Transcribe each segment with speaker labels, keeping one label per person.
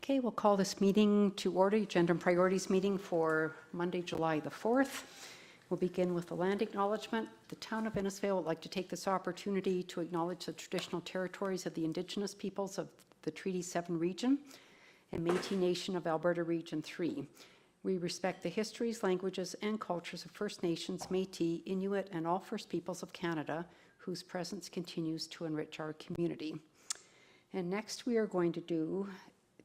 Speaker 1: Okay, we'll call this meeting to order, Agenda and Priorities meeting for Monday, July the 4th. We'll begin with the land acknowledgement. The town of Innisfail would like to take this opportunity to acknowledge the traditional territories of the Indigenous peoples of the Treaty 7 region and Métis Nation of Alberta Region 3. We respect the histories, languages, and cultures of First Nations, Métis, Inuit, and all First Peoples of Canada, whose presence continues to enrich our community. And next we are going to do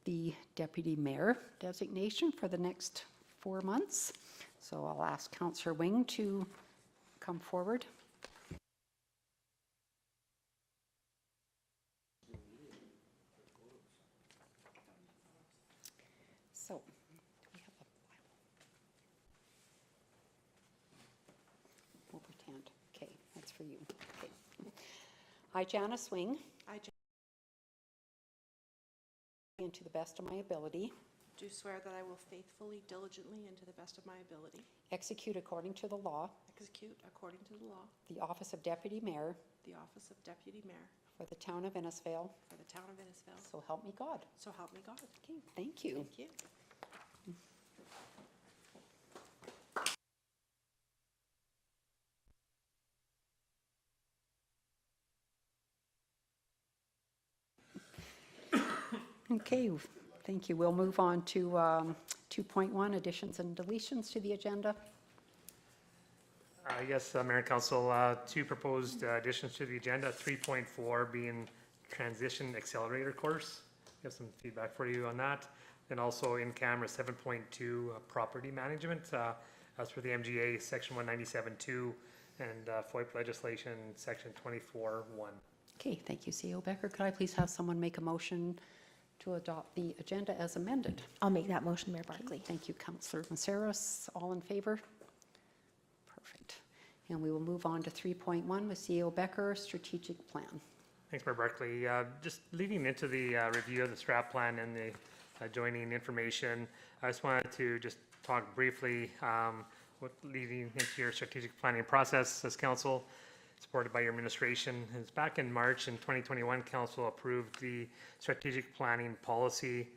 Speaker 1: the Deputy Mayor designation for the next 4 months. So I'll ask Councillor Wing to come forward. So we have a over hand. Okay, that's for you. Okay. I, Janice Wing. And to the best of my ability.
Speaker 2: Do swear that I will faithfully, diligently, and to the best of my ability
Speaker 1: execute according to the law.
Speaker 2: Execute according to the law.
Speaker 1: The office of Deputy Mayor.
Speaker 2: The office of Deputy Mayor.
Speaker 1: For the town of Innisfail.
Speaker 2: For the town of Innisfail.
Speaker 1: So help me God.
Speaker 2: So help me God.
Speaker 1: Okay, thank you.
Speaker 2: Thank you.
Speaker 1: Okay, thank you. We'll move on to 2.1, additions and deletions to the agenda.
Speaker 3: Yes, Mayor and Council, two proposed additions to the agenda. 3.4 being transition accelerator course. We have some feedback for you on that. And also in camera 7.2 property management. As for the MGA section 197.2 and FOIP legislation section 24.1.
Speaker 1: Okay, thank you, CEO Becker. Could I please have someone make a motion to adopt the agenda as amended?
Speaker 4: I'll make that motion, Mayor Barkley.
Speaker 1: Okay, thank you, Councillor Maceros. All in favor? Perfect. And we will move on to 3.1 with CEO Becker, strategic plan.
Speaker 3: Thanks, Mayor Barkley. Just leading into the review of the strat plan and the adjoining information, I just wanted to just talk briefly leading into your strategic planning process as council, supported by your administration. It's back in March in 2021, Council approved the strategic planning policy.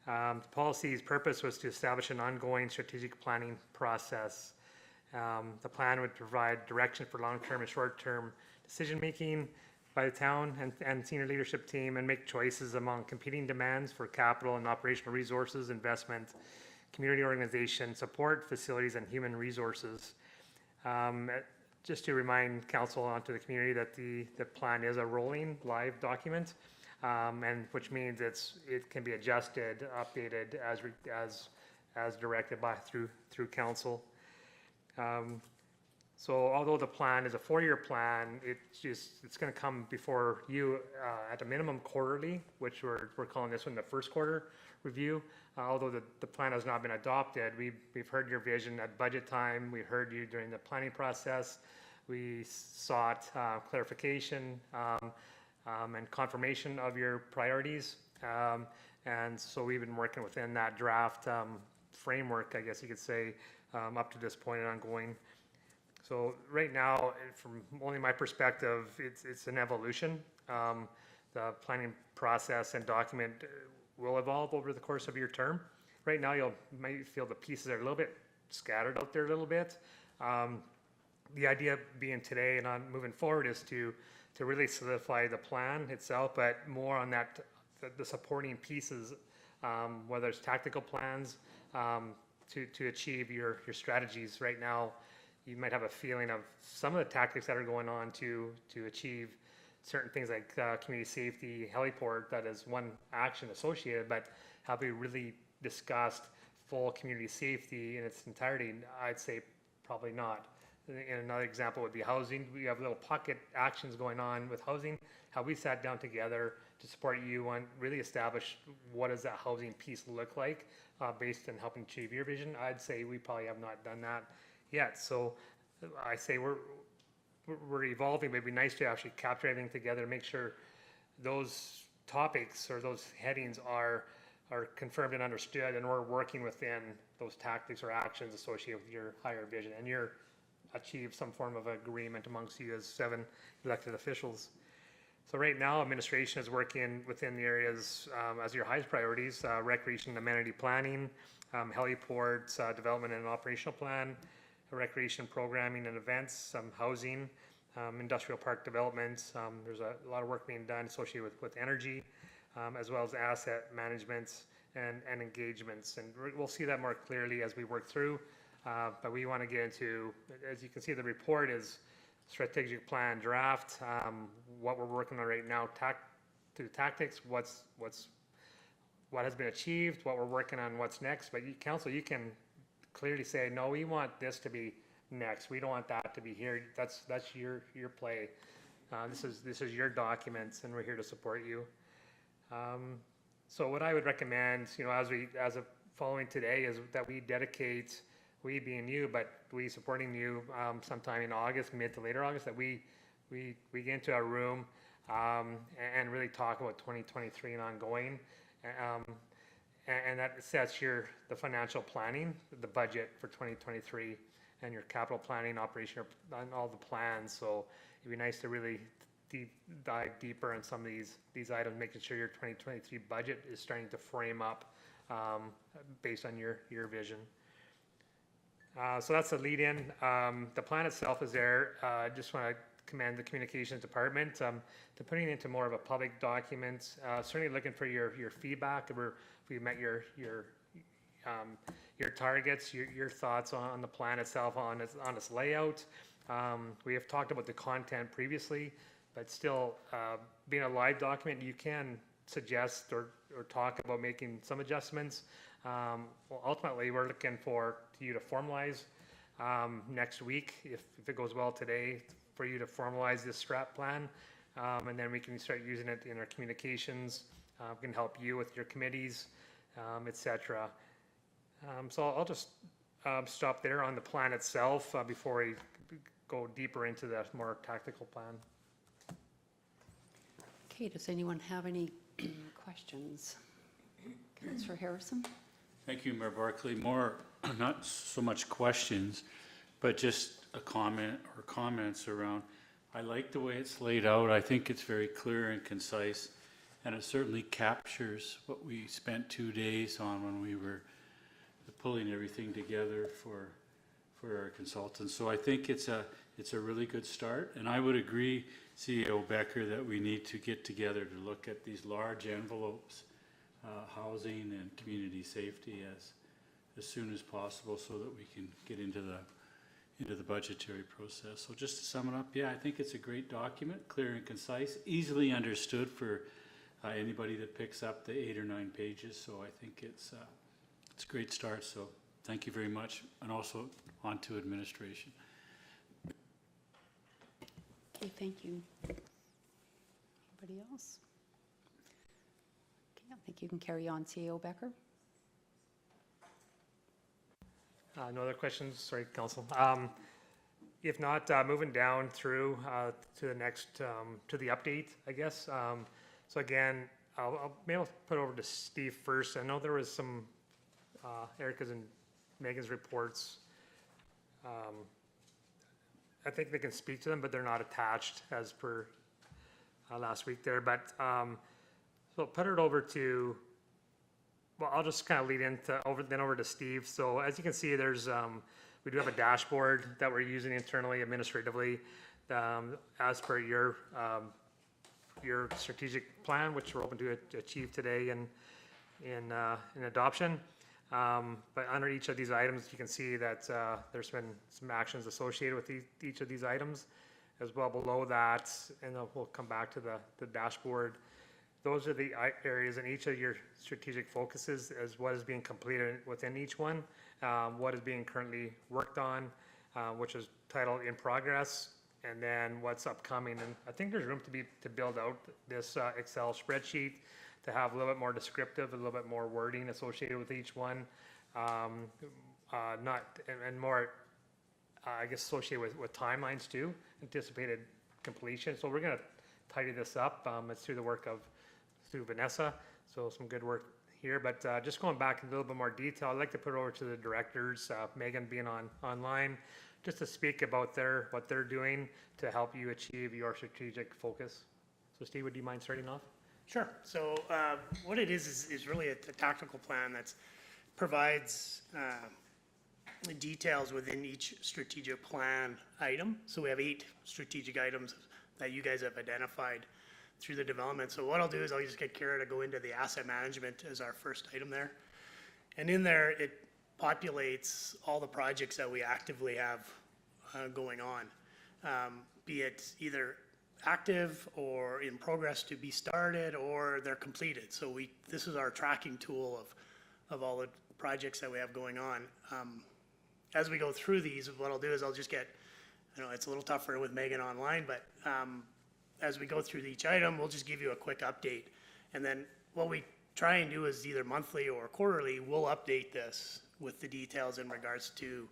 Speaker 3: The policy's purpose was to establish an ongoing strategic planning process. The plan would provide direction for long-term and short-term decision-making by the town and senior leadership team, and make choices among competing demands for capital and operational resources, investment, community organization, support, facilities, and human resources. Just to remind council and to the community that the plan is a rolling live document, and which means it can be adjusted, updated as directed by through council. So although the plan is a 4-year plan, it's going to come before you at a minimum quarterly, which we're calling this one the first quarter review. Although the plan has not been adopted, we've heard your vision at budget time. We heard you during the planning process. We sought clarification and confirmation of your priorities. And so we've been working within that draft framework, I guess you could say, up to this point and ongoing. So right now, from only my perspective, it's an evolution. The planning process and document will evolve over the course of your term. Right now, you might feel the pieces are a little bit scattered out there a little bit. The idea being today and on moving forward is to really solidify the plan itself, but more on that the supporting pieces, whether it's tactical plans to achieve your strategies. Right now, you might have a feeling of some of the tactics that are going on to achieve certain things like community safety, heliport, that is one action associated, but have we really discussed full community safety in its entirety? I'd say probably not. And another example would be housing. We have little pocket actions going on with housing. Have we sat down together to support you on really establish what does that housing piece look like based on helping achieve your vision? I'd say we probably have not done that yet. So I say we're evolving, but it'd be nice to actually capture everything together, make sure those topics or those headings are confirmed and understood, and we're working within those tactics or actions associated with your higher vision, and you're achieve some form of agreement amongst you as 7 elected officials. So right now, administration is working within the areas as your highest priorities, recreation and amenity planning, heliports, development and operational plan, recreation programming and events, some housing, industrial park development. There's a lot of work being done associated with energy, as well as asset management and engagements. And we'll see that more clearly as we work through. But we want to get into, as you can see, the report is strategic plan draft, what we're working on right now, through tactics, what has been achieved, what we're working on, what's next. But council, you can clearly say, no, we want this to be next. We don't want that to be here. That's your play. This is your documents, and we're here to support you. So what I would recommend, as of following today, is that we dedicate, we being you, but we supporting you, sometime in August, mid to later August, that we get into our room and really talk about 2023 and ongoing, and that sets the financial planning, the budget for 2023, and your capital planning, operation, and all the plans. So it'd be nice to really dive deeper in some of these items, making sure your 2023 budget is starting to frame up based on your vision. So that's the lead in. The plan itself is there. I just want to commend the communications department to putting it into more of a public document. Certainly looking for your feedback. We met your targets, your thoughts on the plan itself, on its layout. We have talked about the content previously, but still, being a live document, you can suggest or talk about making some adjustments. Well, ultimately, we're looking for you to formalize next week, if it goes well today, for you to formalize this strat plan, and then we can start using it in our communications. We can help you with your committees, etc. So I'll just stop there on the plan itself before we go deeper into the more tactical plan.
Speaker 1: Okay, does anyone have any questions? Councillor Harrison?
Speaker 4: Thank you, Mayor Barclay. Not so much questions, but just a comment or comments around, I like the way it's laid out. I think it's very clear and concise, and it certainly captures what we spent 2 days on when we were pulling everything together for our consultants. So I think it's a really good start, and I would agree, CEO Becker, that we need to get together to look at these large envelopes, housing and community safety as soon as possible, so that we can get into the budgetary process. So just to sum it up, yeah, I think it's a great document, clear and concise, easily understood for anybody that picks up the 8 or 9 pages. So I think it's a great start. So thank you very much, and also on to administration.
Speaker 1: Okay, thank you. Anybody else? Okay, I think you can carry on, CEO Becker.
Speaker 3: No other questions? Sorry, Council. If not, moving down through to the next, to the update, I guess. So again, maybe I'll put over to Steve first. I know there was some Erica's and Megan's reports. I think they can speak to them, but they're not attached as per last week there. But so put it over to, well, I'll just kind of lead into over to Steve. So as you can see, there's we do have a dashboard that we're using internally, administratively, as per your strategic plan, which we're hoping to achieve today in adoption. But under each of these items, you can see that there's been some actions associated with each of these items. As well below that, and then we'll come back to the dashboard. Those are the areas in each of your strategic focuses, as what is being completed within each one, what is being currently worked on, which is titled in progress, and then what's upcoming. And I think there's room to build out this Excel spreadsheet to have a little bit more descriptive, a little bit more wording associated with each one, and more, I guess, associated with timelines too, anticipated completion. So we're going to tidy this up. It's through the work through Vanessa, so some good work here. But just going back in a little bit more detail, I'd like to put it over to the directors, Megan being online, just to speak about what they're doing to help you achieve your strategic focus. So Steve, would you mind starting off?
Speaker 5: Sure. So what it is really a tactical plan that provides the details within each strategic plan item. So we have 8 strategic items that you guys have identified through the development. So what I'll do is I'll just get Kara to go into the asset management as our first item there. And in there, it populates all the projects that we actively have going on, be it either active or in progress to be started, or they're completed. So this is our tracking tool of all the projects that we have going on. As we go through these, what I'll do is I'll just get, I know it's a little tougher with Megan online, but as we go through each item, we'll just give you a quick update. And then what we try and do is either monthly or quarterly, we'll update this with the details in regards to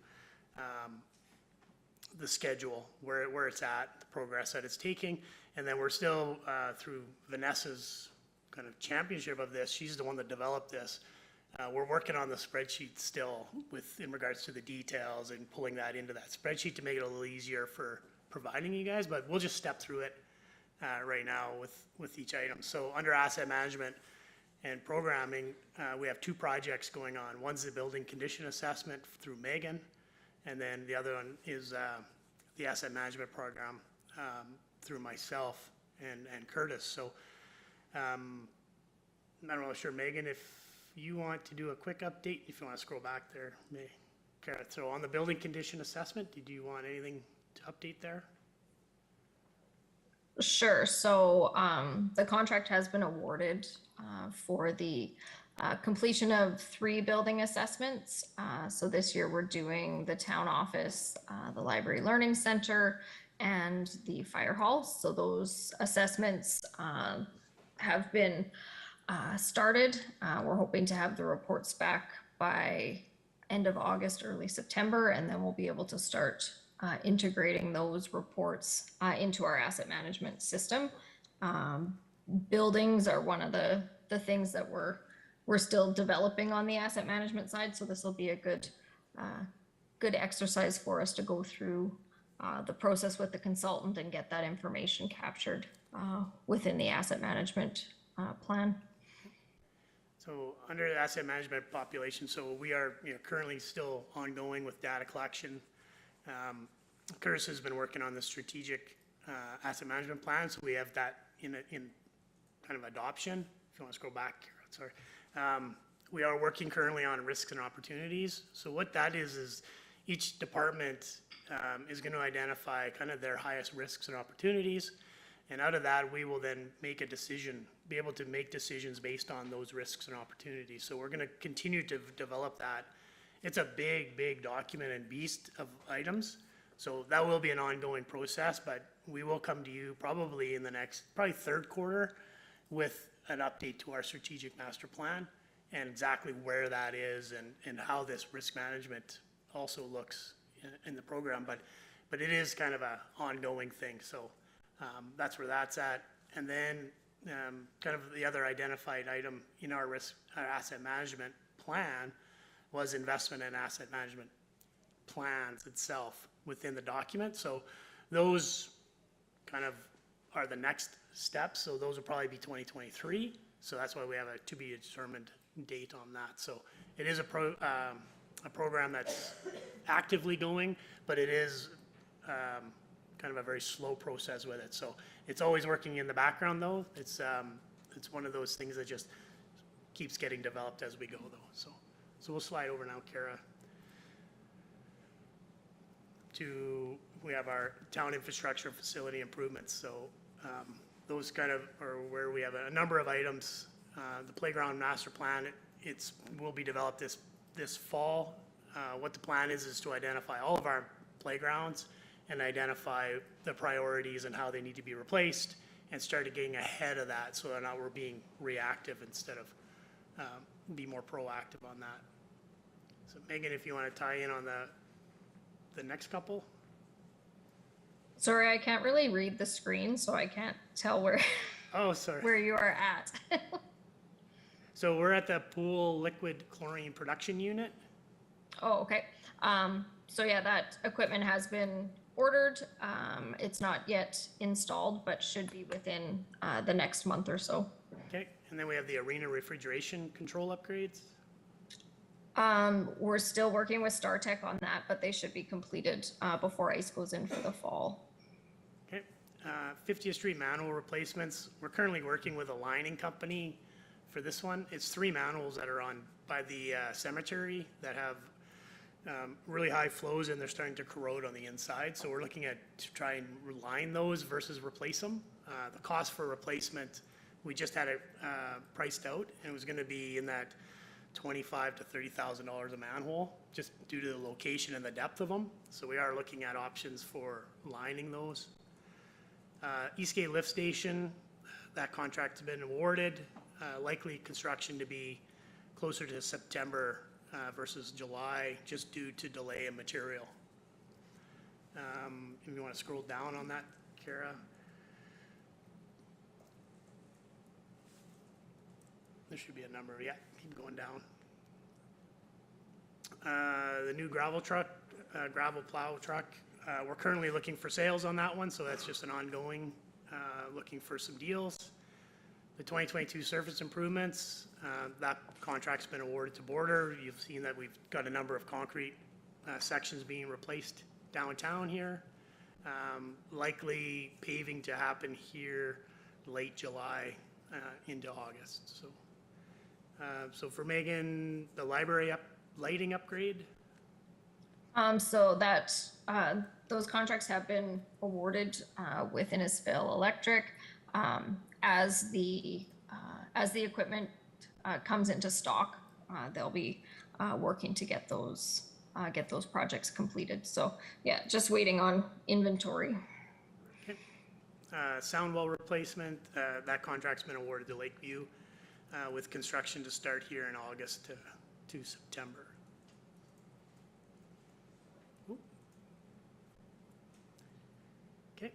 Speaker 5: the schedule, where it's at, the progress that it's taking. And then we're still, through Vanessa's kind of championship of this, she's the one that developed this. We're working on the spreadsheet still in regards to the details and pulling that into that spreadsheet to make it a little easier for providing you guys, but we'll just step through it right now with each item. So under asset management and programming, we have 2 projects going on. One's the building condition assessment through Megan, and then the other one is the asset management program through myself and Curtis. So I'm not sure, Megan, if you want to do a quick update, if you want to scroll back there, Kara. So on the building condition assessment, did you want anything to update there?
Speaker 6: Sure. So the contract has been awarded for the completion of 3 building assessments. So this year we're doing the town office, the library learning center, and the fire hall. So those assessments have been started. We're hoping to have the reports back by end of August, early September, and then we'll be able to start integrating those reports into our asset management system. Buildings are one of the things that we're still developing on the asset management side. So this will be a good exercise for us to go through the process with the consultant and get that information captured within the asset management plan.
Speaker 5: So under the asset management population, so we are currently still ongoing with data collection. Curtis has been working on the strategic asset management plan, so we have that in kind of adoption. If you want to scroll back, sorry. We are working currently on risks and opportunities. So what that is each department is going to identify kind of their highest risks and opportunities. And out of that, we will then make a decision, be able to make decisions based on those risks and opportunities. So we're going to continue to develop that. It's a big document and beast of items. So that will be an ongoing process, but we will come to you probably in the next, third quarter with an update to our strategic master plan and exactly where that is and how this risk management also looks in the program. But it is kind of an ongoing thing. So that's where that's at. And then kind of the other identified item in our asset management plan was investment and asset management plans itself within the document. So those kind of are the next steps. So those will probably be 2023. So that's why we have a to be determined date on that. So it is a program that's actively going, but it is kind of a very slow process with it. So it's always working in the background though. It's one of those things that just keeps getting developed as we go though. So we'll slide over now, Kara, we have our town infrastructure facility improvements. So those kind of are where we have a number of items. The playground master plan, will be developed this fall. What the plan is to identify all of our playgrounds and identify the priorities and how they need to be replaced and start getting ahead of that so that now we're being reactive instead of be more proactive on that. So Megan, if you want to tie in on the next couple.
Speaker 6: Sorry, I can't really read the screen, so I can't tell where
Speaker 5: Oh, sorry.
Speaker 6: where you are at.
Speaker 5: So we're at the pool liquid chlorine production unit.
Speaker 6: Oh, okay. So yeah, that equipment has been ordered. It's not yet installed, but should be within the next month or so.
Speaker 5: Okay, and then we have the arena refrigeration control upgrades.
Speaker 6: We're still working with StarTech on that, but they should be completed before ice goes in for the fall.
Speaker 5: Okay, 50th Street manhole replacements. We're currently working with a lining company for this one. It's 3 manholes that are on by the cemetery that have really high flows and they're starting to corrode on the inside. So we're looking at to try and line those versus replace them. The cost for replacement, we just had it priced out and it was going to be in that $25,000 to $30,000 a manhole, just due to the location and the depth of them. So we are looking at options for lining those. Eastgate Lift Station, that contract's been awarded. Likely construction to be closer to September versus July, just due to delay in material. If you want to scroll down on that, Kara. There should be a number, yeah, keep going down. The new gravel truck, gravel plow truck, we're currently looking for sales on that one, so that's just an ongoing, looking for some deals. The 2022 surface improvements, that contract's been awarded to Border. You've seen that we've got a number of concrete sections being replaced downtown here. Likely paving to happen here late July into August. So for Megan, the library lighting upgrade.
Speaker 6: So that those contracts have been awarded with Innisfail Electric. As the equipment comes into stock, they'll be working to get those projects completed. So yeah, just waiting on inventory.
Speaker 5: Okay. Sound wall replacement, that contract's been awarded to Lakeview with construction to start here in August to September. Okay.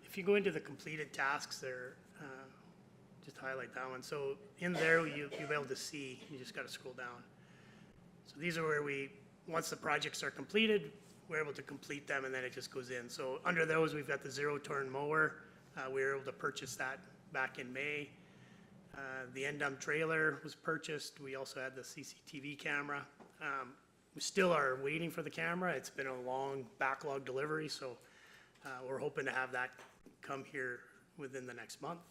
Speaker 5: If you go into the completed tasks there, just highlight that one. So in there, you'll be able to see, you just got to scroll down. So these are where once the projects are completed, we're able to complete them and then it just goes in. So under those, we've got the 0-turn mower. We were able to purchase that back in May. The end dump trailer was purchased. We also had the CCTV camera. We still are waiting for the camera. It's been a long backlog delivery, so we're hoping to have that come here within the next month.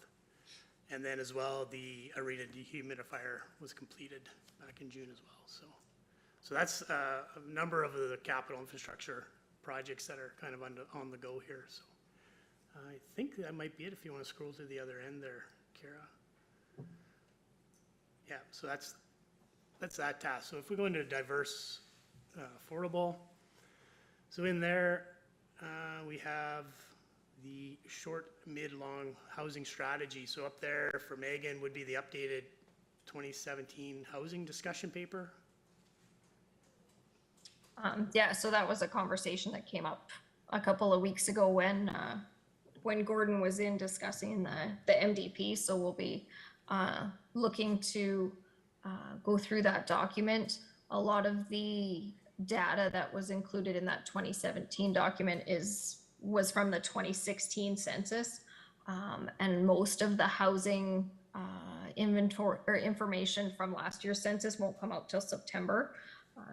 Speaker 5: And then as well, the arena dehumidifier was completed back in June as well. So that's a number of the capital infrastructure projects that are kind of on the go here. So I think that might be it if you want to scroll to the other end there, Kara. Yeah, so that's that task. So if we go into diverse, affordable, so in there we have the short, mid, long housing strategy. So up there for Megan would be the updated 2017 housing discussion paper.
Speaker 6: Yeah, so that was a conversation that came up a couple of weeks ago when Gordon was in discussing the MDP. So we'll be looking to go through that document. A lot of the data that was included in that 2017 document was from the 2016 census, and most of the housing inventory or information from last year's census won't come out till September.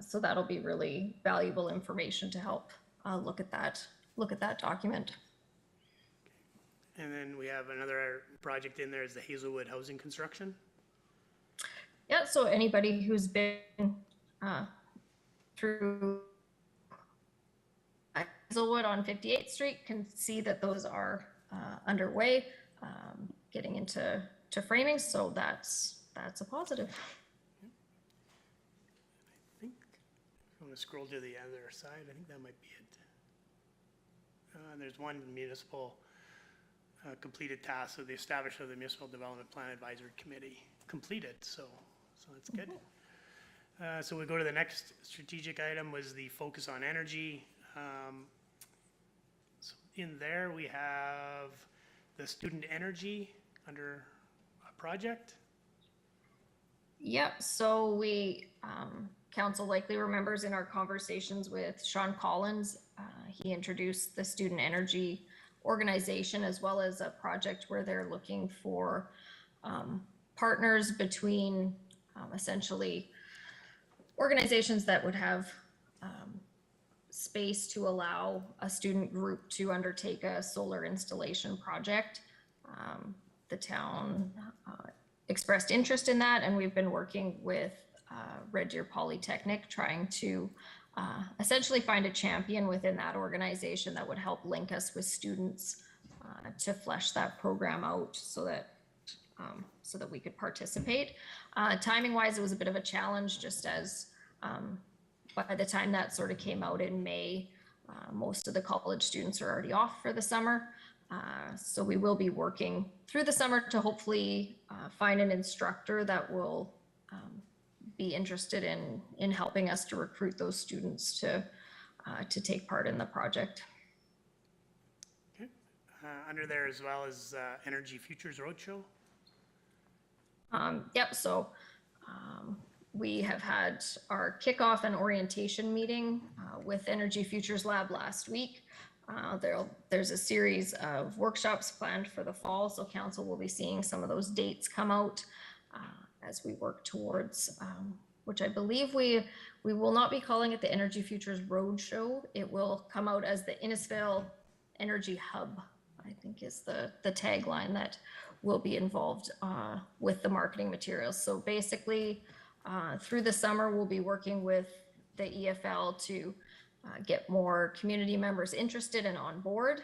Speaker 6: So that'll be really valuable information to help look at that document.
Speaker 5: And then we have another project in there is the Hazelwood housing construction.
Speaker 6: Yeah, so anybody who's been through Hazelwood on 58th Street can see that those are underway, getting into framing. So that's a positive.
Speaker 5: I think if you want to scroll to the other side, I think that might be it. There's one municipal completed task of the establishment of the Municipal Development Plan Advisory Committee completed. So that's good. So we go to the next strategic item was the focus on energy. So in there we have the student energy under a project.
Speaker 6: Yep, so we, council likely remembers in our conversations with Sean Collins, He introduced the Student Energy Organization, as well as a project where they're looking for partners between essentially organizations that would have space to allow a student group to undertake a solar installation project. The town expressed interest in that, and we've been working with Red Deer Polytechnic, trying to essentially find a champion within that organization that would help link us with students to flesh that program out so that we could participate. Timing wise, it was a bit of a challenge, just as by the time that sort of came out in May, most of the college students are already off for the summer. So we will be working through the summer to hopefully find an instructor that will be interested in helping us to recruit those students to take part in the project.
Speaker 5: Okay. Under there as well as Energy Futures Roadshow.
Speaker 6: Yep, so we have had our kickoff and orientation meeting with Energy Futures Lab last week. There's a series of workshops planned for the fall, so council will be seeing some of those dates come out as we work towards, which I believe we will not be calling it the Energy Futures Roadshow. It will come out as the Innisfail Energy Hub, I think is the tagline that will be involved with the marketing materials. So basically, through the summer, we'll be working with the EFL to get more community members interested and on board.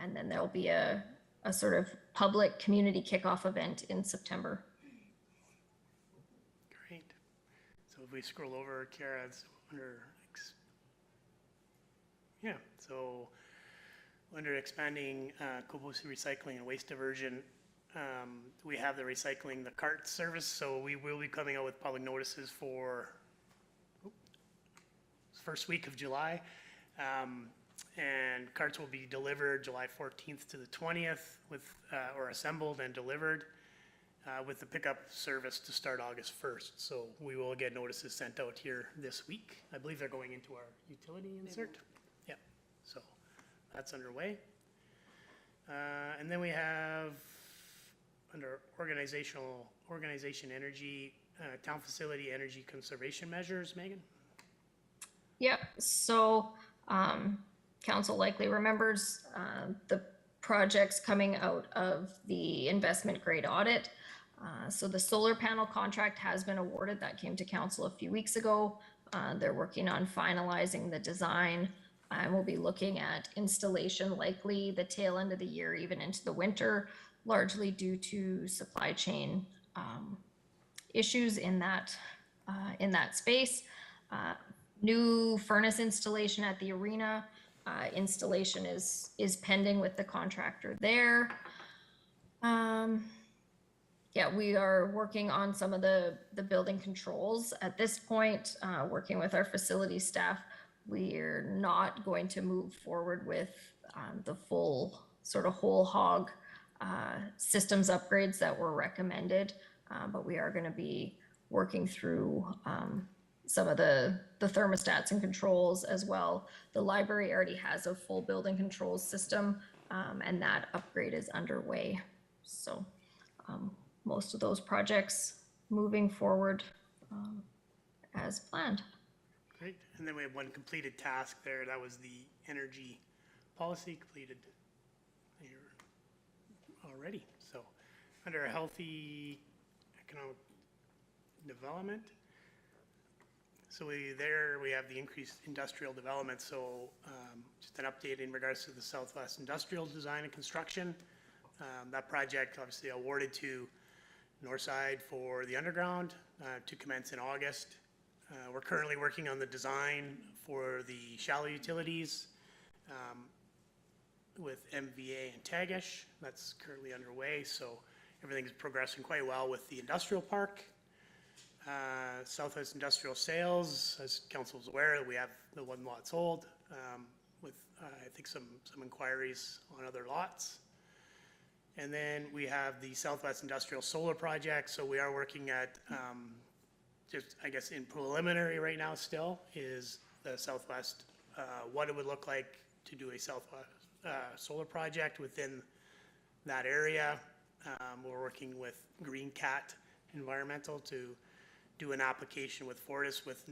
Speaker 6: And then there'll be a sort of public community kickoff event in September.
Speaker 5: Great. So if we scroll over, Kara, it's under, so under expanding compost recycling and waste diversion, we have the recycling the cart service, so we will be coming out with public notices for first week of July, and carts will be delivered July 14th to the 20th with or assembled and delivered with the pickup service to start August 1st. So we will get notices sent out here this week. I believe they're going into our utility insert. Yeah, so that's underway. And then we have under organization energy, town facility energy conservation measures, Megan?
Speaker 6: Yep, so council likely remembers the projects coming out of the investment grade audit. So the solar panel contract has been awarded. That came to council a few weeks ago. They're working on finalizing the design. And we'll be looking at installation likely the tail end of the year, even into the winter, largely due to supply chain issues in that space. New furnace installation at the arena. Installation is pending with the contractor there. Yeah, we are working on some of the building controls at this point, working with our facility staff. We're not going to move forward with the full sort of whole hog systems upgrades that were recommended, but we are going to be working through some of the thermostats and controls as well. The library already has a full building controls system, and that upgrade is underway. So most of those projects moving forward as planned.
Speaker 5: Great. And then we have one completed task there. That was the energy policy completed here already. So under a healthy economic development, so we have the increased industrial development. So just an update in regards to the Southwest Industrial Design and Construction. That project obviously awarded to Northside for the underground to commence in August. We're currently working on the design for the shallow utilities with MVA and Tagish. That's currently underway, so everything's progressing quite well with the industrial park. Southwest Industrial Sales, as council's aware, we have the one lot sold with I think some inquiries on other lots. And then we have the Southwest Industrial Solar Project, so we are working at just, I guess, in preliminary right now still is the Southwest what it would look like to do a solar project within that area. We're working with Green Cat Environmental to do an application with Fortis with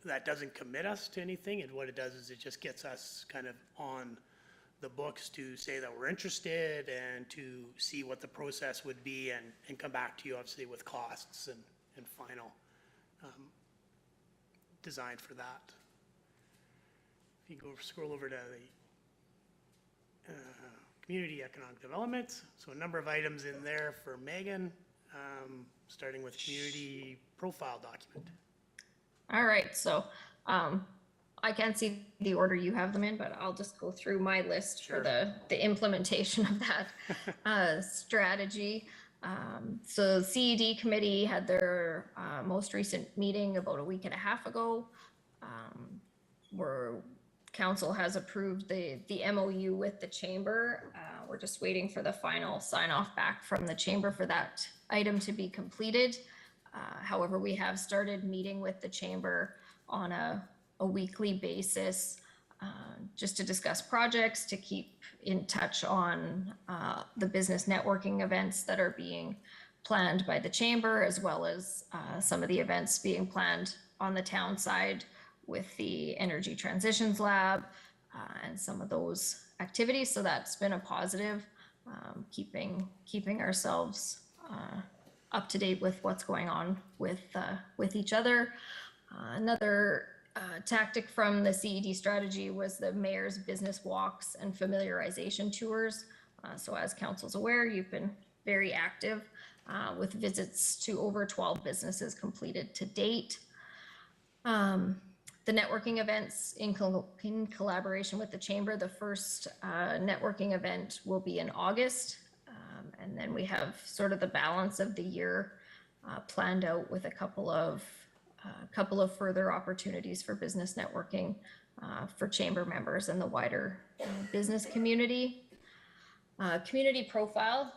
Speaker 5: that doesn't commit us to anything, and what it does is it just gets us kind of on the books to say that we're interested and to see what the process would be and come back to you obviously with costs and final design for that. If you scroll over to the community economic development, so a number of items in there for Megan, starting with community profile document.
Speaker 6: All right, so I can't see the order you have them in, but I'll just go through my list for the implementation of that strategy. So the CED committee had their most recent meeting about a week and a half ago, where council has approved the MOU with the chamber. We're just waiting for the final sign off back from the chamber for that item to be completed. However, we have started meeting with the chamber on a weekly basis, just to discuss projects, to keep in touch on the business networking events that are being planned by the chamber, as well as some of the events being planned on the town side with the Energy Transitions Lab and some of those activities. So that's been a positive, keeping ourselves up to date with what's going on with each other. Another tactic from the CED strategy was the mayor's business walks and familiarization tours. So as council's aware, you've been very active with visits to over 12 businesses completed to date. The networking events in collaboration with the chamber, the first networking event will be in August. And then we have sort of the balance of the year planned out with a couple of further opportunities for business networking for chamber members and the wider business community. Community profile,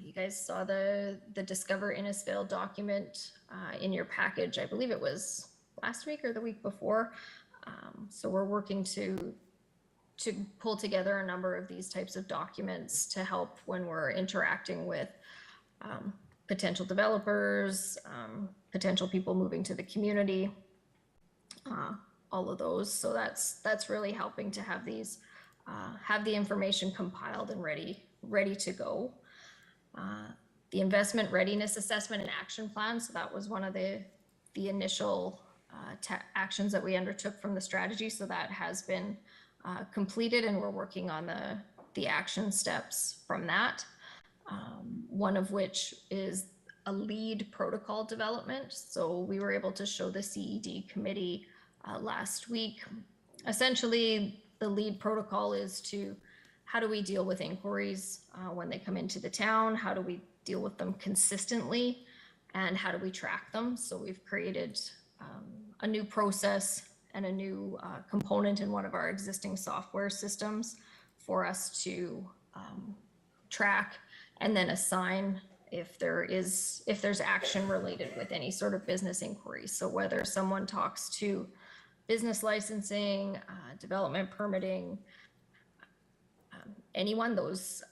Speaker 6: you guys saw the Discover Innisfail document in your package. I believe it was last week or the week before. So we're working to pull together a number of these types of documents to help when we're interacting with potential developers, potential people moving to the community, all of those. So that's really helping to have these, have the information compiled and ready to go. The investment readiness assessment and action plan. So that was one of the initial actions that we undertook from the strategy. So that has been completed, and we're working on the action steps from that. One of which is a lead protocol development. So we were able to show the CED committee last week. Essentially, the lead protocol is to how do we deal with inquiries when they come into the town? How do we deal with them consistently? And how do we track them? So we've created a new process and a new component in one of our existing software systems for us to track and then assign if there's action related with any sort of business inquiry. So whether someone talks to business licensing, development permitting, anyone, those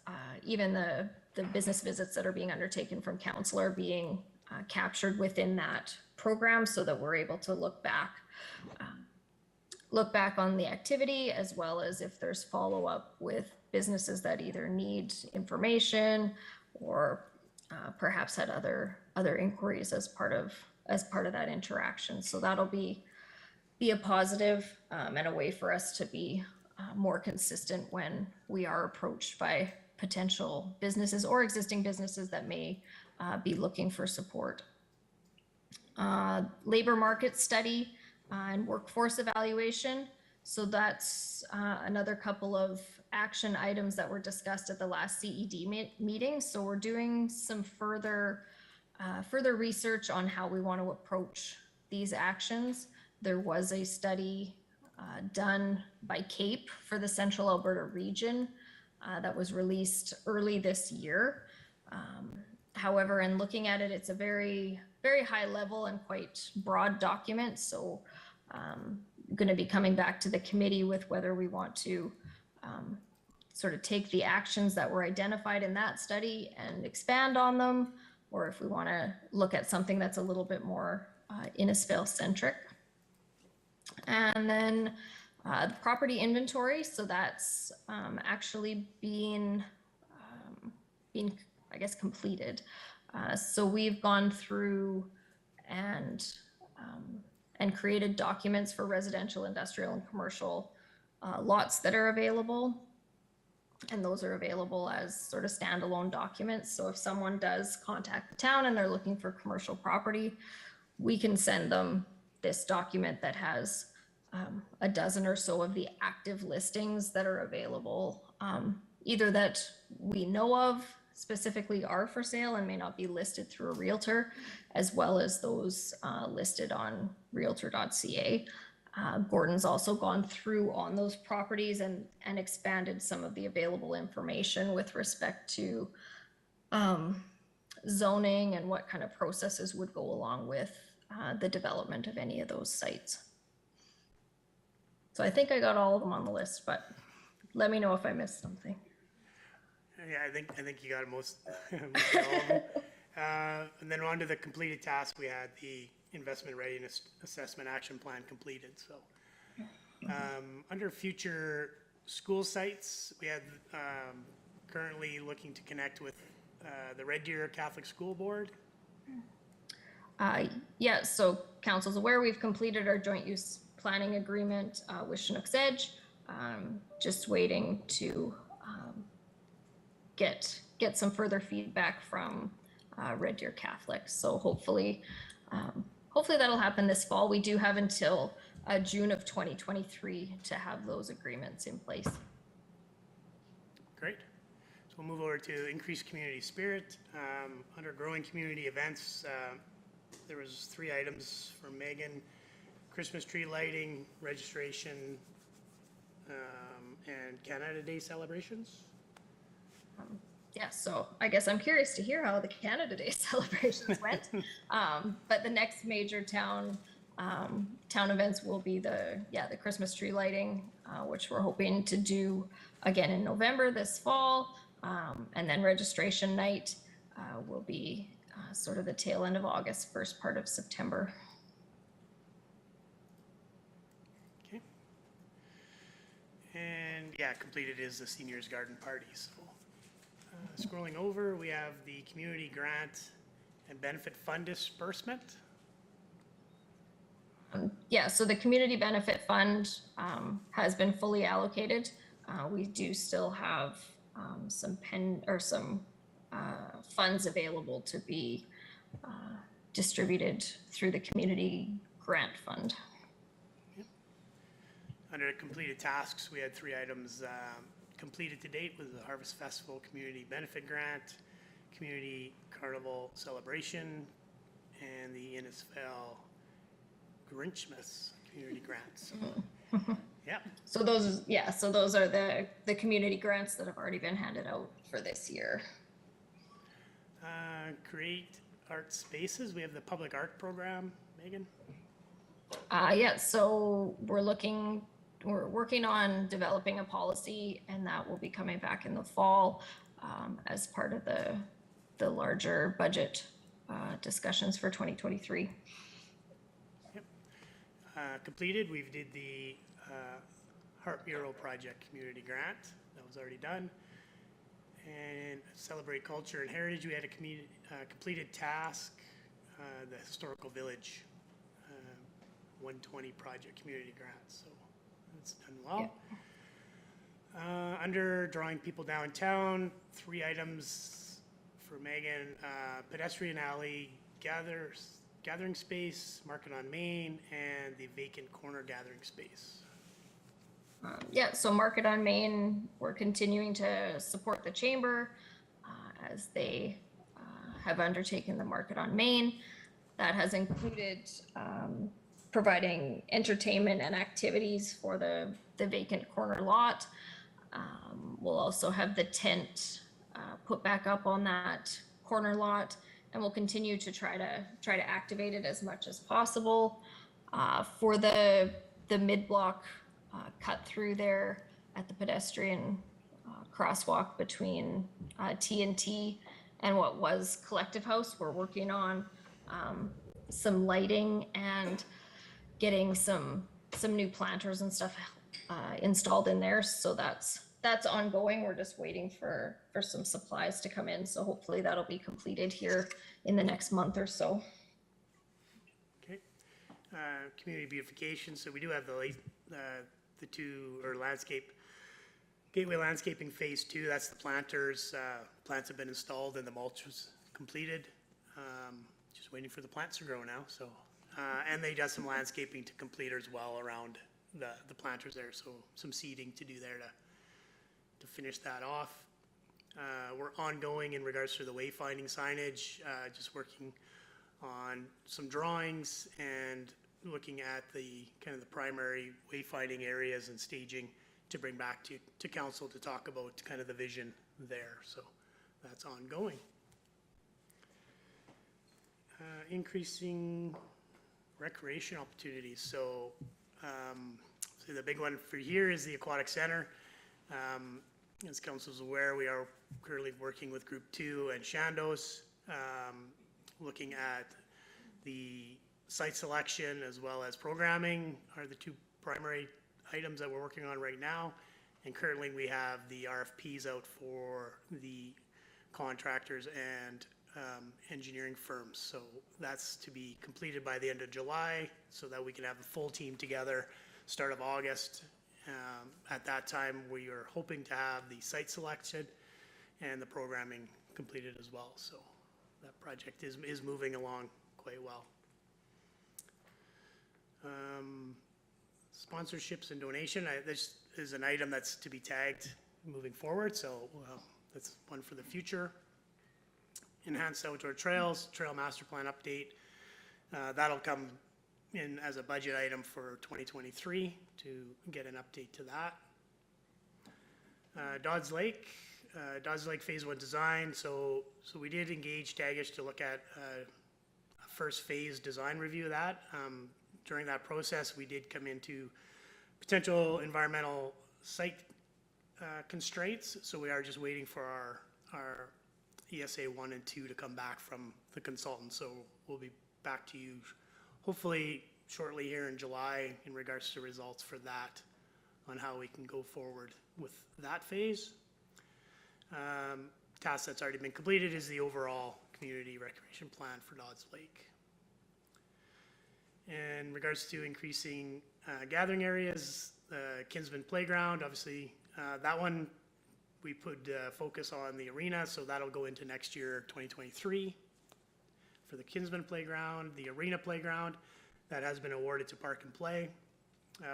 Speaker 6: even the business visits that are being undertaken from council are being captured within that program, so that we're able to look back on the activity, as well as if there's follow-up with businesses that either need information or perhaps had other inquiries as part of that interaction. So that'll be a positive and a way for us to be more consistent when we are approached by potential businesses or existing businesses that may be looking for support. Labor market study and workforce evaluation. So that's another couple of action items that were discussed at the last CED meeting. So we're doing some further research on how we want to approach these actions. There was a study done by CAPE for the Central Alberta region that was released early this year. However, in looking at it, it's a very, very high level and quite broad document. So going to be coming back to the committee with whether we want to sort of take the actions that were identified in that study and expand on them, or if we want to look at something that's a little bit more Innisfail centric. And then the property inventory, so that's actually being, I guess, completed. So we've gone through and created documents for residential, industrial, and commercial lots that are available. And those are available as sort of standalone documents. So if someone does contact the town and they're looking for commercial property, we can send them this document that has a dozen or so of the active listings that are available, either that we know of specifically are for sale and may not be listed through a realtor, as well as those listed on realtor.ca. Gordon's also gone through on those properties and expanded some of the available information with respect to zoning and what kind of processes would go along with the development of any of those sites. So I think I got all of them on the list, but let me know if I missed something.
Speaker 5: Yeah, I think you got most all of them. And then on to the completed task, we had the investment readiness assessment action plan completed. So under future school sites, we had currently looking to connect with the Red Deer Catholic School Board.
Speaker 6: Yeah, so council's aware we've completed our joint use planning agreement with Chinook's Edge. Just waiting to get some further feedback from Red Deer Catholic. So hopefully that'll happen this fall. We do have until June of 2023 to have those agreements in place.
Speaker 5: Great. So we'll move over to increased community spirit. Under growing community events, there was 3 items for Megan: Christmas tree lighting, registration, and Canada Day celebrations.
Speaker 6: Yeah, so I guess I'm curious to hear how the Canada Day celebrations went. But the next major town events will be the Christmas tree lighting, which we're hoping to do again in November this fall. And then registration night will be sort of the tail end of August, first part of September.
Speaker 5: Okay. And yeah, completed is the seniors garden party. So scrolling over, we have the community grant and benefit fund disbursement.
Speaker 6: Yeah, so the community benefit fund has been fully allocated. We do still have some funds available to be distributed through the community grant fund.
Speaker 5: Yep. Under completed tasks, we had 3 items completed to date with the Harvest Festival Community Benefit Grant, Community Carnival Celebration, and the Innisfail Grinchmas Community Grants. Yeah.
Speaker 6: So those are the community grants that have already been handed out for this year.
Speaker 5: Create art spaces. We have the public art program, Megan.
Speaker 6: Yeah, so we're working on developing a policy, and that will be coming back in the fall as part of the larger budget discussions for 2023.
Speaker 5: Yep. Completed. We did the Heart Mural Project Community Grant. That was already done. And Celebrate Culture and Heritage. We had a completed task, the Historical Village 120 Project Community Grant. So that's done well. Yeah. Under Drawing People Downtown, 3 items for Megan: Pedestrian Alley, Gathering Space, Market on Main, and the Vacant Corner Gathering Space.
Speaker 6: Yeah, so Market on Main, we're continuing to support the chamber as they have undertaken the Market on Main. That has included providing entertainment and activities for the vacant corner lot. We'll also have the tent put back up on that corner lot, and we'll continue to try to activate it as much as possible. For the the mid-block cut through there at the pedestrian crosswalk between T and what was Collective House. We're working on some lighting and getting some new planters and stuff installed in there. So that's ongoing. We're just waiting for some supplies to come in. So hopefully that'll be completed here in the next month or so.
Speaker 5: Okay. Community beautification. So we do have the two, or Gateway Landscaping Phase 2. That's the planters. Plants have been installed and the mulch was completed. Just waiting for the plants to grow now. So, and they does some landscaping to complete as well around the planters there. So some seeding to do there to finish that off. We're ongoing in regards to the wayfinding signage, just working on some drawings and looking at the kind of the primary wayfinding areas and staging to bring back to council to talk about kind of the vision there. So that's ongoing. Increasing recreation opportunities. So the big one for here is the aquatic center. As council is aware, we are currently working with Group 2 and Shandos, looking at the site selection as well as programming are the two primary items that we're working on right now. And currently we have the RFPs out for the contractors and engineering firms. So that's to be completed by the end of July so that we can have a full team together start of August. At that time, we are hoping to have the site selected and the programming completed as well. So that project is moving along quite well. Sponsorships and donation. This is an item that's to be tagged moving forward. So that's one for the future. Enhanced outdoor trails, trail master plan update. That'll come in as a budget item for 2023 to get an update to that. Dodds Lake Phase 1 design. So we did engage Tagish to look at a first phase design review of that. During that process, we did come into potential environmental site constraints. So we are just waiting for our ESA 1 and 2 to come back from the consultant. So we'll be back to you hopefully shortly here in July in regards to results for that on how we can go forward with that phase. Task that's already been completed is the overall community recreation plan for Dodds Lake. In regards to increasing gathering areas, Kinsman Playground, obviously that one we put focus on the arena, so that'll go into next year, 2023. For the Kinsman Playground, the arena playground, that has been awarded to Park and Play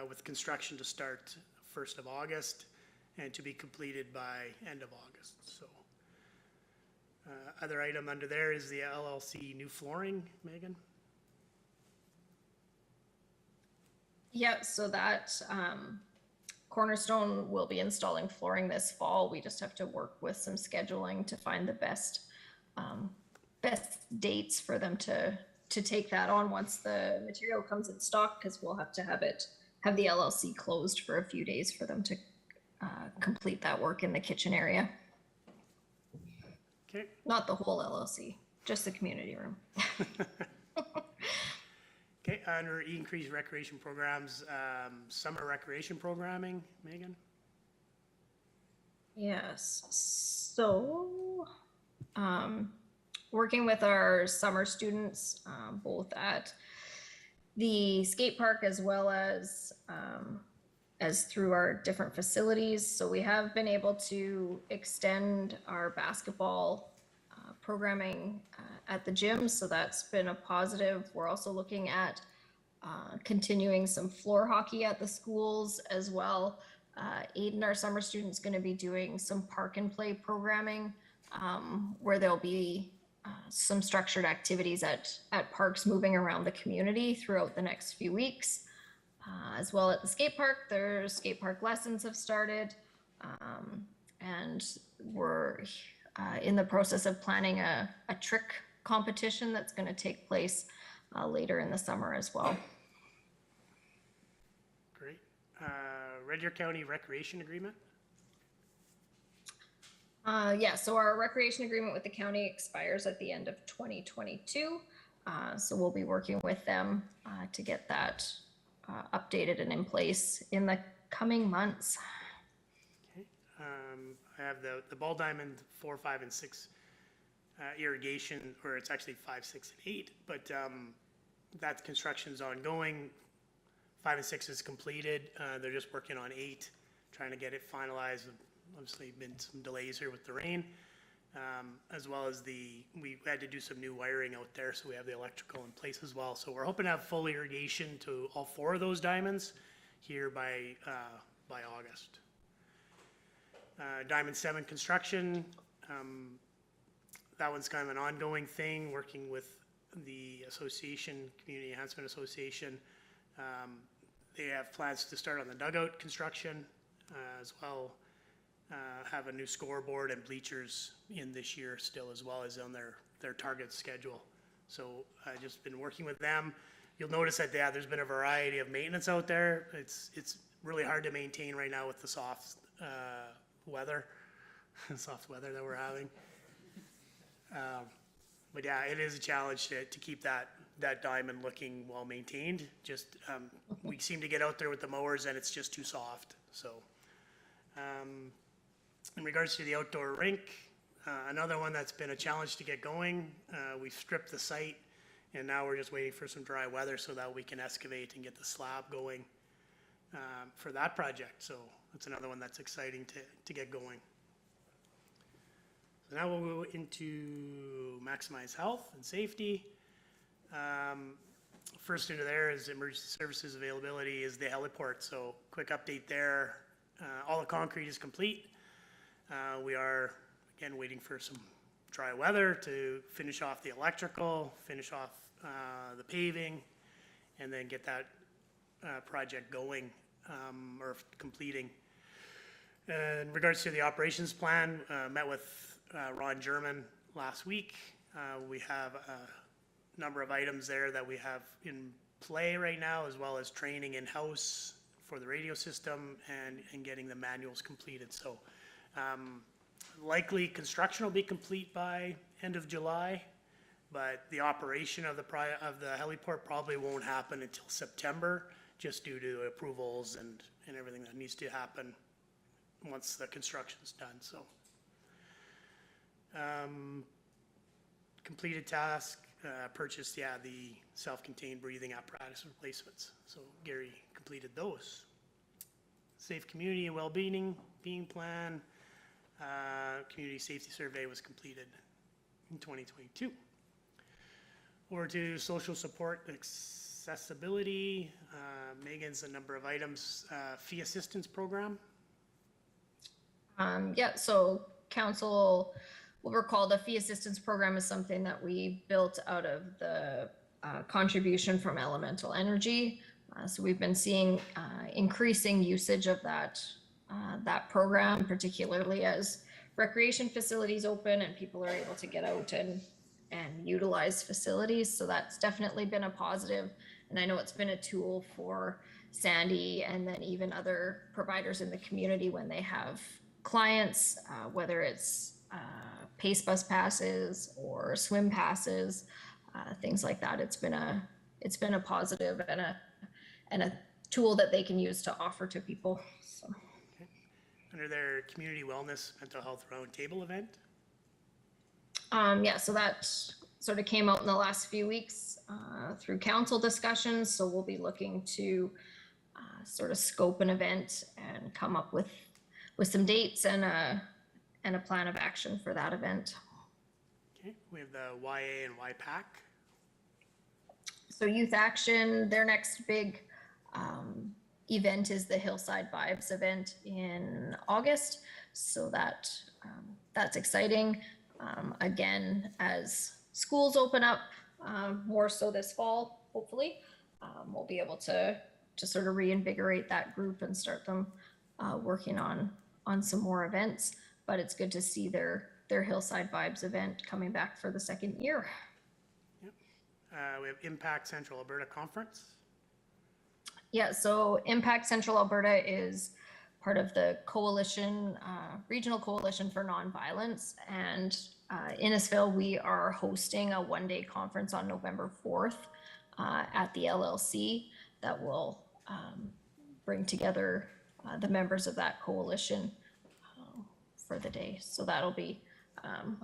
Speaker 5: with construction to start 1st of August and to be completed by end of August. So other item under there is the LLC new flooring, Megan.
Speaker 6: Yeah, so that Cornerstone will be installing flooring this fall. We just have to work with some scheduling to find the best dates for them to take that on once the material comes in stock, because we'll have to have the LLC closed for a few days for them to complete that work in the kitchen area.
Speaker 5: Okay.
Speaker 6: Not the whole LLC, just the community room.
Speaker 5: Okay, under increased recreation programs, summer recreation programming, Megan?
Speaker 6: Yes, so working with our summer students, both at the skate park as well as through our different facilities. So we have been able to extend our basketball programming at the gym. So that's been a positive. We're also looking at continuing some floor hockey at the schools as well. Aiden, our summer student, is going to be doing some park and play programming where there'll be some structured activities at parks moving around the community throughout the next few weeks. As well at the skate park, their skate park lessons have started, and we're in the process of planning a trick competition that's going to take place later in the summer as well.
Speaker 5: Red Deer County Recreation Agreement.
Speaker 6: Yeah, so our recreation agreement with the county expires at the end of 2022. So we'll be working with them to get that updated and in place in the coming months.
Speaker 5: Okay. I have the Ball Diamond 4, 5, and 6 irrigation, or it's actually 5, 6, and 8, but that construction's ongoing. 5 and 6 is completed. They're just working on 8, trying to get it finalized. Obviously, been some delays here with the rain, as well as we had to do some new wiring out there, so we have the electrical in place as well. So we're hoping to have full irrigation to all 4 of those diamonds here by August. Diamond 7 construction, that one's kind of an ongoing thing, working with the association, Community Enhancement Association. They have plans to start on the dugout construction as well. Have a new scoreboard and bleachers in this year still, as well as on their target schedule. So I've just been working with them. You'll notice that there's been a variety of maintenance out there. It's really hard to maintain right now with the soft weather, soft weather that we're having. But yeah, it is a challenge to keep that diamond looking well maintained. Just we seem to get out there with the mowers and it's just too soft. So in regards to the outdoor rink, another one that's been a challenge to get going. We've stripped the site and now we're just waiting for some dry weather so that we can excavate and get the slab going for that project. So that's another one that's exciting to get going. So now we'll go into maximize health and safety. First into there is emergency services availability is the heliport. So quick update there. All the concrete is complete. We are, again, waiting for some dry weather to finish off the electrical, finish off the paving, and then get that project going or completing. In regards to the operations plan, met with Ron German last week. We have a number of items there that we have in play right now, as well as training in-house for the radio system and getting the manuals completed. So likely construction will be complete by end of July, but the operation of the heliport probably won't happen until September, just due to approvals and everything that needs to happen once the construction's done. So completed task, purchased, the self-contained breathing apparatus replacements. So Gary completed those. Safe community and well-being plan, community safety survey was completed in 2022. Over to social support accessibility. Megan's a number of items. Fee assistance program.
Speaker 6: So council will recall the fee assistance program is something that we built out of the contribution from elemental energy. So we've been seeing increasing usage of that program, particularly as recreation facilities open and people are able to get out and utilize facilities. So that's definitely been a positive. And I know it's been a tool for Sandy and then even other providers in the community when they have clients, whether it's pace bus passes or swim passes, things like that. It's been a positive and a tool that they can use to offer to people. So.
Speaker 5: Okay. Under their community wellness mental health roundtable event.
Speaker 6: So that sort of came out in the last few weeks through council discussions. So we'll be looking to sort of scope an event and come up with some dates and a plan of action for that event.
Speaker 5: Okay, we have the YA and YPAC.
Speaker 6: So Youth Action, their next big event is the Hillside Vibes event in August. So that's exciting. Again, as schools open up more so this fall, hopefully, we'll be able to sort of reinvigorate that group and start them working on some more events. But it's good to see their Hillside Vibes event coming back for the second year.
Speaker 5: Yep. We have Impact Central Alberta Conference.
Speaker 6: Yeah, so Impact Central Alberta is part of the coalition, Regional Coalition for Nonviolence. And in Innisfil, we are hosting a one-day conference on November 4th at the LLC that will bring together the members of that coalition for the day. So that'll be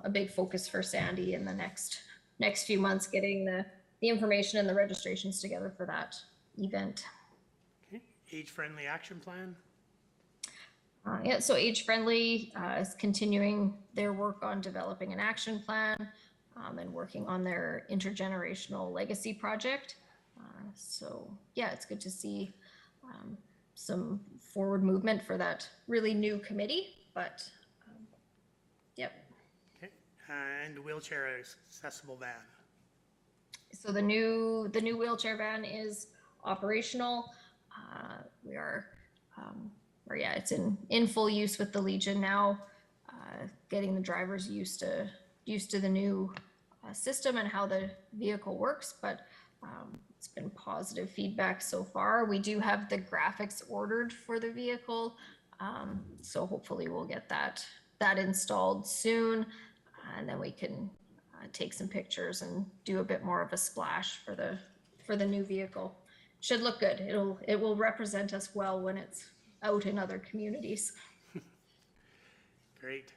Speaker 6: a big focus for Sandy in the next few months, getting the information and the registrations together for that event.
Speaker 5: Okay. Age-friendly action plan.
Speaker 6: Yeah, so Age Friendly is continuing their work on developing an action plan and working on their intergenerational legacy project. So yeah, it's good to see some forward movement for that really new committee, but yep.
Speaker 5: Okay. And wheelchair accessible van.
Speaker 6: So the new wheelchair van is operational. We are, or yeah, it's in full use with the Legion now. Getting the drivers used to the new system and how the vehicle works, but it's been positive feedback so far. We do have the graphics ordered for the vehicle, so hopefully we'll get that installed soon, and then we can take some pictures and do a bit more of a splash for the new vehicle. Should look good. It will represent us well when it's out in other communities.
Speaker 5: Great.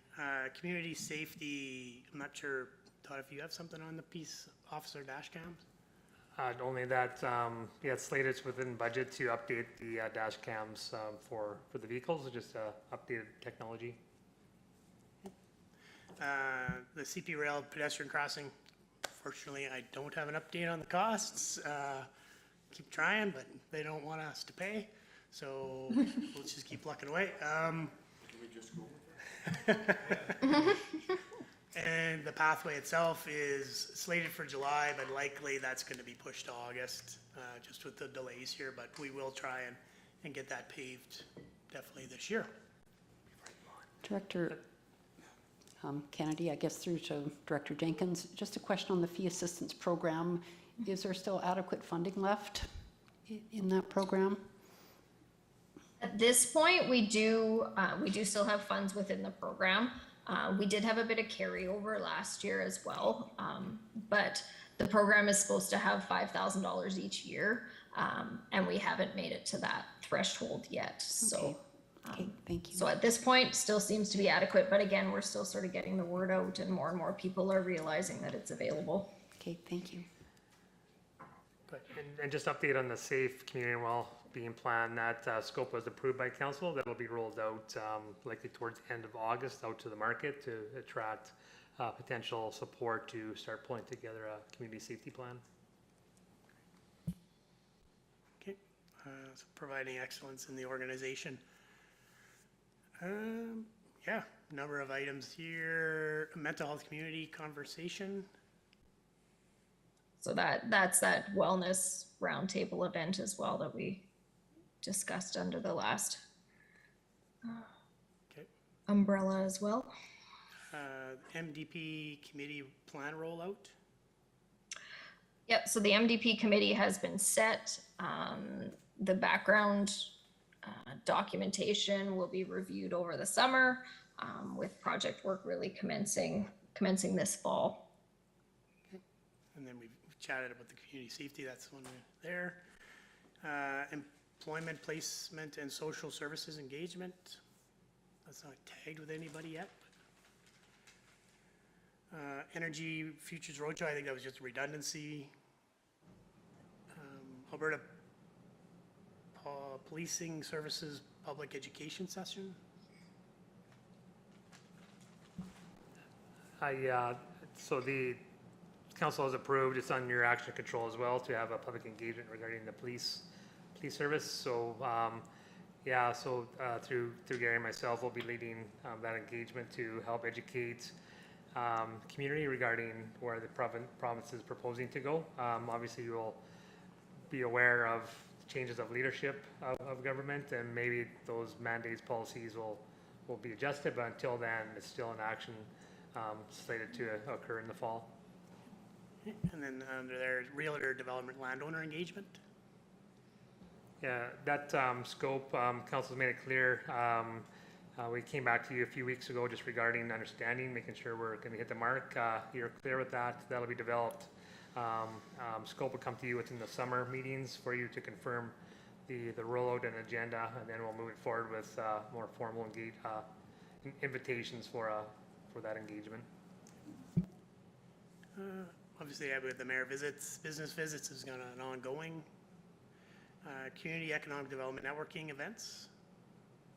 Speaker 5: Community safety, I'm not sure, Todd, if you have something on the peace officer dash cams?
Speaker 3: Only that, yeah, it's slated within budget to update the dash cams for the vehicles, just updated technology.
Speaker 5: The CP Rail pedestrian crossing, fortunately, I don't have an update on the costs. Keep trying, but they don't want us to pay, so we'll just keep plucking away.
Speaker 7: Can we just go with it?
Speaker 5: And the pathway itself is slated for July, but likely that's going to be pushed to August, just with the delays here, but we will try and get that paved definitely this year.
Speaker 1: Director Kennedy, I guess through to Director Jenkins, just a question on the fee assistance program. Is there still adequate funding left in that program?
Speaker 6: At this point, we do still have funds within the program. We did have a bit of carryover last year as well, but the program is supposed to have $5,000 each year, and we haven't made it to that threshold yet. So,
Speaker 1: Okay, thank you.
Speaker 6: so at this point, still seems to be adequate, but again, we're still sort of getting the word out, and more people are realizing that it's available.
Speaker 1: Okay, thank you.
Speaker 3: But, and just update on the safe community well-being plan, that scope was approved by council. That'll be rolled out likely towards the end of August out to the market to attract potential support to start pulling together a community safety plan.
Speaker 5: Okay, so providing excellence in the organization. Yeah, number of items here. Mental health community conversation.
Speaker 6: So that's that wellness roundtable event as well that we discussed under the last
Speaker 5: Okay.
Speaker 6: umbrella as well.
Speaker 5: MDP committee plan rollout.
Speaker 6: Yep, so the MDP committee has been set. The background documentation will be reviewed over the summer, with project work really commencing this fall.
Speaker 5: And then we've chatted about the community safety, that's one there. Employment placement and social services engagement. That's not tagged with anybody yet. Energy Futures Roadshow, I think that was just redundancy. Alberta Policing Services Public Education Session.
Speaker 3: So the council has approved, it's on your action control as well, to have a public engagement regarding the police service. So yeah, so through Gary and myself, we'll be leading that engagement to help educate community regarding where the province is proposing to go. Obviously, you will be aware of changes of leadership of government, and maybe those mandates, policies will be adjusted, but until then, it's still an action slated to occur in the fall.
Speaker 5: And then under there, realtor development landowner engagement.
Speaker 3: Yeah, that scope, council's made it clear. We came back to you a few weeks ago just regarding understanding, making sure we're going to hit the mark. You're clear with that. That'll be developed. Scope will come to you within the summer meetings for you to confirm the rollout and agenda, and then we'll move it forward with more formal invitations for that engagement.
Speaker 5: Obviously, with the mayor visits, business visits is gonna an ongoing. Community Economic Development Networking events.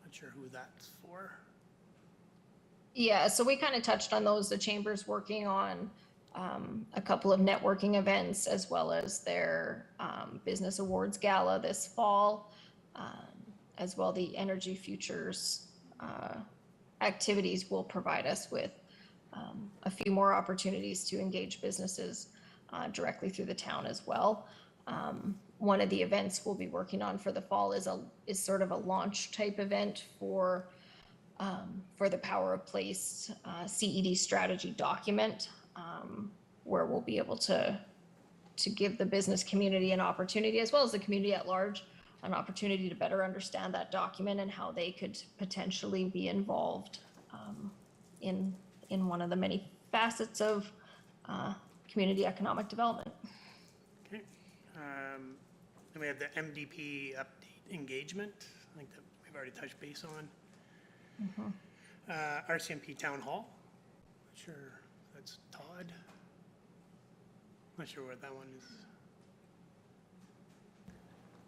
Speaker 5: Not sure who that's for.
Speaker 6: Yeah, so we kind of touched on those. The chamber's working on a couple of networking events as well as their business awards gala this fall, as well. The Energy Futures activities will provide us with a few more opportunities to engage businesses directly through the town as well. One of the events we'll be working on for the fall is sort of a launch type event for the Power of Place CED strategy document, where we'll be able to give the business community an opportunity, as well as the community at large, an opportunity to better understand that document and how they could potentially be involved in one of the many facets of community economic development.
Speaker 5: Okay. Then we have the MDP update engagement. I think that we've already touched base on. RCMP Town Hall. Not sure if that's Todd. Not sure what that one is.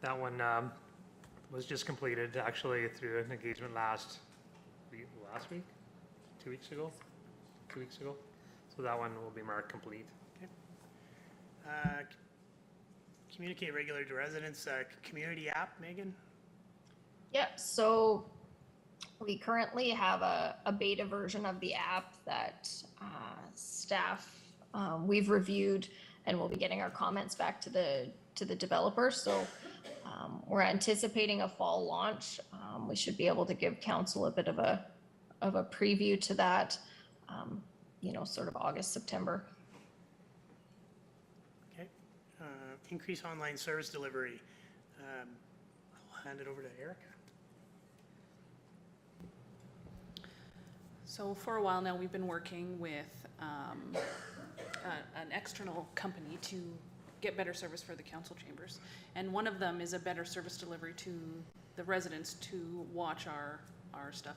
Speaker 3: That one was just completed actually through an engagement last week, 2 weeks ago. So that one will be marked complete.
Speaker 5: Okay. Communicate regularly to residents, community app, Megan?
Speaker 6: Yeah, so we currently have a beta version of the app that staff we've reviewed, and we'll be getting our comments back to the developer. So we're anticipating a fall launch. We should be able to give council a bit of a preview to that, sort of August, September.
Speaker 5: Okay. Increase online service delivery. I'll hand it over to Eric.
Speaker 2: So for a while now, we've been working with an external company to get better service for the council chambers. And one of them is a better service delivery to the residents to watch our stuff.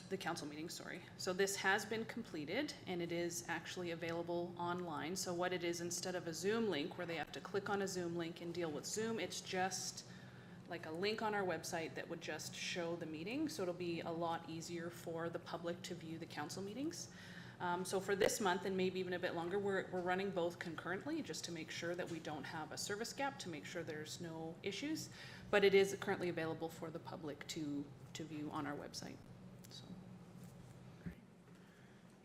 Speaker 2: The council meeting, sorry. So this has been completed and it is actually available online. So what it is, instead of a Zoom link where they have to click on a Zoom link and deal with Zoom, it's just like a link on our website that would just show the meeting. So it'll be a lot easier for the public to view the council meetings. So for this month and maybe even a bit longer, we're running both concurrently just to make sure that we don't have a service gap, to make sure there's no issues. But it is currently available for the public to view on our website. So.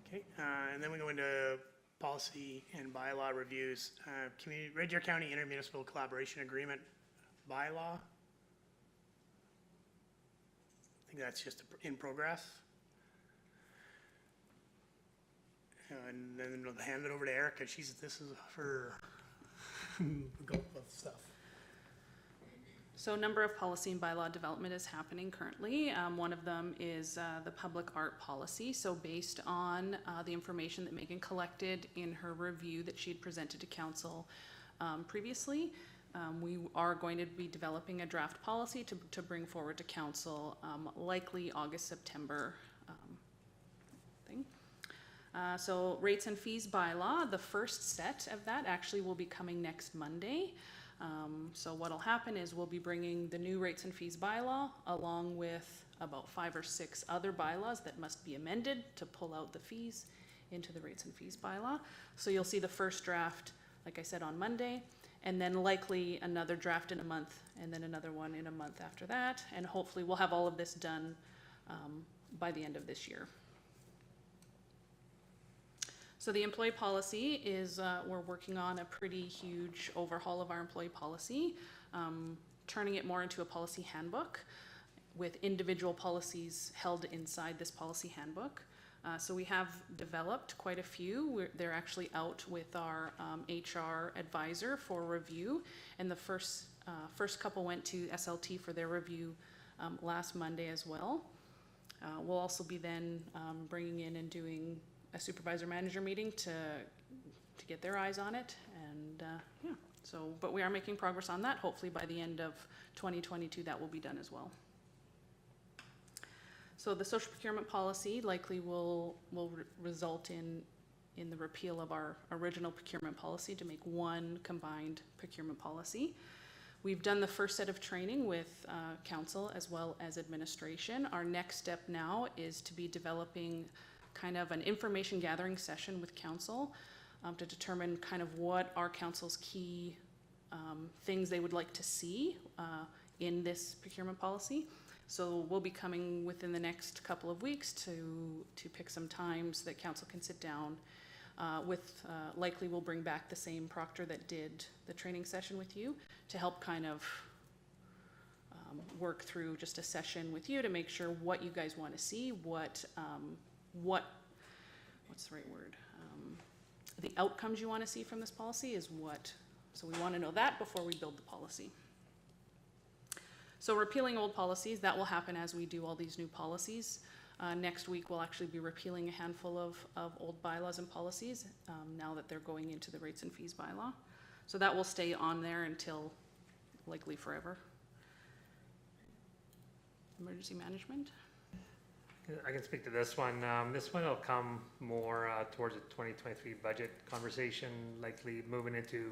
Speaker 5: Okay, and then we go into policy and bylaw reviews. Red Deer County Intermunicipal Collaboration Agreement bylaw. I think that's just in progress. And then we'll hand it over to Erica. This is her gulp of stuff.
Speaker 2: So a number of policy and bylaw development is happening currently. One of them is the public art policy. So based on the information that Megan collected in her review that she had presented to council previously, we are going to be developing a draft policy to bring forward to council, likely August, September thing. So rates and fees bylaw, the first set of that actually will be coming next Monday. So what'll happen is we'll be bringing the new rates and fees bylaw along with about 5 or 6 other bylaws that must be amended to pull out the fees into the rates and fees bylaw. So you'll see the first draft, like I said, on Monday, and then likely another draft in a month, and then another one in a month after that. And hopefully we'll have all of this done by the end of this year. So the employee policy is, we're working on a pretty huge overhaul of our employee policy, turning it more into a policy handbook with individual policies held inside this policy handbook. So we have developed quite a few. They're actually out with our HR advisor for review. And the first first couple went to SLT for their review last Monday as well. We'll also be then bringing in and doing a supervisor-manager meeting to get their eyes on it. And yeah, so, but we are making progress on that. Hopefully by the end of 2022, that will be done as well. So the social procurement policy likely will result in the repeal of our original procurement policy to make one combined procurement policy. We've done the first set of training with council as well as administration. Our next step now is to be developing kind of an information gathering session with council to determine kind of what are council's key things they would like to see in this procurement policy. So we'll be coming within the next couple of weeks to pick some times that council can sit down with, likely we'll bring back the same proctor that did the training session with you to help kind of work through just a session with you to make sure what you guys want to see, what's the right word? The outcomes you want to see from this policy is what, so we want to know that before we build the policy. So repealing old policies, that will happen as we do all these new policies. Next week, we'll actually be repealing a handful of old bylaws and policies now that they're going into the rates and fees bylaw. So that will stay on there until likely forever. Emergency management.
Speaker 3: I can speak to this one. This one will come more towards the 2023 budget conversation, likely moving into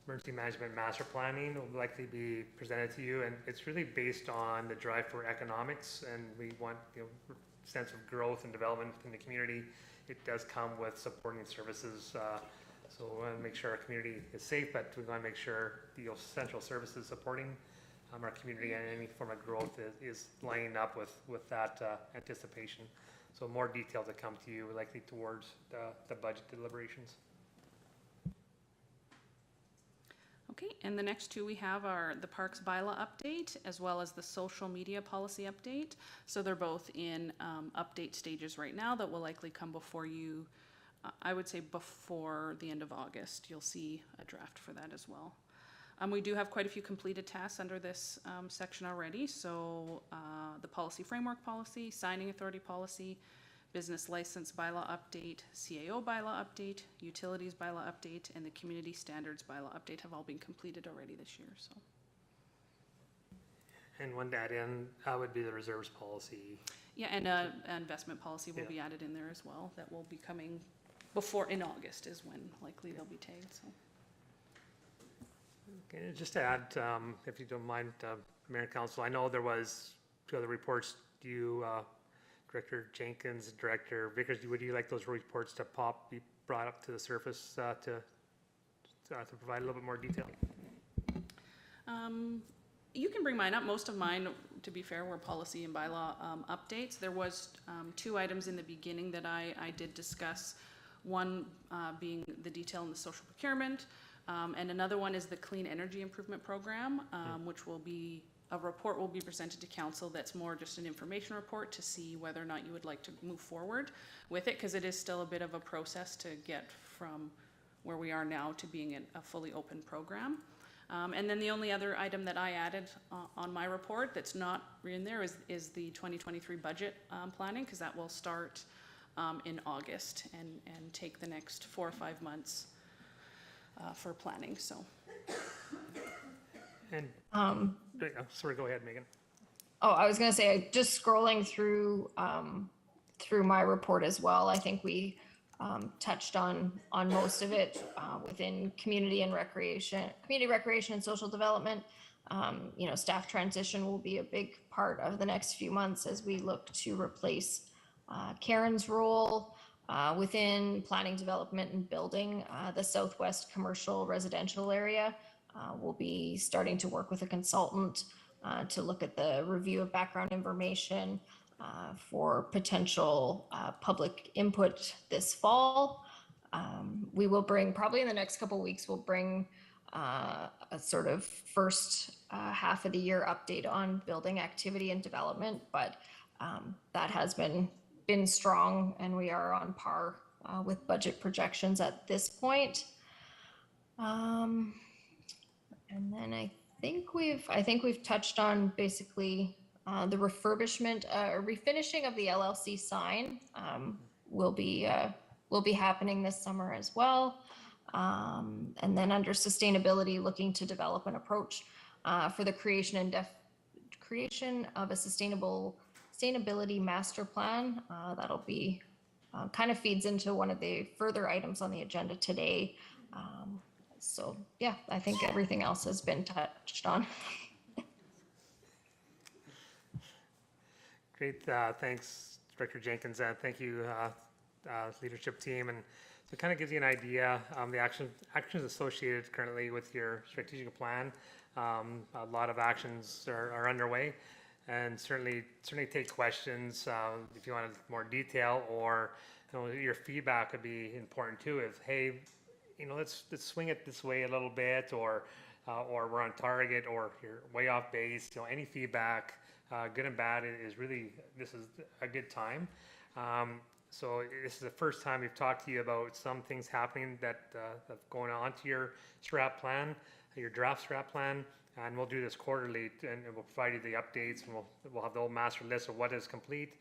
Speaker 3: emergency management master planning will likely be presented to you, and it's really based on the drive for economics, and we want, you know, sense of growth and development in the community. It does come with supporting services, so we want to make sure our community is safe, but we want to make sure the essential services supporting our community and any form of growth is lining up with that anticipation. So more detail to come to you likely towards the budget deliberations.
Speaker 2: Okay, and the next two we have are the Parks Bylaw update as well as the social media policy update. So they're both in update stages right now that will likely come before you, I would say before the end of August. You'll see a draft for that as well. We do have quite a few completed tasks under this section already. So the policy framework policy, signing authority policy, business license bylaw update, CAO bylaw update, utilities bylaw update, and the community standards bylaw update have all been completed already this year. So.
Speaker 3: And when that in, would be the reserves policy.
Speaker 2: Yeah, and investment policy will be added in there as well. That will be coming before, in August is when likely they'll be tagged. So.
Speaker 3: Okay, just to add, if you don't mind, Mayor and Council, I know there was two other reports. Do you, Director Jenkins, Director Vickers, would you like those reports to be brought up to the surface to provide a little bit more detail?
Speaker 2: You can bring mine up. Most of mine, to be fair, were policy and bylaw updates. There was two items in the beginning that I did discuss. One being the detail in the social procurement, and another one is the Clean Energy Improvement Program, which will be a report will be presented to council that's more just an information report to see whether or not you would like to move forward with it, because it is still a bit of a process to get from where we are now to being a fully open program. And then the only other item that I added on my report that's not in there is the 2023 budget planning, because that will start in August and take the next 4 or 5 months for planning. So.
Speaker 3: And sorry, go ahead, Megan.
Speaker 6: Oh, I was going to say, just scrolling through through my report as well. I think we touched on most of it within community recreation and social development. You know, staff transition will be a big part of the next few months as we look to replace Karen's role within planning, development, and building the Southwest commercial residential area. We'll be starting to work with a consultant to look at the review of background information for potential public input this fall. We will bring, probably in the next couple of weeks, we'll bring a sort of first half of the year update on building activity and development, but that has been strong and we are on par with budget projections at this point. And then I think we've touched on basically the refurbishment or refinishing of the LLC sign will be happening this summer as well. And then under sustainability, looking to develop an approach for the creation of a sustainability master plan. That'll be kind of feeds into one of the further items on the agenda today. So yeah, I think everything else has been touched on.
Speaker 3: Great, thanks, Director Jenkins, and thank you, leadership team. And so it kind of gives you an idea, the actions associated currently with your strategic plan. A lot of actions are underway, and certainly take questions if you want more detail, or your feedback would be important too. If hey, let's swing it this way a little bit, or we're on target, or you're way off base. Any feedback, good and bad, this is a good time. So this is the first time we've talked to you about some things happening that's going on to your strat plan, your draft strat plan, and we'll do this quarterly, and we'll provide you the updates, and we'll have the whole master list of what is complete,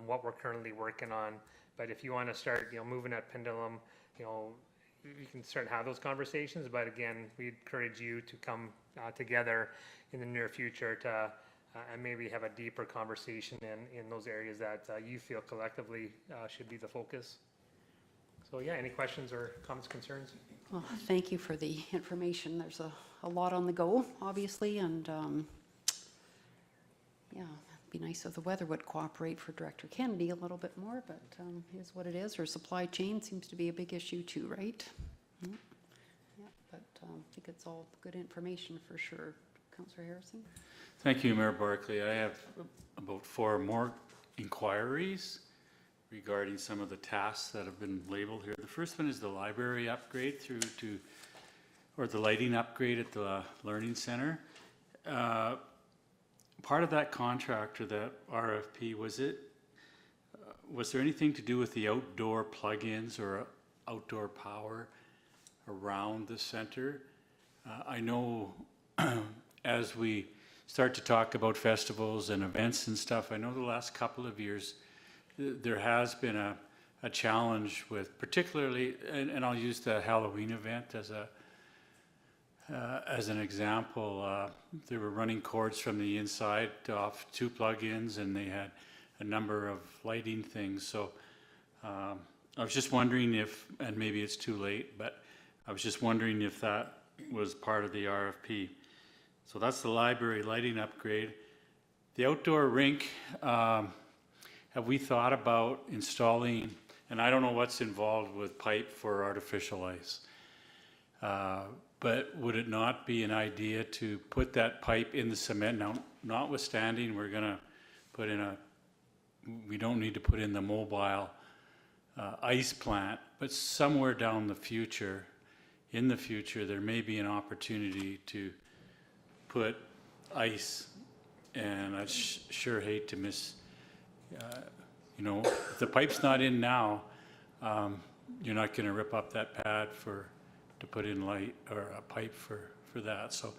Speaker 3: what we're currently working on. But if you want to start, moving that pendulum, you can start to have those conversations. But again, we encourage you to come together in the near future to and maybe have a deeper conversation in those areas that you feel collectively should be the focus. So yeah, any questions or comments, concerns?
Speaker 1: Well, thank you for the information. There's a lot on the go, obviously, and yeah, it'd be nice if the weather would cooperate for Director Kennedy a little bit more, but here's what it is. Her supply chain seems to be a big issue too, right? Yeah, but I think it's all good information for sure. Councillor Harrison?
Speaker 4: Thank you, Mayor Barkley. I have about 4 more inquiries regarding some of the tasks that have been labeled here. The first one is the library upgrade or the lighting upgrade at the Learning Center. Part of that contract or that RFP, was there anything to do with the outdoor plug-ins or outdoor power around the center? I know as we start to talk about festivals and events and stuff, I know the last couple of years there has been a challenge with particularly, and I'll use the Halloween event as an example. They were running cords from the inside off 2 plug-ins, and they had a number of lighting things. So I was just wondering if, and maybe it's too late, but I was just wondering if that was part of the RFP. So that's the library lighting upgrade. The outdoor rink, have we thought about installing, and I don't know what's involved with pipe for artificial ice, but would it not be an idea to put that pipe in the cement? Now, notwithstanding, we're going to put in we don't need to put in the mobile ice plant, but somewhere down the future, in the future, there may be an opportunity to put ice, and I sure hate to miss, if the pipe's not in now, you're not going to rip up that pad to put in light or a pipe for that. So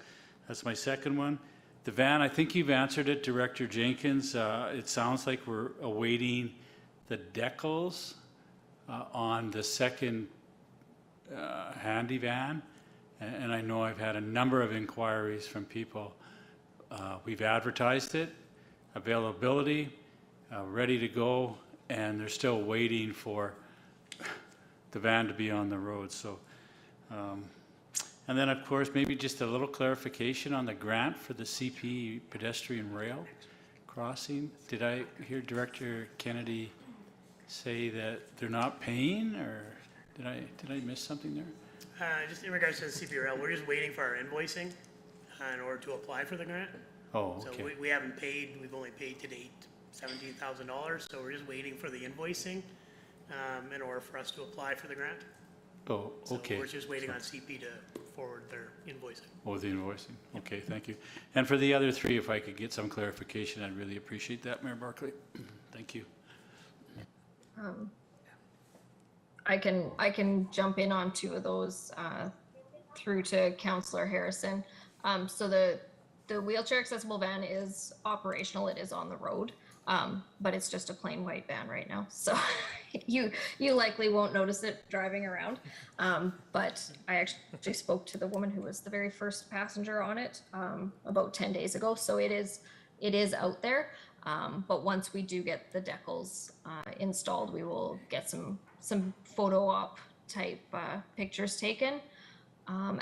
Speaker 4: that's my second one. The van, I think you've answered it, Director Jenkins. It sounds like we're awaiting the decals on the second handy van. And I know I've had a number of inquiries from people. We've advertised it, availability, ready to go, and they're still waiting for the van to be on the road. So, and then of course, maybe just a little clarification on the grant for the CP pedestrian rail crossing. Did I hear Director Kennedy say that they're not paying, or did I miss something there?
Speaker 5: Just in regards to the CPRL, we're just waiting for our invoicing in order to apply for the grant.
Speaker 4: Oh, okay.
Speaker 5: So we haven't paid, we've only paid to date $17,000, so we're just waiting for the invoicing in order for us to apply for the grant.
Speaker 4: Oh, okay.
Speaker 5: So we're just waiting on CP to forward their invoicing.
Speaker 4: Oh, the invoicing. Okay, thank you. And for the other 3, if I could get some clarification, I'd really appreciate that, Mayor Barkley. Thank you.
Speaker 6: I can jump in on 2 of those through to Councillor Harrison. So the wheelchair accessible van is operational. It is on the road, but it's just a plain white van right now. So you likely won't notice it driving around. But I actually spoke to the woman who was the very first passenger on it about 10 days ago. So it is out there. But once we do get the decals installed, we will get some photo op type pictures taken.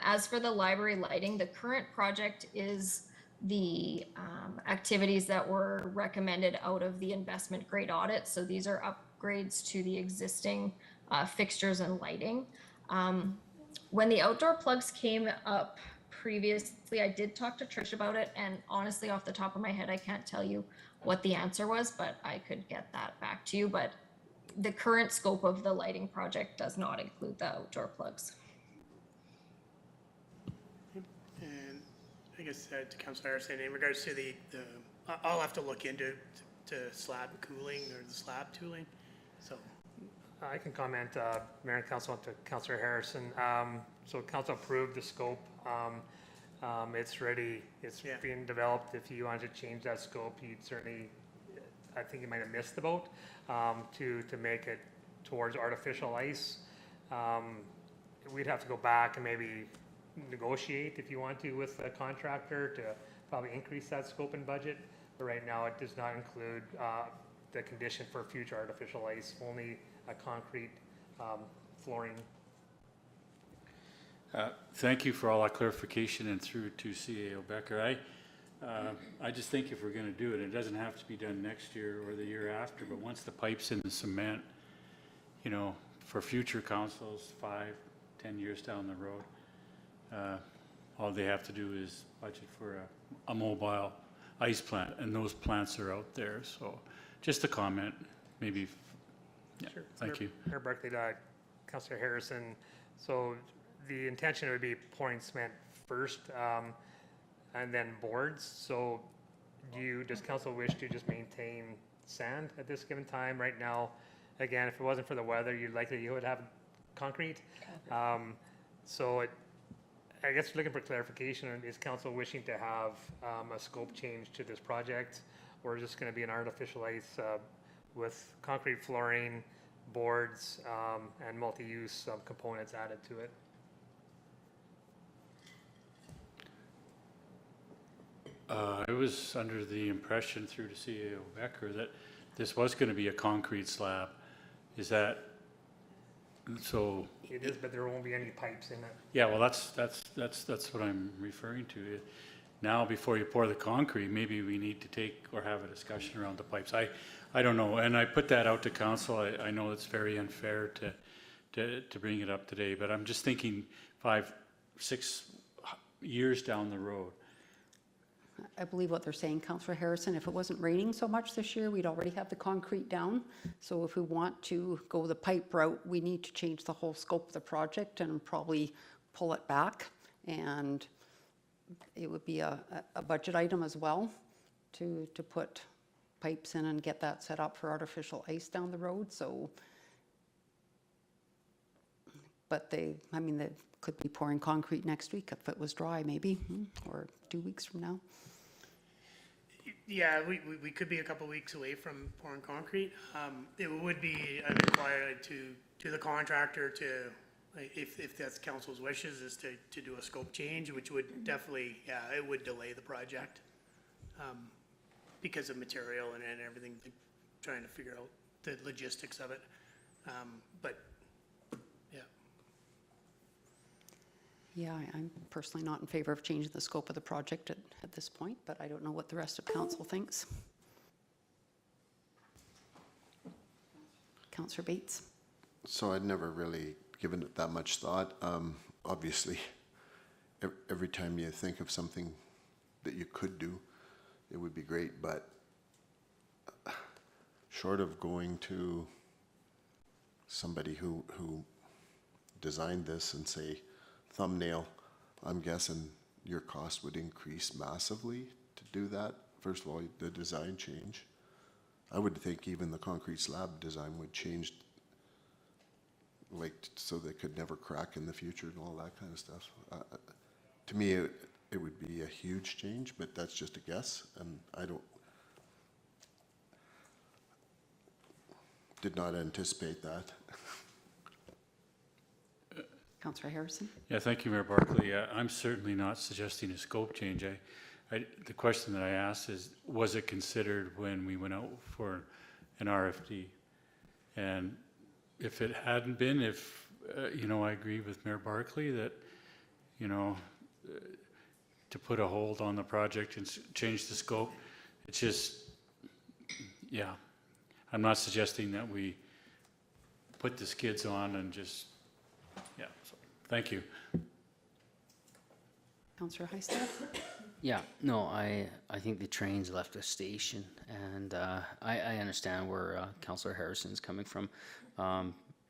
Speaker 6: As for the library lighting, the current project is the activities that were recommended out of the investment grade audit. So these are upgrades to the existing fixtures and lighting. When the outdoor plugs came up previously, I did talk to Trish about it, and honestly, off the top of my head, I can't tell you what the answer was, but I could get that back to you. But the current scope of the lighting project does not include the outdoor plugs.
Speaker 5: And I guess to Councilor Harrison, in regards to I'll have to look into slab cooling or the slab tooling. So
Speaker 3: I can comment, Mayor and Council, to Councilor Harrison. So Council approved the scope. It's ready. It's being developed. If you wanted to change that scope, you'd certainly, I think you might have missed the boat, to make it towards artificial ice. We'd have to go back and maybe negotiate, if you want to, with the contractor to probably increase that scope and budget. But right now, it does not include the condition for future artificial ice, only a concrete flooring.
Speaker 4: Thank you for all that clarification, and through to CAO Becker. I just think if we're going to do it, it doesn't have to be done next year or the year after, but once the pipe's in the cement, you know, for future councils, 5-10 years down the road, all they have to do is budget for a mobile ice plant, and those plants are out there. So just a comment, maybe. Yeah,
Speaker 3: Sure.
Speaker 4: thank you.
Speaker 3: Mayor Barkley, Councilor Harrison. So the intention would be pouring cement first, and then boards. So does council wish to just maintain sand at this given time? Right now, again, if it wasn't for the weather, you would have concrete. I guess looking for clarification, is council wishing to have a scope change to this project, or is this going to be an artificial ice with concrete flooring, boards, and multi-use components added to it?
Speaker 4: I was under the impression through to CAO Becker that this was going to be a concrete slab. Is that so?
Speaker 3: It is, but there won't be any pipes in it.
Speaker 4: Yeah, well, that's what I'm referring to. Now, before you pour the concrete, maybe we need to take or have a discussion around the pipes. I don't know, and I put that out to council. I know it's very unfair to bring it up today, but I'm just thinking 5-6 years down the road.
Speaker 1: I believe what they're saying, Councillor Harrison, if it wasn't raining so much this year, we'd already have the concrete down. So if we want to go the pipe route, we need to change the whole scope of the project and probably pull it back. And it would be a budget item as well to put pipes in and get that set up for artificial ice down the road. So, but they could be pouring concrete next week if it was dry, maybe, or 2 weeks from now.
Speaker 5: yeah, we could be a couple weeks away from pouring concrete. It would be required to the contractor to, if that's council's wishes, is to do a scope change, which would definitely, it would delay the project because of material and everything, trying to figure out the logistics of it. But yeah.
Speaker 1: Yeah, I'm personally not in favor of changing the scope of the project at this point, but I don't know what the rest of council thinks. Councillor Bates.
Speaker 7: So I'd never really given it that much thought. Obviously, every time you think of something that you could do, it would be great, but short of going to somebody who designed this and say, thumbnail, I'm guessing your cost would increase massively to do that. First of all, the design change. I would think even the concrete slab design would change, like, so they could never crack in the future and all that kind of stuff. To me, it would be a huge change, but that's just a guess, and I did not anticipate that.
Speaker 1: Councillor Harrison?
Speaker 4: Yeah, thank you, Mayor Barkley. I'm certainly not suggesting a scope change. The question that I asked is, was it considered when we went out for an RFP? And if it hadn't been, I agree with Mayor Barkley that, to put a hold on the project and change the scope, it's just, yeah. I'm not suggesting that we put the skids on and just, yeah, so, thank you.
Speaker 1: Councillor Heistad?
Speaker 8: Yeah, no, I think the train's left the station, and I understand where Councillor Harrison's coming from.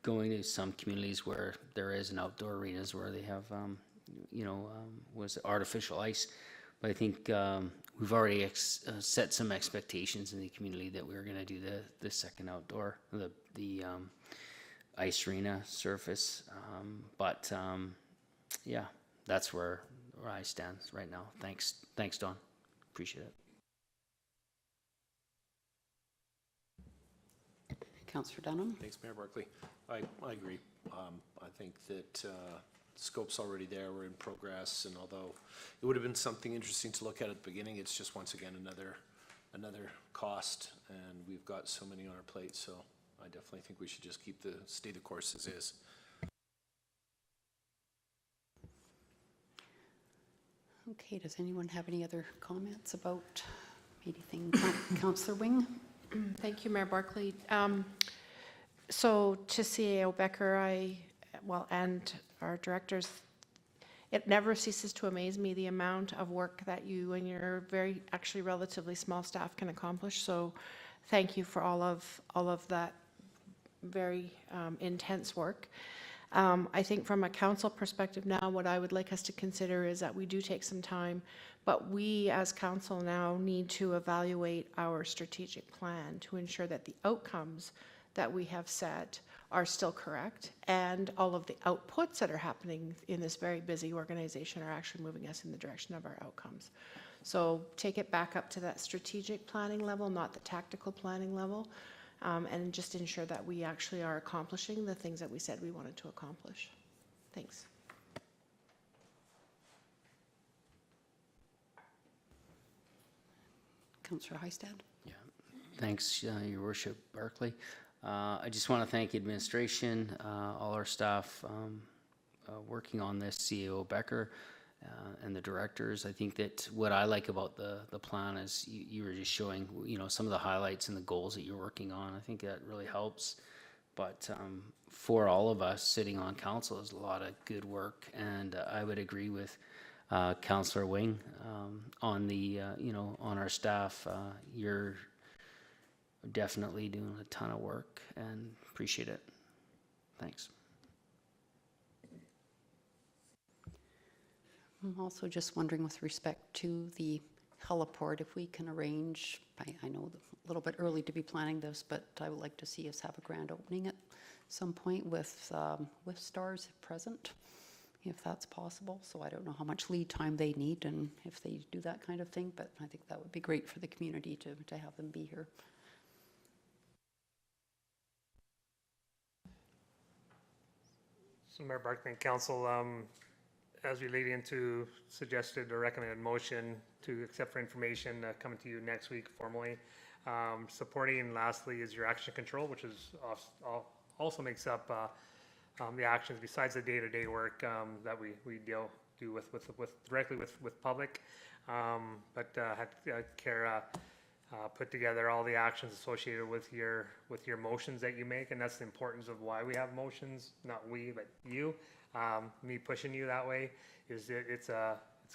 Speaker 8: Going to some communities where there is an outdoor arenas where they have, was artificial ice, but I think we've already set some expectations in the community that we're going to do the second outdoor, the ice arena surface, but yeah, that's where I stand right now. Thanks, Don. Appreciate it.
Speaker 1: Councillor Dunham?
Speaker 9: Thanks, Mayor Barkley. I agree. I think that scope's already there. We're in progress, and although it would have been something interesting to look at the beginning, it's just once again another cost, and we've got so many on our plate. So I definitely think we should just stay the course as is.
Speaker 1: Okay, does anyone have any other comments about anything? Councillor Wing?
Speaker 10: Thank you, Mayor Barkley. So to CAO Becker, and our directors, it never ceases to amaze me the amount of work that you and your actually relatively small staff can accomplish. So thank you for all of that very intense work. I think from a council perspective now, what I would like us to consider is that we do take some time, but we as council now need to evaluate our strategic plan to ensure that the outcomes that we have set are still correct, and all of the outputs that are happening in this very busy organization are actually moving us in the direction of our outcomes. So take it back up to that strategic planning level, not the tactical planning level, and just ensure that we actually are accomplishing the things that we said we wanted to accomplish. Thanks.
Speaker 1: Councillor Heistad?
Speaker 8: Yeah, thanks, Your Worship, Barkley. I just want to thank administration, all our staff working on this, CAO Becker, and the directors. I think that what I like about the plan is you were just showing, some of the highlights and the goals that you're working on. I think that really helps. But for all of us sitting on council is a lot of good work, and I would agree with Councillor Wing on the, on our staff. You're definitely doing a ton of work and appreciate it. Thanks.
Speaker 1: I'm also just wondering with respect to the heliport, if we can arrange, I know a little bit early to be planning this, but I would like to see us have a grand opening at some point with stars present, if that's possible. So I don't know how much lead time they need and if they do that kind of thing, but I think that would be great for the community to have them be here.
Speaker 3: So Mayor Barkley and Council, as we lead into suggested or recommended motion to accept for information coming to you next week formally. Supporting lastly is your action control, which is also makes up the actions besides the day-to-day work that we do with directly with public. But had Kara put together all the actions associated with your motions that you make, and that's the importance of why we have motions, not we, but you. Me pushing you that way is it's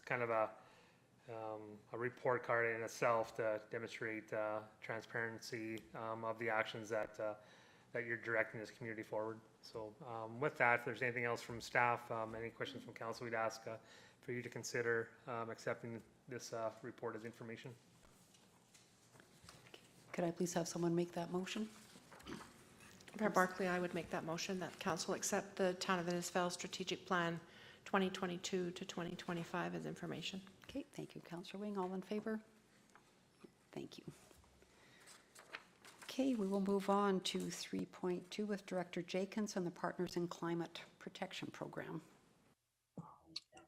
Speaker 3: kind of a report card in itself to demonstrate transparency of the actions that you're directing this community forward. So with that, if there's anything else from staff, any questions from council, we'd ask for you to consider accepting this report as information.
Speaker 1: Could I please have someone make that motion?
Speaker 10: Mayor Barkley, I would make that motion that council accept the Town of Innisfail Strategic Plan 2022 to 2025 as information.
Speaker 1: Okay, thank you, Councillor Wing. All in favor? Thank you. Okay, we will move on to 3.2 with Director Jenkins and the Partners in Climate Protection Program.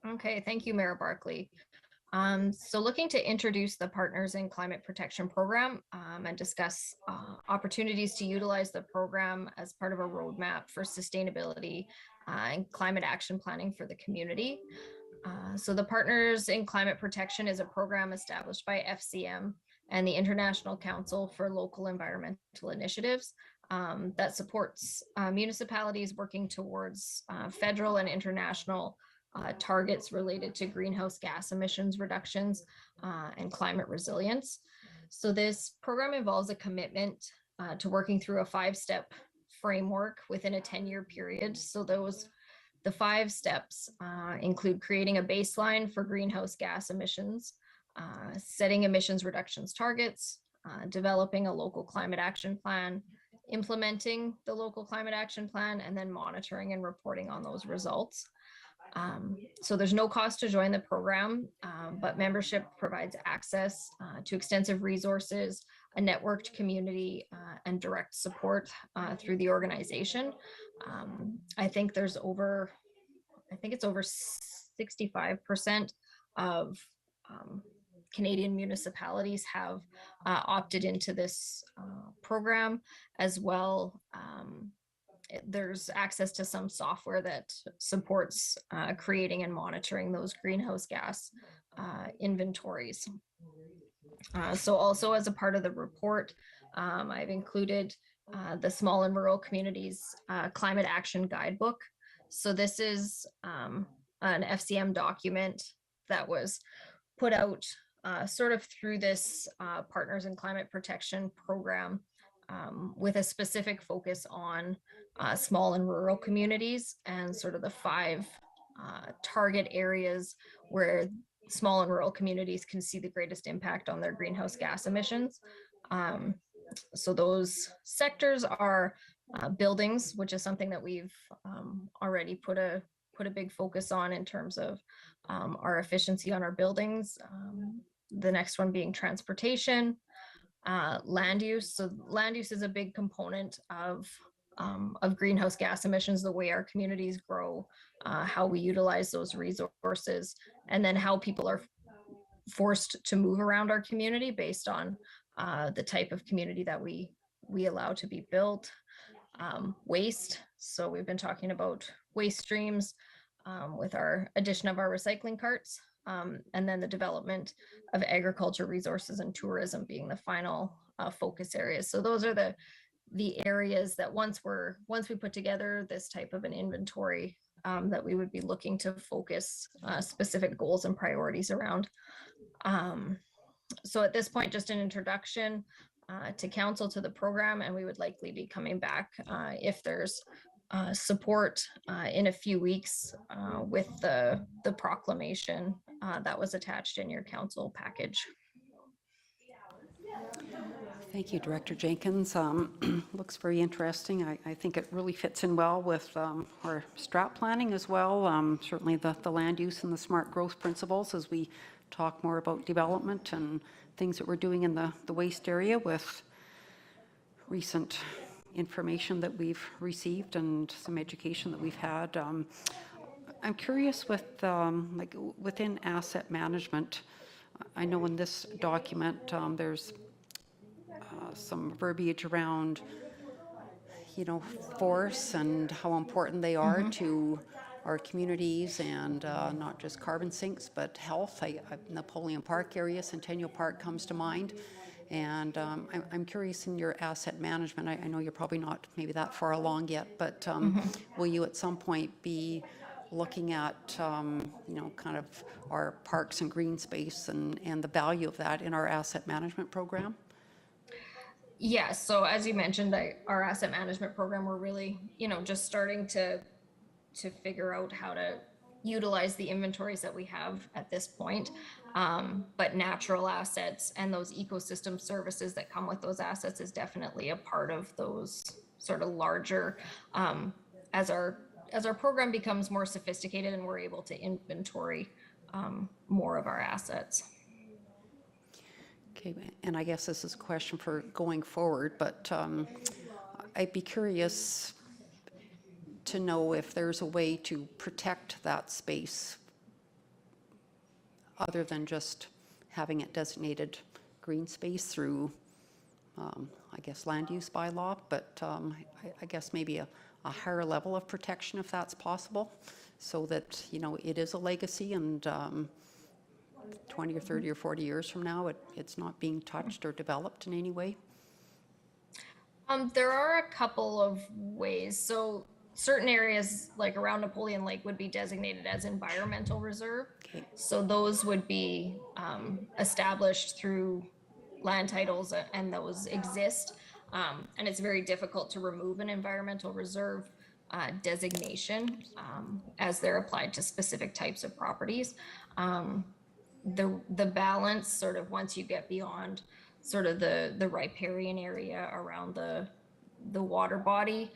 Speaker 6: Okay, thank you, Mayor Barkley. So looking to introduce the Partners in Climate Protection Program and discuss opportunities to utilize the program as part of a roadmap for sustainability and climate action planning for the community. So the Partners in Climate Protection is a program established by FCM and the International Council for Local Environmental Initiatives that supports municipalities working towards federal and international targets related to greenhouse gas emissions reductions and climate resilience. So this program involves a commitment to working through a 5-step framework within a 10-year period. So the 5 steps include creating a baseline for greenhouse gas emissions, setting emissions reductions targets, developing a local climate action plan, implementing the local climate action plan, and then monitoring and reporting on those results. So there's no cost to join the program, but membership provides access to extensive resources, a networked community, and direct support through the organization. I think it's over 65% of Canadian municipalities have opted into this program as well. There's access to some software that supports creating and monitoring those greenhouse gas inventories. So also as a part of the report, I've included the Small and Rural Communities Climate Action Guidebook. So this is an FCM document that was put out sort of through this Partners in Climate Protection program with a specific focus on small and rural communities and sort of the 5 target areas where small and rural communities can see the greatest impact on their greenhouse gas emissions. So those sectors are buildings, which is something that we've already put a big focus on in terms of our efficiency on our buildings. The next one being transportation, land use. So land use is a big component of greenhouse gas emissions, the way our communities grow, how we utilize those resources, and then how people are forced to move around our community based on the type of community that we allow to be built. Waste. So we've been talking about waste streams with our addition of our recycling carts, and then the development of agriculture resources and tourism being the final focus areas. So those are the areas that once we put together this type of an inventory that we would be looking to focus specific goals and priorities around. So at this point, just an introduction to council, to the program, and we would likely be coming back if there's support in a few weeks with the proclamation that was attached in your council package.
Speaker 1: Thank you, Director Jenkins. Looks very interesting. I think it really fits in well with our strat planning as well. Certainly the land use and the smart growth principles as we talk more about development and things that we're doing in the waste area with recent information that we've received and some education that we've had. I'm curious with like within asset management, I know in this document there's some verbiage around, forests and how important they are to our communities and not just carbon sinks, but health. Napoleon Park area, Centennial Park comes to mind. And I'm curious in your asset management, I know you're probably not maybe that far along yet, but will you at some point be looking at, kind of our parks and green space and the value of that in our asset management program?
Speaker 6: Yeah, so as you mentioned, our asset management program, we're really, just starting to figure out how to utilize the inventories that we have at this point. But natural assets and those ecosystem services that come with those assets is definitely a part of those sort of larger, as our program becomes more sophisticated and we're able to inventory more of our assets.
Speaker 1: Okay, and I guess this is a question for going forward, but I'd be curious to know if there's a way to protect that space other than just having it designated green space through, I guess, land use bylaw, but I guess maybe a higher level of protection if that's possible, so that, you know, it is a legacy and 20 or 30 or 40 years from now, it's not being touched or developed in any way.
Speaker 6: There are a couple of ways. So certain areas like around Napoleon Lake would be designated as environmental reserve.
Speaker 1: Okay.
Speaker 6: So those would be established through land titles and those exist. And it's very difficult to remove an environmental reserve designation as they're applied to specific types of properties. The balance sort of once you get beyond sort of the riparian area around the water body,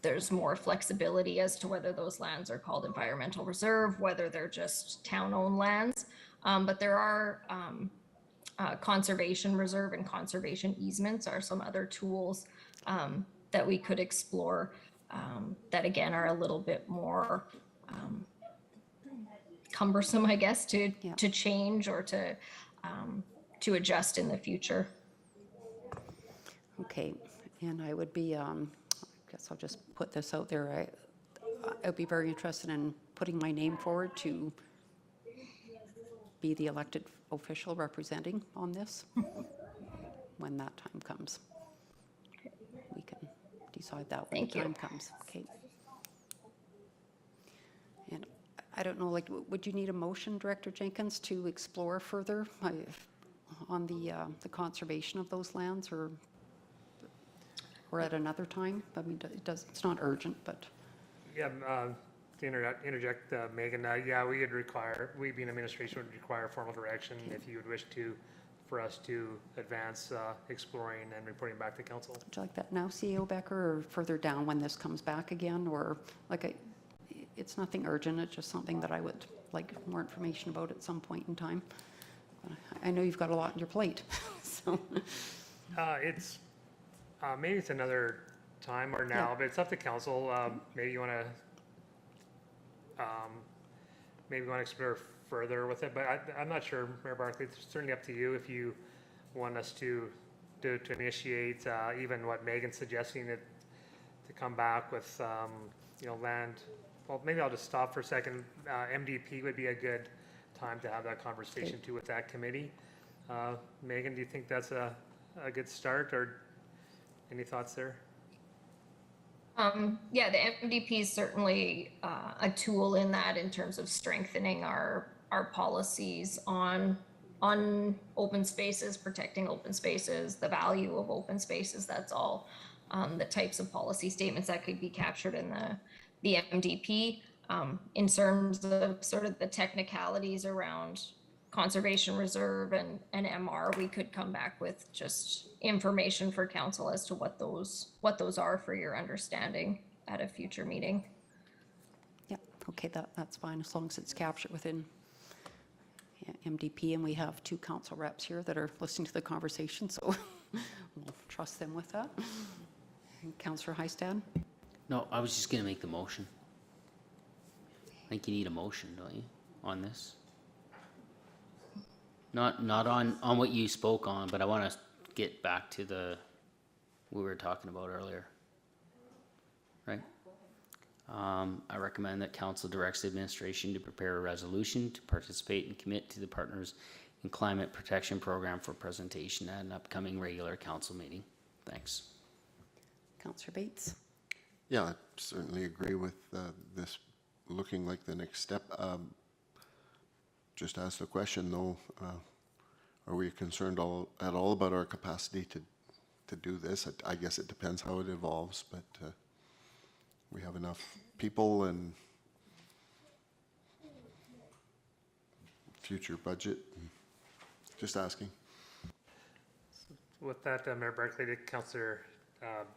Speaker 6: there's more flexibility as to whether those lands are called environmental reserve, whether they're just town-owned lands. But there are conservation reserve and conservation easements are some other tools that we could explore that again are a little bit more cumbersome, I guess, to change or to adjust in the future.
Speaker 1: Okay, and I would be, I guess I'll just put this out there. I'd be very interested in putting my name forward to be the elected official representing on this when that time comes. We can decide that when the time comes. Okay. And I don't know, like, would you need a motion, Director Jenkins, to explore further on the conservation of those lands, or at another time? I mean, it's not urgent, but.
Speaker 3: Yeah, to interject, Megan, yeah, we being administration would require formal direction if you would wish for us to advance exploring and reporting back to council.
Speaker 1: Would you like that now, CEO Becker, or further down when this comes back again? Or it's nothing urgent, it's just something that I would like more information about at some point in time. I know you've got a lot on your plate, so.
Speaker 3: It's, maybe it's another time or now, but it's up to council. Maybe you want to explore further with it, but I'm not sure, Mayor Barkley. It's certainly up to you if you want us to initiate even what Megan's suggesting, to come back with land. Well, maybe I'll just stop for a second. MDP would be a good time to have that conversation too with that committee. Megan, do you think that's a good start, or any thoughts there?
Speaker 6: Yeah, the MDP is certainly a tool in that in terms of strengthening our policies on open spaces, protecting open spaces, the value of open spaces. That's all the types of policy statements that could be captured in the MDP. In terms of sort of the technicalities around conservation reserve and MR, we could come back with just information for council as to what those are for your understanding at a future meeting.
Speaker 1: Yeah, okay, that's fine, as long as it's captured within MDP, and we have 2 council reps here that are listening to the conversation, so we'll trust them with that. And Councillor Hystad?
Speaker 8: No, I was just gonna make the motion. I think you need a motion, don't you, on this? Not on what you spoke on, but I want to get back to we were talking about earlier. Right? I recommend that council directs the administration to prepare a resolution to participate and commit to the Partners in Climate Protection Program for presentation at an upcoming regular council meeting. Thanks.
Speaker 1: Councillor Bates?
Speaker 7: Yeah, I certainly agree with this looking like the next step. Just ask the question though, are we concerned at all about our capacity to do this? I guess it depends how it evolves, but we have enough people and future budget. Just asking.
Speaker 3: With that, Mayor Barkley, to Councillor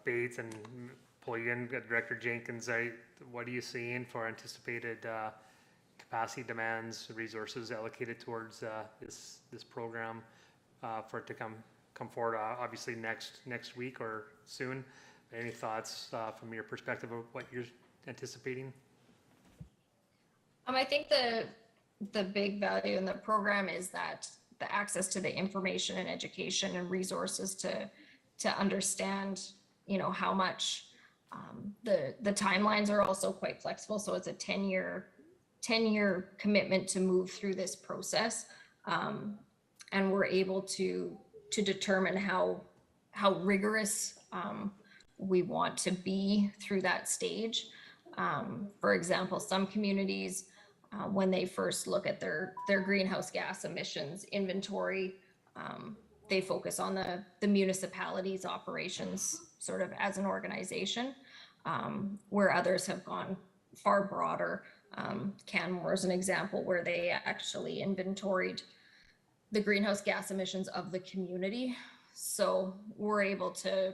Speaker 3: Bates, and pull you in, Director Jenkins, what are you seeing for anticipated capacity demands, resources allocated towards this program for it to come forward, obviously next week or soon. Any thoughts from your perspective of what you're anticipating?
Speaker 6: I think the big value in the program is that the access to the information and education and resources to understand, how much the timelines are also quite flexible. So it's a 10-year commitment to move through this process. And we're able to determine how rigorous we want to be through that stage. For example, some communities, when they first look at their greenhouse gas emissions inventory, they focus on the municipality's operations sort of as an organization, where others have gone far broader. Canmore is an example where they actually inventoried the greenhouse gas emissions of the community. So we're able to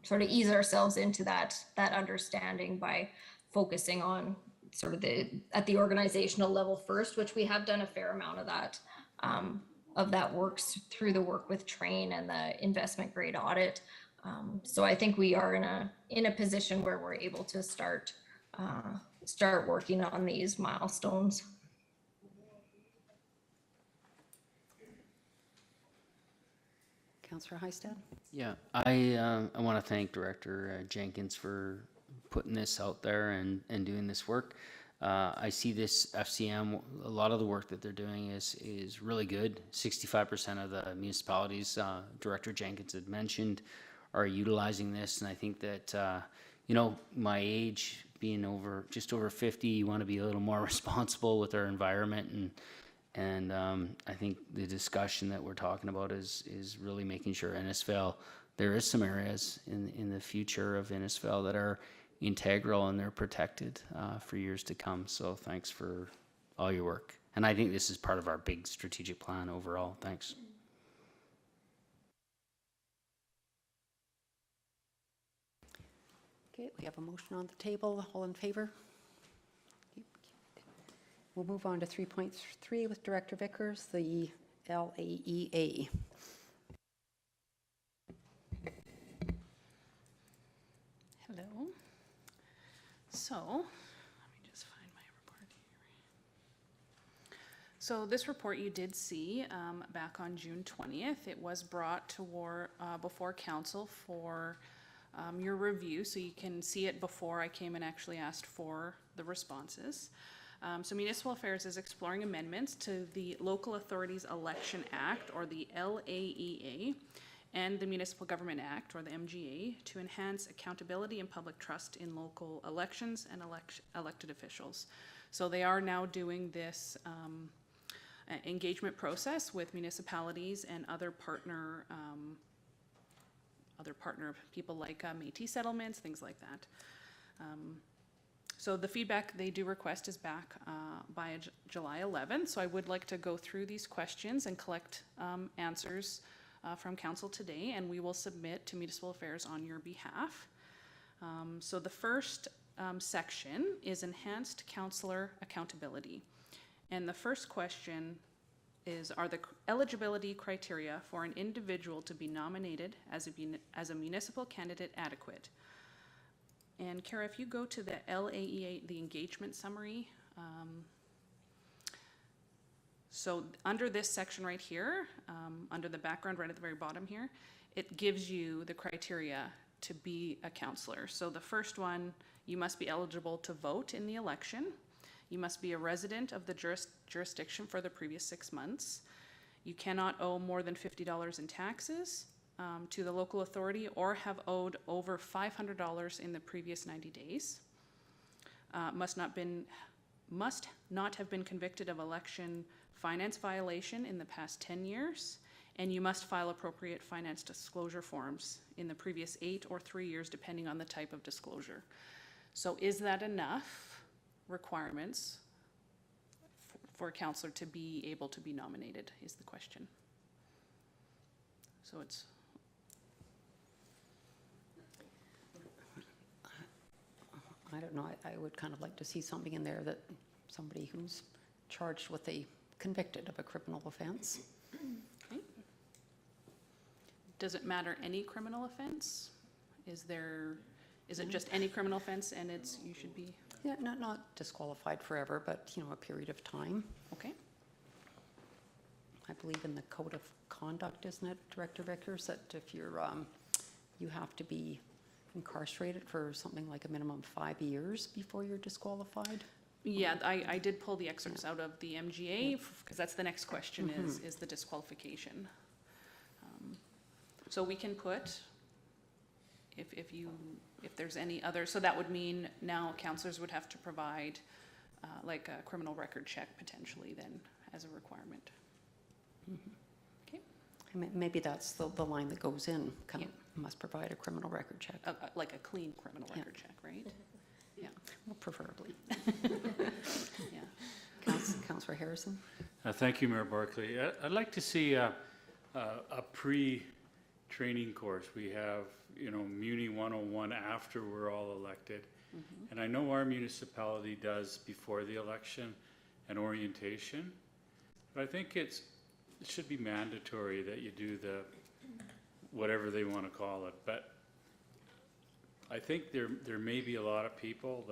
Speaker 6: sort of ease ourselves into that understanding by focusing on sort of at the organizational level first, which we have done a fair amount of that works through the work with Train and the investment grade audit. So I think we are in a position where we're able to start working on these milestones.
Speaker 1: Councillor Hystad?
Speaker 8: Yeah, I want to thank Director Jenkins for putting this out there and doing this work. I see this FCM, a lot of the work that they're doing is really good. 65% of the municipalities, Director Jenkins had mentioned, are utilizing this. And I think that, my age being just over 50, you want to be a little more responsible with our environment. And I think the discussion that we're talking about is really making sure Innisfail, there is some areas in the future of Innisfail that are integral and they're protected for years to come. So thanks for all your work. And I think this is part of our big strategic plan overall. Thanks.
Speaker 1: Okay, we have a motion on the table. All in favor? We'll move on to 3.3 with Director Vickers, the LAEA.
Speaker 2: Hello. So, let me just find my report here. So this report you did see back on June 20th. It was brought before council for your review, so you can see it before I came and actually asked for the responses. So Municipal Affairs is exploring amendments to the Local Authorities Election Act, or the LAEA, and the Municipal Government Act, or the MGA, to enhance accountability and public trust in local elections and elected officials. So they are now doing this engagement process with municipalities and other partner people like Métis settlements, things like that. So the feedback they do request is back by July 11th. So I would like to go through these questions and collect answers from council today, and we will submit to Municipal Affairs on your behalf. So the first section is enhanced councillor accountability. And the first question is, are the eligibility criteria for an individual to be nominated as a municipal candidate adequate? And Kara, if you go to the LAEA, the engagement summary, so under this section right here, under the background right at the very bottom here, it gives you the criteria to be a councillor. So the first one, you must be eligible to vote in the election. You must be a resident of the jurisdiction for the previous 6 months. You cannot owe more than $50 in taxes to the local authority, or have owed over $500 in the previous 90 days. Must not have been convicted of election finance violation in the past 10 years, and you must file appropriate finance disclosure forms in the previous 8 or 3 years, depending on the type of disclosure. So is that enough requirements for a councillor to be able to be nominated, is the question. So it's
Speaker 1: I don't know, I would kind of like to see something in there that somebody who's charged with convicted of a criminal offense.
Speaker 2: Okay. Does it matter any criminal offense? Is it just any criminal offense and you should be,
Speaker 1: Yeah, not disqualified forever, but, a period of time.
Speaker 2: okay?
Speaker 1: I believe in the code of conduct, isn't it, Director Vickers, that if you're, you have to be incarcerated for something like a minimum of 5 years before you're disqualified?
Speaker 2: Yeah, I did pull the excerpts out of the MGA, because that's the next question is the disqualification. So we can put, if there's any other, so that would mean now counselors would have to provide like a criminal record check potentially then as a requirement. Okay,
Speaker 1: Maybe that's the line that goes in, kind of
Speaker 2: Yeah.
Speaker 1: must provide a criminal record check.
Speaker 2: like a clean criminal
Speaker 1: Yeah.
Speaker 2: record check, right? Yeah,
Speaker 1: Well, preferably.
Speaker 2: yeah.
Speaker 1: Councillor Harrison?
Speaker 4: Thank you, Mayor Barkley. I'd like to see a pre-training course. We have, Muni 101 after we're all elected. And I know our municipality does before the election an orientation. But I think it should be mandatory that you do whatever they want to call it. But I think there may be a lot of people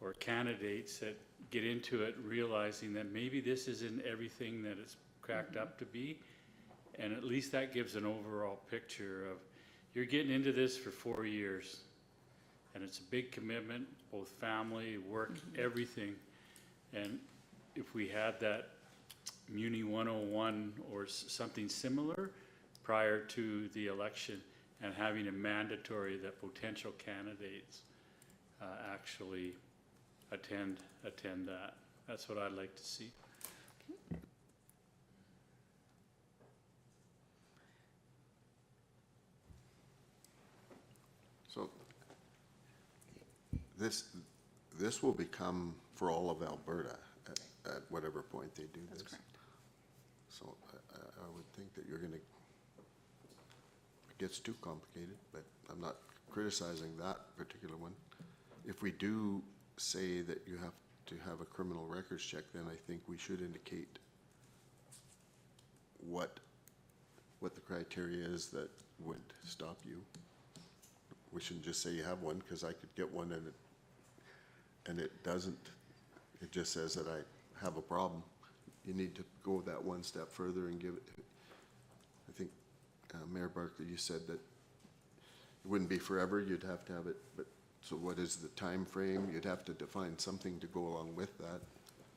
Speaker 4: or candidates that get into it realizing that maybe this isn't everything that it's cracked up to be. And at least that gives an overall picture of, you're getting into this for 4 years. And it's a big commitment, both family, work, everything. And if we had that Muni 101 or something similar prior to the election, and having a mandatory that potential candidates actually attend that. That's what I'd like to see.
Speaker 7: So this will become for all of Alberta at whatever point they do this.
Speaker 2: That's correct.
Speaker 7: So I would think that you're gonna, it gets too complicated, but I'm not criticizing that particular one. If we do say that you have to have a criminal records check, then I think we should indicate what the criteria is that would stop you. We shouldn't just say you have one, because I could get one and it doesn't. It just says that I have a problem. You need to go that one step further and give it. I think Mayor Barkley, you said that it wouldn't be forever. You'd have to have it. But so, what is the time frame? You'd have to define something to go along with that.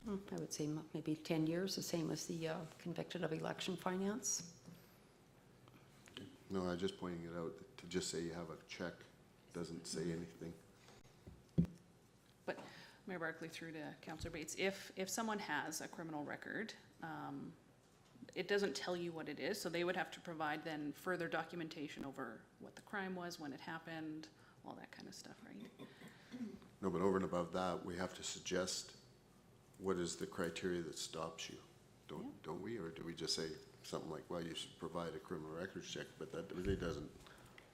Speaker 1: I would say maybe 10 years, the same as the convicted of election finance.
Speaker 7: No, I'm just pointing it out. To just say you have a check doesn't say anything.
Speaker 2: But Mayor Barkley, through to Councillor Bates, if someone has a criminal record, it doesn't tell you what it is, so they would have to provide then further documentation over what the crime was, when it happened, all that kind of stuff, right?
Speaker 7: No, but over and above that, we have to suggest what is the criteria that stops you, don't we? Or do we just say something like, well, you should provide a criminal records check, but that really doesn't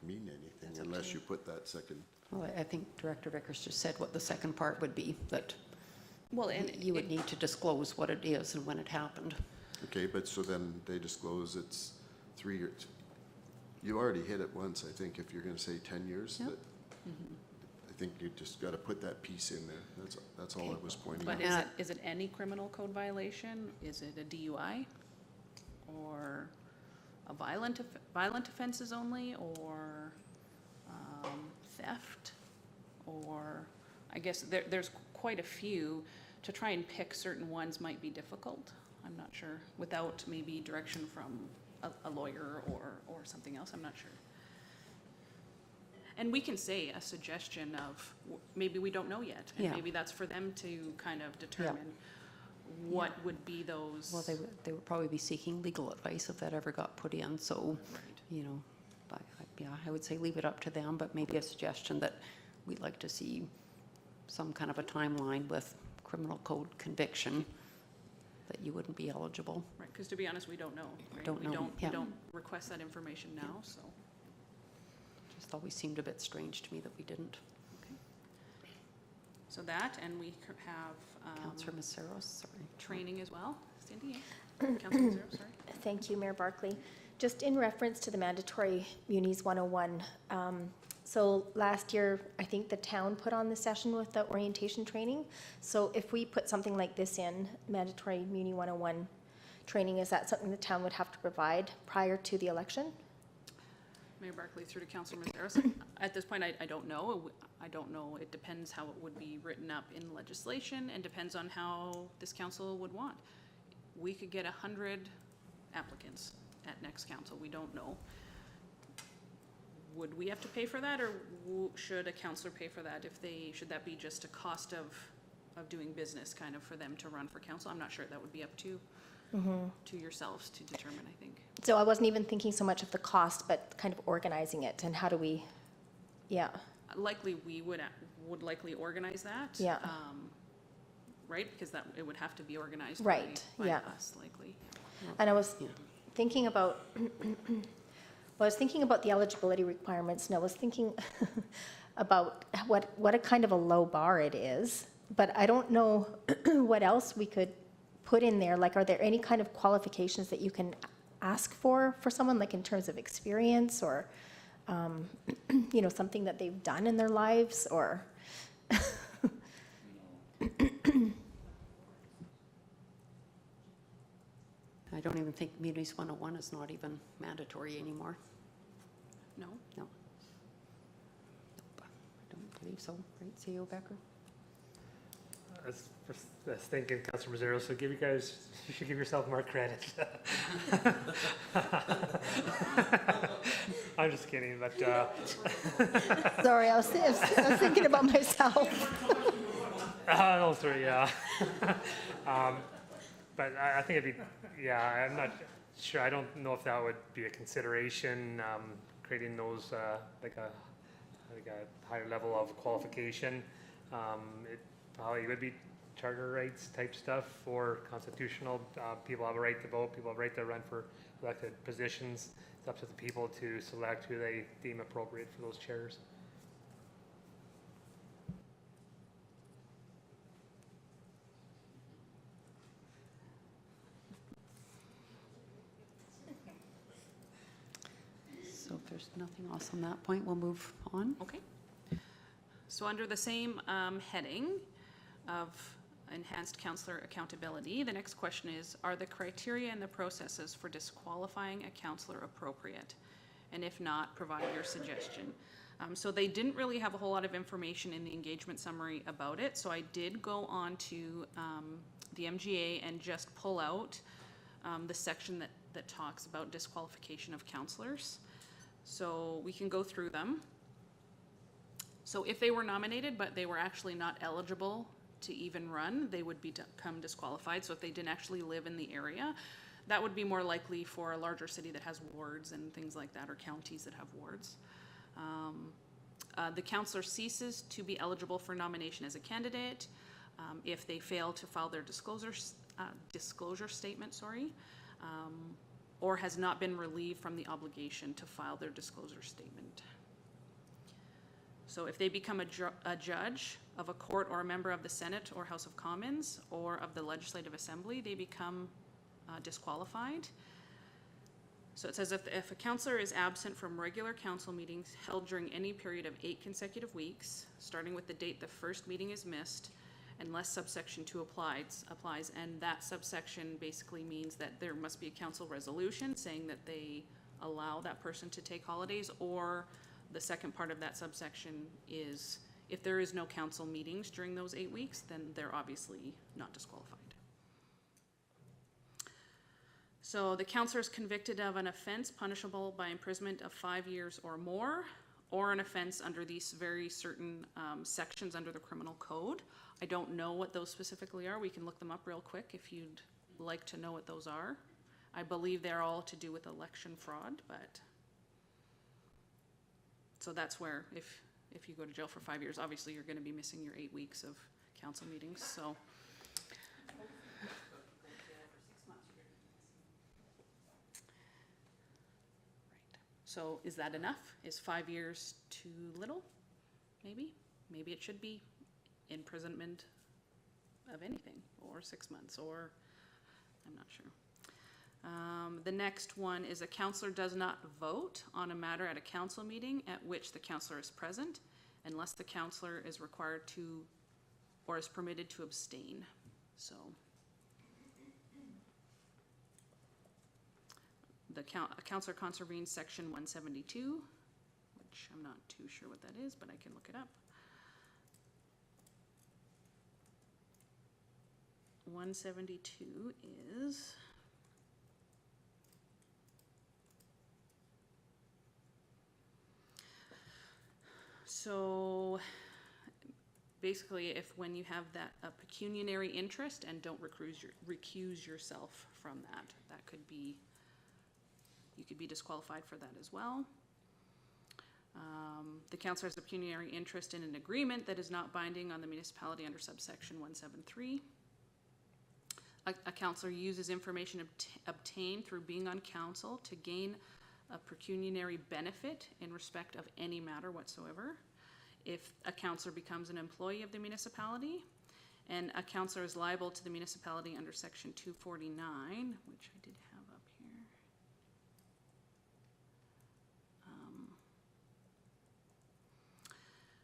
Speaker 7: mean anything unless you put that second.
Speaker 1: Well, I think Director Vickers just said what the second part would be, that
Speaker 2: Well, and
Speaker 1: you would need to disclose what it is and when it happened.
Speaker 7: Okay, but so then they disclose it's 3 years. You already hit it once, I think, if you're gonna say 10 years.
Speaker 1: Yep.
Speaker 7: That- I think you just gotta put that piece in there. That's all I was pointing
Speaker 2: But
Speaker 7: out.
Speaker 2: is it any criminal code violation? Is it a DUI? Or a violent offenses only, or theft? Or, I guess there's quite a few. To try and pick certain ones might be difficult. I'm not sure, without maybe direction from a lawyer or something else, I'm not sure. And we can say a suggestion of, maybe we don't know yet, and
Speaker 1: Yeah.
Speaker 2: maybe that's for them to kind of determine what would be those.
Speaker 1: Well, they would probably be seeking legal advice if that ever got put in, so,
Speaker 2: Right.
Speaker 1: I would say leave it up to them, but maybe a suggestion that we'd like to see some kind of a timeline with criminal code conviction that you wouldn't be eligible.
Speaker 2: Right, because to be honest, we don't know, right?
Speaker 1: Don't know,
Speaker 2: We
Speaker 1: yeah.
Speaker 2: don't request that information now, so.
Speaker 1: Just always seemed a bit strange to me that we didn't.
Speaker 2: So that, and we have
Speaker 1: Councillor Maceros, sorry.
Speaker 2: training as well. Cindy, Councilor Mazzaro, sorry.
Speaker 11: Thank you, Mayor Barkley. Just in reference to the mandatory Munis 101, so last year, I think the town put on the session with the orientation training. So if we put something like this in, mandatory Muni 101 training, is that something the town would have to provide prior to the election?
Speaker 2: Mayor Barkley through to Councilor Mazzaro. At this point, I don't know. I don't know. It depends how it would be written up in legislation and depends on how this council would want. We could get 100 applicants at next council. We don't know. Would we have to pay for that, or should a councillor pay for that? Should that be just a cost of doing business kind of for them to run for council? I'm not sure. That would be up to yourselves to determine, I think.
Speaker 11: So I wasn't even thinking so much of the cost, but kind of organizing it and how do we, yeah,
Speaker 2: Likely, we would likely organize that.
Speaker 11: Yeah.
Speaker 2: Right, because it would have to be organized
Speaker 11: Right,
Speaker 2: by
Speaker 11: yeah.
Speaker 2: us, likely.
Speaker 11: And I was thinking about, well, I was thinking about the eligibility requirements, and I was thinking about what a kind of a low bar it is, but I don't know what else we could put in there. Like, are there any kind of qualifications that you can ask for someone, like in terms of experience or, you know, something that they've done in their lives, or?
Speaker 1: I don't even think Munis 101 is not even mandatory anymore.
Speaker 2: No?
Speaker 1: No. Nope, I don't believe so, right, CEO Becker?
Speaker 3: I was thinking, Councilor Mazzaro, so you should give yourself more credit. I'm just kidding, but,
Speaker 11: Sorry, I was thinking about myself.
Speaker 3: oh, sorry, yeah. But I think it'd be, yeah, I'm not sure, I don't know if that would be a consideration, creating those, like a higher level of qualification. It probably would be charter rights type stuff for constitutional, people have a right to vote, people have a right to run for elected positions. It's up to the people to select who they deem appropriate for those chairs.
Speaker 1: So if there's nothing else on that point, we'll move on.
Speaker 2: Okay. So under the same heading of enhanced councillor accountability, the next question is, are the criteria and the processes for disqualifying a councillor appropriate? And if not, provide your suggestion. So they didn't really have a whole lot of information in the engagement summary about it, so I did go on to the MGA and just pull out the section that talks about disqualification of councillors. So we can go through them. So if they were nominated, but they were actually not eligible to even run, they would become disqualified. So if they didn't actually live in the area, that would be more likely for a larger city that has wards and things like that, or counties that have wards. The councillor ceases to be eligible for nomination as a candidate if they fail to file their disclosure statement, or has not been relieved from the obligation to file their disclosure statement. So if they become a judge of a court or a member of the Senate or House of Commons or of the Legislative Assembly, they become disqualified. So it says if a councillor is absent from regular council meetings held during any period of 8 consecutive weeks, starting with the date the first meeting is missed, unless subsection 2 applies, and that subsection basically means that there must be a council resolution saying that they allow that person to take holidays, or the second part of that subsection is if there is no council meetings during those 8 weeks, then they're obviously not disqualified. So the councillor is convicted of an offense punishable by imprisonment of 5 years or more, or an offense under these very certain sections under the criminal code. I don't know what those specifically are. We can look them up real quick if you'd like to know what those are. I believe they're all to do with election fraud, but so that's where if you go to jail for 5 years, obviously you're going to be missing your 8 weeks of council meetings. So. So is that enough? Is 5 years too little? Maybe it should be imprisonment of anything, or 6 months, or, I'm not sure. The next one is a counselor does not vote on a matter at a council meeting at which the counselor is present unless the counselor is required to or is permitted to abstain. So a counselor contravenes section 172, which I'm not too sure what that is, but I can look it up. 172 is so basically if when you have that a pecuniary interest and don't recuse yourself from that, that could be, you could be disqualified for that as well. The counselor has a pecuniary interest in an agreement that is not binding on the municipality under subsection 173. A counselor uses information obtained through being on council to gain a pecuniary benefit in respect of any matter whatsoever. If a counselor becomes an employee of the municipality, and a counselor is liable to the municipality under section 249, which I did have up here.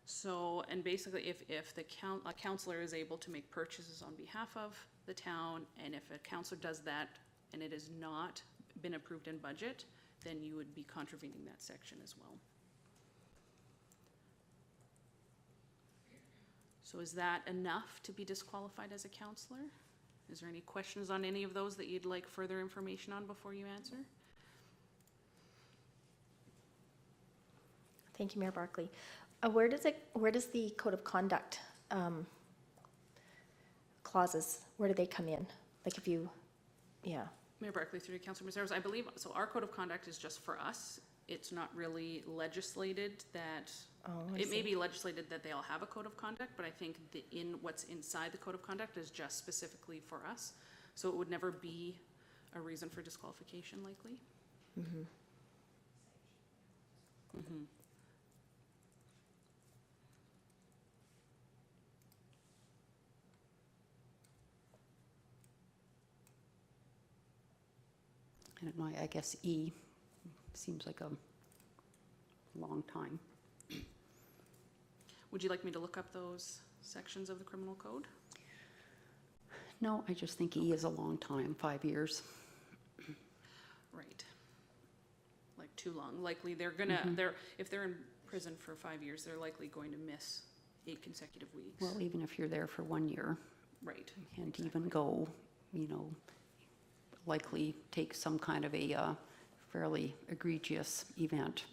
Speaker 2: So, and basically if a counselor is able to make purchases on behalf of the town, and if a counselor does that and it has not been approved in budget, then you would be contravening that section as well. So is that enough to be disqualified as a counselor? Is there any questions on any of those that you'd like further information on before you answer?
Speaker 11: Thank you, Mayor Barkley. Where does the code of conduct clauses, where do they come in? Like if you, yeah.
Speaker 2: Mayor Barkley, through to Councilor Maceros, I believe, so our code of conduct is just for us. It's not really legislated that, it may be legislated that they all have a code of conduct, but I think what's inside the code of conduct is just specifically for us. So it would never be a reason for disqualification likely.
Speaker 11: Mm-hmm.
Speaker 2: Mm-hmm.
Speaker 1: I don't know, I guess E seems like a long time.
Speaker 2: Would you like me to look up those sections of the criminal code?
Speaker 1: No, I just think E is a long time, 5 years.
Speaker 2: Right. Like too long. Likely they're gonna, if they're in prison for 5 years, they're likely going to miss 8 consecutive weeks.
Speaker 1: Well, even if you're there for 1 year
Speaker 2: Right.
Speaker 1: and even go, you know, likely take some kind of a fairly egregious event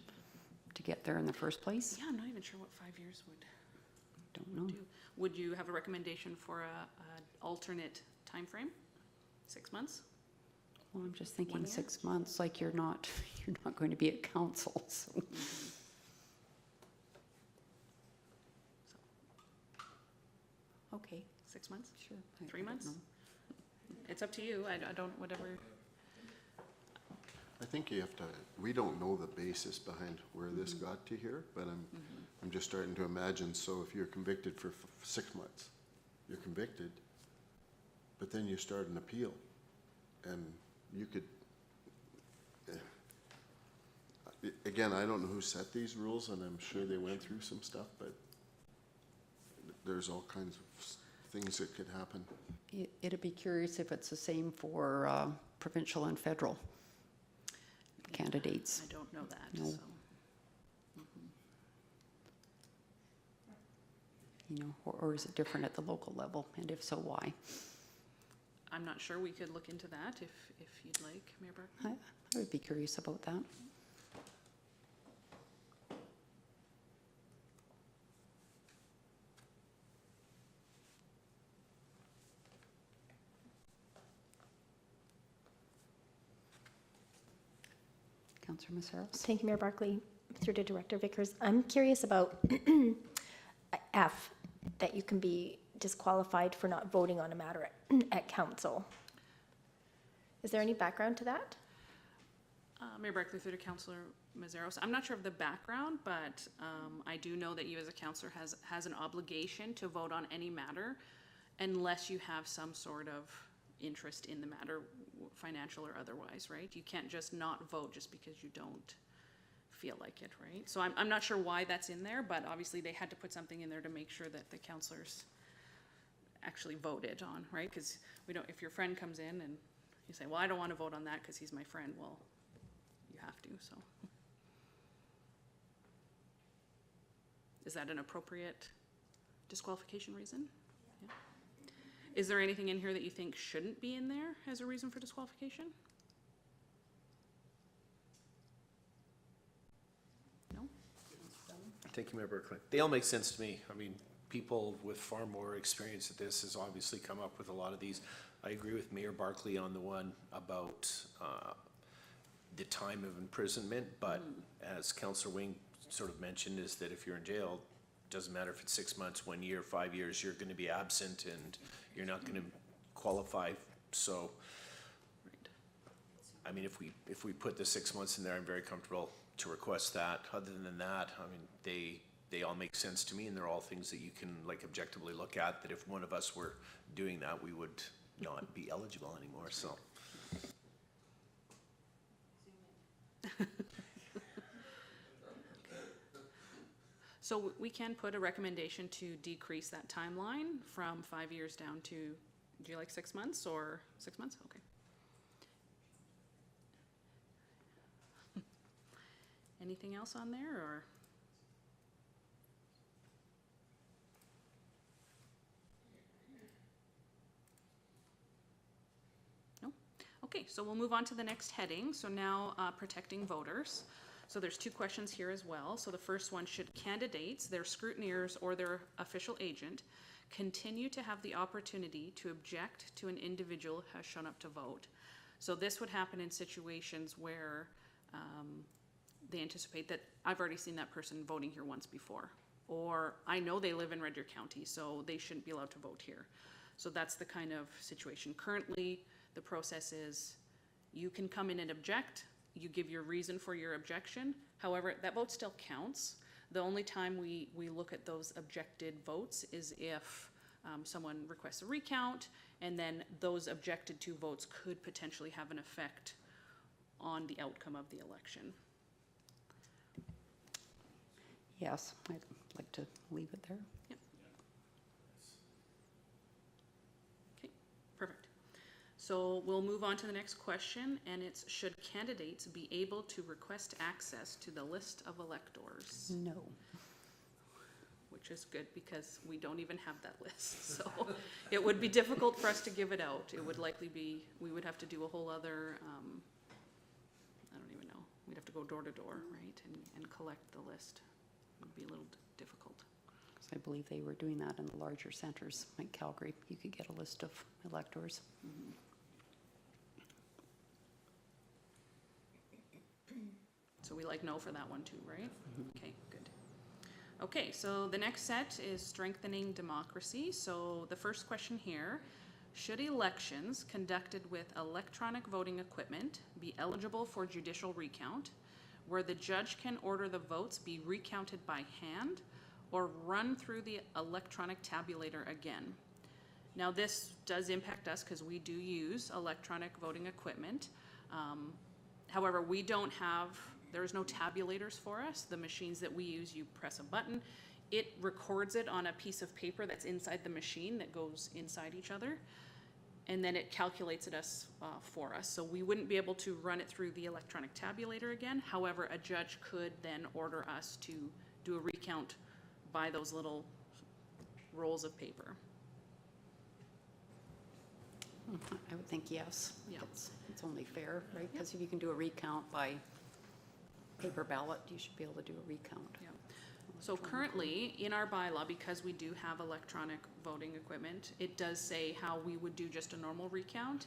Speaker 1: to get there in the first place.
Speaker 2: Yeah, I'm not even sure what 5 years would
Speaker 1: Don't know.
Speaker 2: do. Would you have a recommendation for a alternate time frame? 6 months?
Speaker 1: Well, I'm just
Speaker 2: 1
Speaker 1: thinking
Speaker 2: year?
Speaker 1: 6 months, like you're not going to be at council, so. Okay,
Speaker 2: 6 months?
Speaker 1: sure.
Speaker 2: 3
Speaker 1: I don't
Speaker 2: months?
Speaker 1: know.
Speaker 2: It's up to you. I don't, whatever.
Speaker 7: I think you have to, we don't know the basis behind where this got to here, but I'm just starting to imagine, so if you're convicted for 6 months, you're convicted, but then you start an appeal, and you could, again, I don't know who set these rules, and I'm sure they went through some stuff, but there's all kinds of things that could happen.
Speaker 1: It'd be curious if it's the same for provincial and federal candidates.
Speaker 2: I don't know that,
Speaker 1: No.
Speaker 2: so.
Speaker 1: You know, or is it different at the local level, and if so, why?
Speaker 2: I'm not sure. We could look into that if you'd like, Mayor Barkley.
Speaker 1: I would be curious about that. Councillor Maceros?
Speaker 11: Thank you, Mayor Barkley. Through to Director Vickers. I'm curious about F, that you can be disqualified for not voting on a matter at council. Is there any background to that?
Speaker 2: Mayor Barkley through to Councillor Mazzaros. I'm not sure of the background, but I do know that you as a councillor has an obligation to vote on any matter unless you have some sort of interest in the matter, financial or otherwise, right? You can't just not vote just because you don't feel like it, right? So I'm not sure why that's in there, but obviously they had to put something in there to make sure that the councillors actually voted on, right? Because we don't, if your friend comes in and you say, well, I don't want to vote on that because he's my friend, well, you have to, so. Is that an appropriate disqualification reason? Yeah. Is there anything in here that you think shouldn't be in there as a reason for disqualification? No?
Speaker 9: Thank you, Mayor Berkeley. They all make sense to me. I mean, people with far more experience at this has obviously come up with a lot of these. I agree with Mayor Barkley on the one about the time of imprisonment, but as Councillor Wing sort of mentioned, is that if you're in jail, doesn't matter if it's 6 months, 1 year, 5 years, you're going to be absent and you're not going to qualify. So, I mean, if we put the 6 months in there, I'm very comfortable to request that. Other than that, I mean, they all make sense to me, and they're all things that you can like objectively look at, that if one of us were doing that, we would not be eligible anymore, so.
Speaker 2: So we can put a recommendation to decrease that timeline from 5 years down to, do you like 6 months or 6 months? Okay. Anything else on there, or? No? Okay, so we'll move on to the next heading. So now protecting voters. So there's two questions here as well. So the first one, should candidates, their scrutineers, or their official agent continue to have the opportunity to object to an individual who has shown up to vote? So this would happen in situations where they anticipate that I've already seen that person voting here once before, or I know they live in Red Deer County, so they shouldn't be allowed to vote here. So that's the kind of situation. Currently, the process is you can come in and object, you give your reason for your objection. However, that vote still counts. The only time we look at those objected votes is if someone requests a recount, and then those objected to votes could potentially have an effect on the outcome of the election.
Speaker 1: Yes, I'd like to leave it there.
Speaker 2: Yep. Okay, perfect. So we'll move on to the next question, and it's, should candidates be able to request access to the list of electors?
Speaker 1: No.
Speaker 2: Which is good, because we don't even have that list. So it would be difficult for us to give it out. It would likely be, we would have to do a whole other, I don't even know. We'd have to go door to door, right, and collect the list. It would be a little difficult.
Speaker 1: Because I believe they were doing that in the larger centers, like Calgary. You could get a list of electors.
Speaker 2: Mm-hmm. So we like no for that one too, right? Okay, good. Okay, so the next set is strengthening democracy. So the first question here, should elections conducted with electronic voting equipment be eligible for judicial recount, where the judge can order the votes be recounted by hand or run through the electronic tabulator again? Now this does impact us because we do use electronic voting equipment. However, we don't have, there's no tabulators for us. The machines that we use, you press a button, it records it on a piece of paper that's inside the machine that goes inside each other, and then it calculates it for us. So we wouldn't be able to run it through the electronic tabulator again. However, a judge could then order us to do a recount by those little rolls of paper.
Speaker 1: I would think yes.
Speaker 2: Yeah.
Speaker 1: It's only fair, right? Because if you can do a recount by paper ballot, you should be able to do a recount.
Speaker 2: Yeah. So currently, in our bylaw, because we do have electronic voting equipment, it does say how we would do just a normal recount.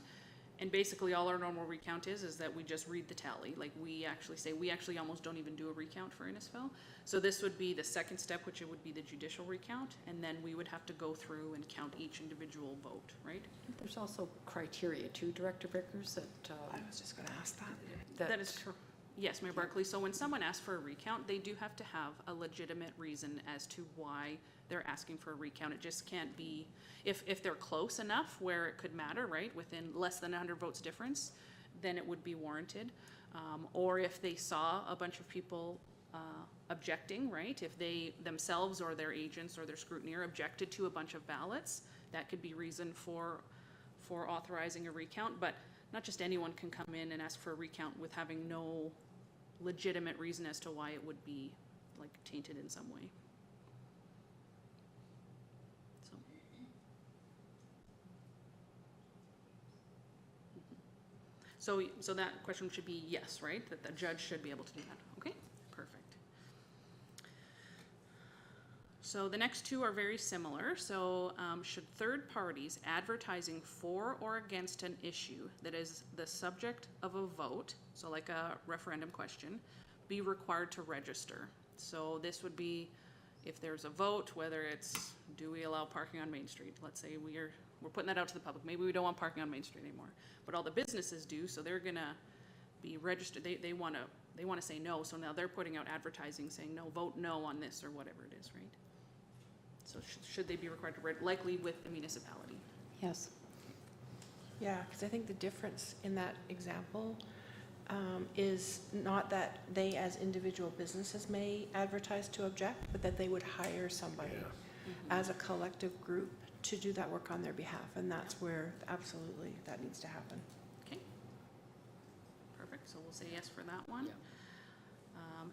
Speaker 2: And basically, all our normal recount is that we just read the tally. Like, we actually almost don't even do a recount for Innisfil. So this would be the second step, which it would be the judicial recount, and then we would have to go through and count each individual vote, right?
Speaker 1: There's also criteria too, Director Vickers, that.
Speaker 10: I was just gonna ask that.
Speaker 2: That is true. Yes, Mayor Barkley, so when someone asks for a recount, they do have to have a legitimate reason as to why they're asking for a recount. It just can't be, if they're close enough where it could matter, right, within less than 100 votes difference, then it would be warranted. Or if they saw a bunch of people objecting, right, if they themselves or their agents or their scrutineer objected to a bunch of ballots, that could be reason for authorizing a recount. But not just anyone can come in and ask for a recount with having no legitimate reason as to why it would be like tainted in some way. So that question should be yes, right? That the judge should be able to do that. Okay, perfect. So the next two are very similar. So should third parties advertising for or against an issue that is the subject of a vote, so like a referendum question, be required to register? So this would be if there's a vote, whether it's do we allow parking on Main Street? Let's say we're putting that out to the public. Maybe we don't want parking on Main Street anymore, but all the businesses do, so they're gonna be registered. They wanna say no, so now they're putting out advertising saying no, vote no on this or whatever it is, right? So should they be required to likely with the municipality?
Speaker 1: Yes.
Speaker 10: Yeah, because I think the difference in that example is not that they as individual businesses may advertise to object, but that they would hire somebody as a collective group to do that work on their behalf, and that's where absolutely that needs to happen.
Speaker 2: Okay. Perfect, so we'll say yes for that one.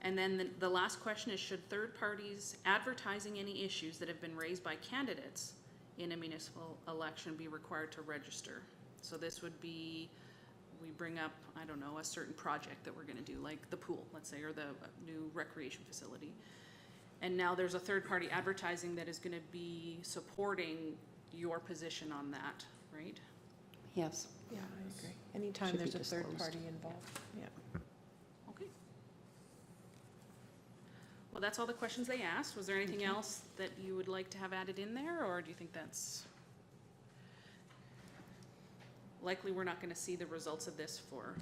Speaker 2: And then the last question is, should third parties advertising any issues that have been raised by candidates in a municipal election be required to register? So this would be, we bring up, I don't know, a certain project that we're gonna do, like the pool, let's say, or the new recreation facility. And now there's a third party advertising that is gonna be supporting your position on that, right?
Speaker 1: Yes.
Speaker 10: Yeah, I agree. Anytime
Speaker 1: Should be
Speaker 10: there's a third
Speaker 1: disclosed.
Speaker 10: party involved, yeah.
Speaker 2: Okay. Well, that's all the questions they asked. Was there anything else that you would like to have added in there, or do you think that's likely we're not gonna see the results of this for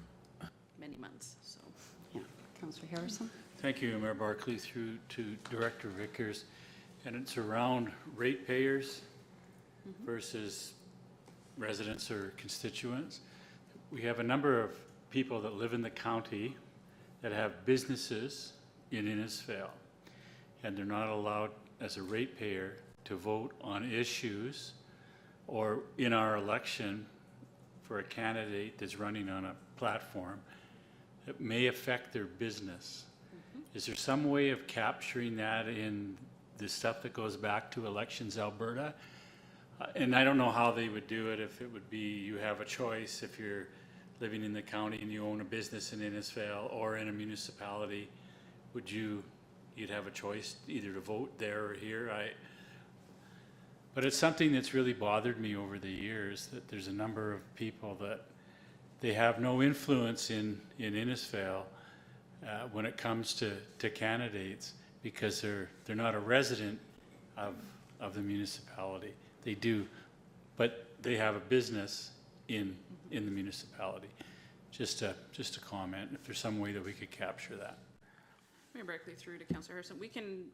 Speaker 2: many months, so.
Speaker 1: Yeah. Councillor Harrison?
Speaker 4: Thank you, Mayor Barkley, through to Director Vickers. And it's around ratepayers versus residents or constituents. We have a number of people that live in the county that have businesses in Innisfail, and they're not allowed as a ratepayer to vote on issues or in our election for a candidate that's running on a platform that may affect their business. Is there some way of capturing that in the stuff that goes back to Elections Alberta? And I don't know how they would do it, if it would be you have a choice if you're living in the county and you own a business in Innisfail or in a municipality, you'd have a choice either to vote there or here. But it's something that's really bothered me over the years, that there's a number of people that they have no influence in Innisfail when it comes to candidates, because they're not a resident of the municipality. They do, but they have a business in the municipality. Just a comment, if there's some way that we could capture that.
Speaker 2: Mayor Barkley, through to Councillor Harrison, we can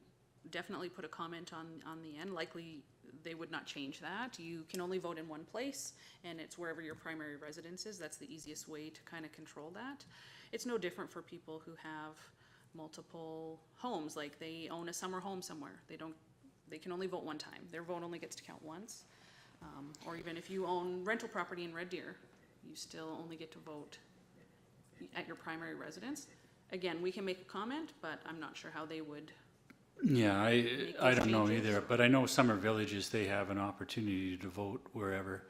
Speaker 2: definitely put a comment on the end. Likely, they would not change that. You can only vote in one place, and it's wherever your primary residence is. That's the easiest way to kind of control that. It's no different for people who have multiple homes, like they own a summer home somewhere. They can only vote one time. Their vote only gets to count once. Or even if you own rental property in Red Deer, you still only get to vote at your primary residence. Again, we can make a comment, but I'm not sure how they would.
Speaker 4: Yeah, I don't know
Speaker 2: changes.
Speaker 4: either, but I know summer villages, they have an opportunity to vote wherever.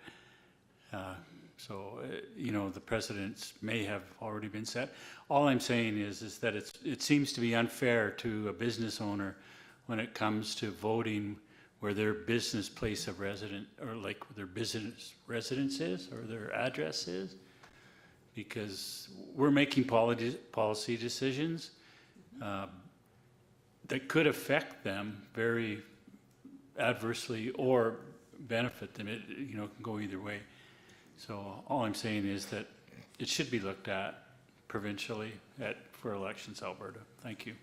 Speaker 4: So, the precedents may have already been set. All I'm saying is that it seems to be unfair to a business owner when it comes to voting where their business place of resident, or like their business residence is, or their address is, because we're making policy decisions that could affect them very adversely or benefit them. It can go either way. So all I'm saying is that it should be looked at provincially for Elections Alberta. Thank you.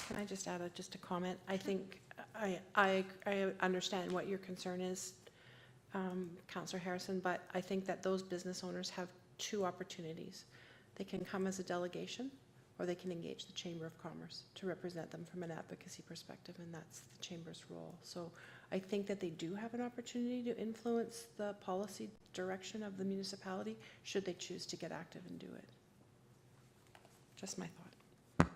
Speaker 10: Can I just add just a comment? I think I understand what your concern is, Councillor Harrison, but I think that those business owners have two opportunities. They can come as a delegation, or they can engage the Chamber of Commerce to represent them from an advocacy perspective, and that's the Chamber's role. So I think that they do have an opportunity to influence the policy direction of the municipality, should they choose to get active and do it. Just my thought.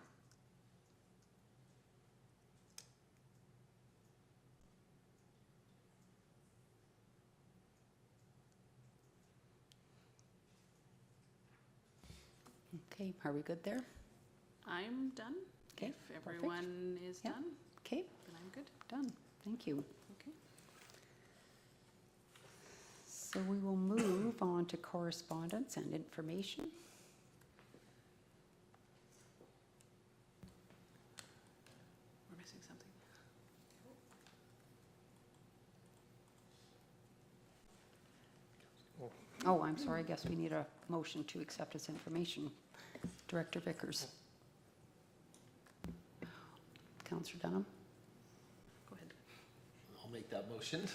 Speaker 1: Okay, are we good there?
Speaker 2: I'm done.
Speaker 1: Okay,
Speaker 2: If
Speaker 1: perfect.
Speaker 2: everyone is
Speaker 1: Yeah.
Speaker 2: done,
Speaker 1: Okay,
Speaker 2: then I'm good.
Speaker 1: done. Thank you.
Speaker 2: Okay.
Speaker 1: So we will move on to correspondence and information.
Speaker 2: We're missing something.
Speaker 1: Oh, I'm sorry, I guess we need a motion to accept this information. Director Vickers. Councillor Dunham?
Speaker 2: Go ahead.
Speaker 9: I'll make that motion.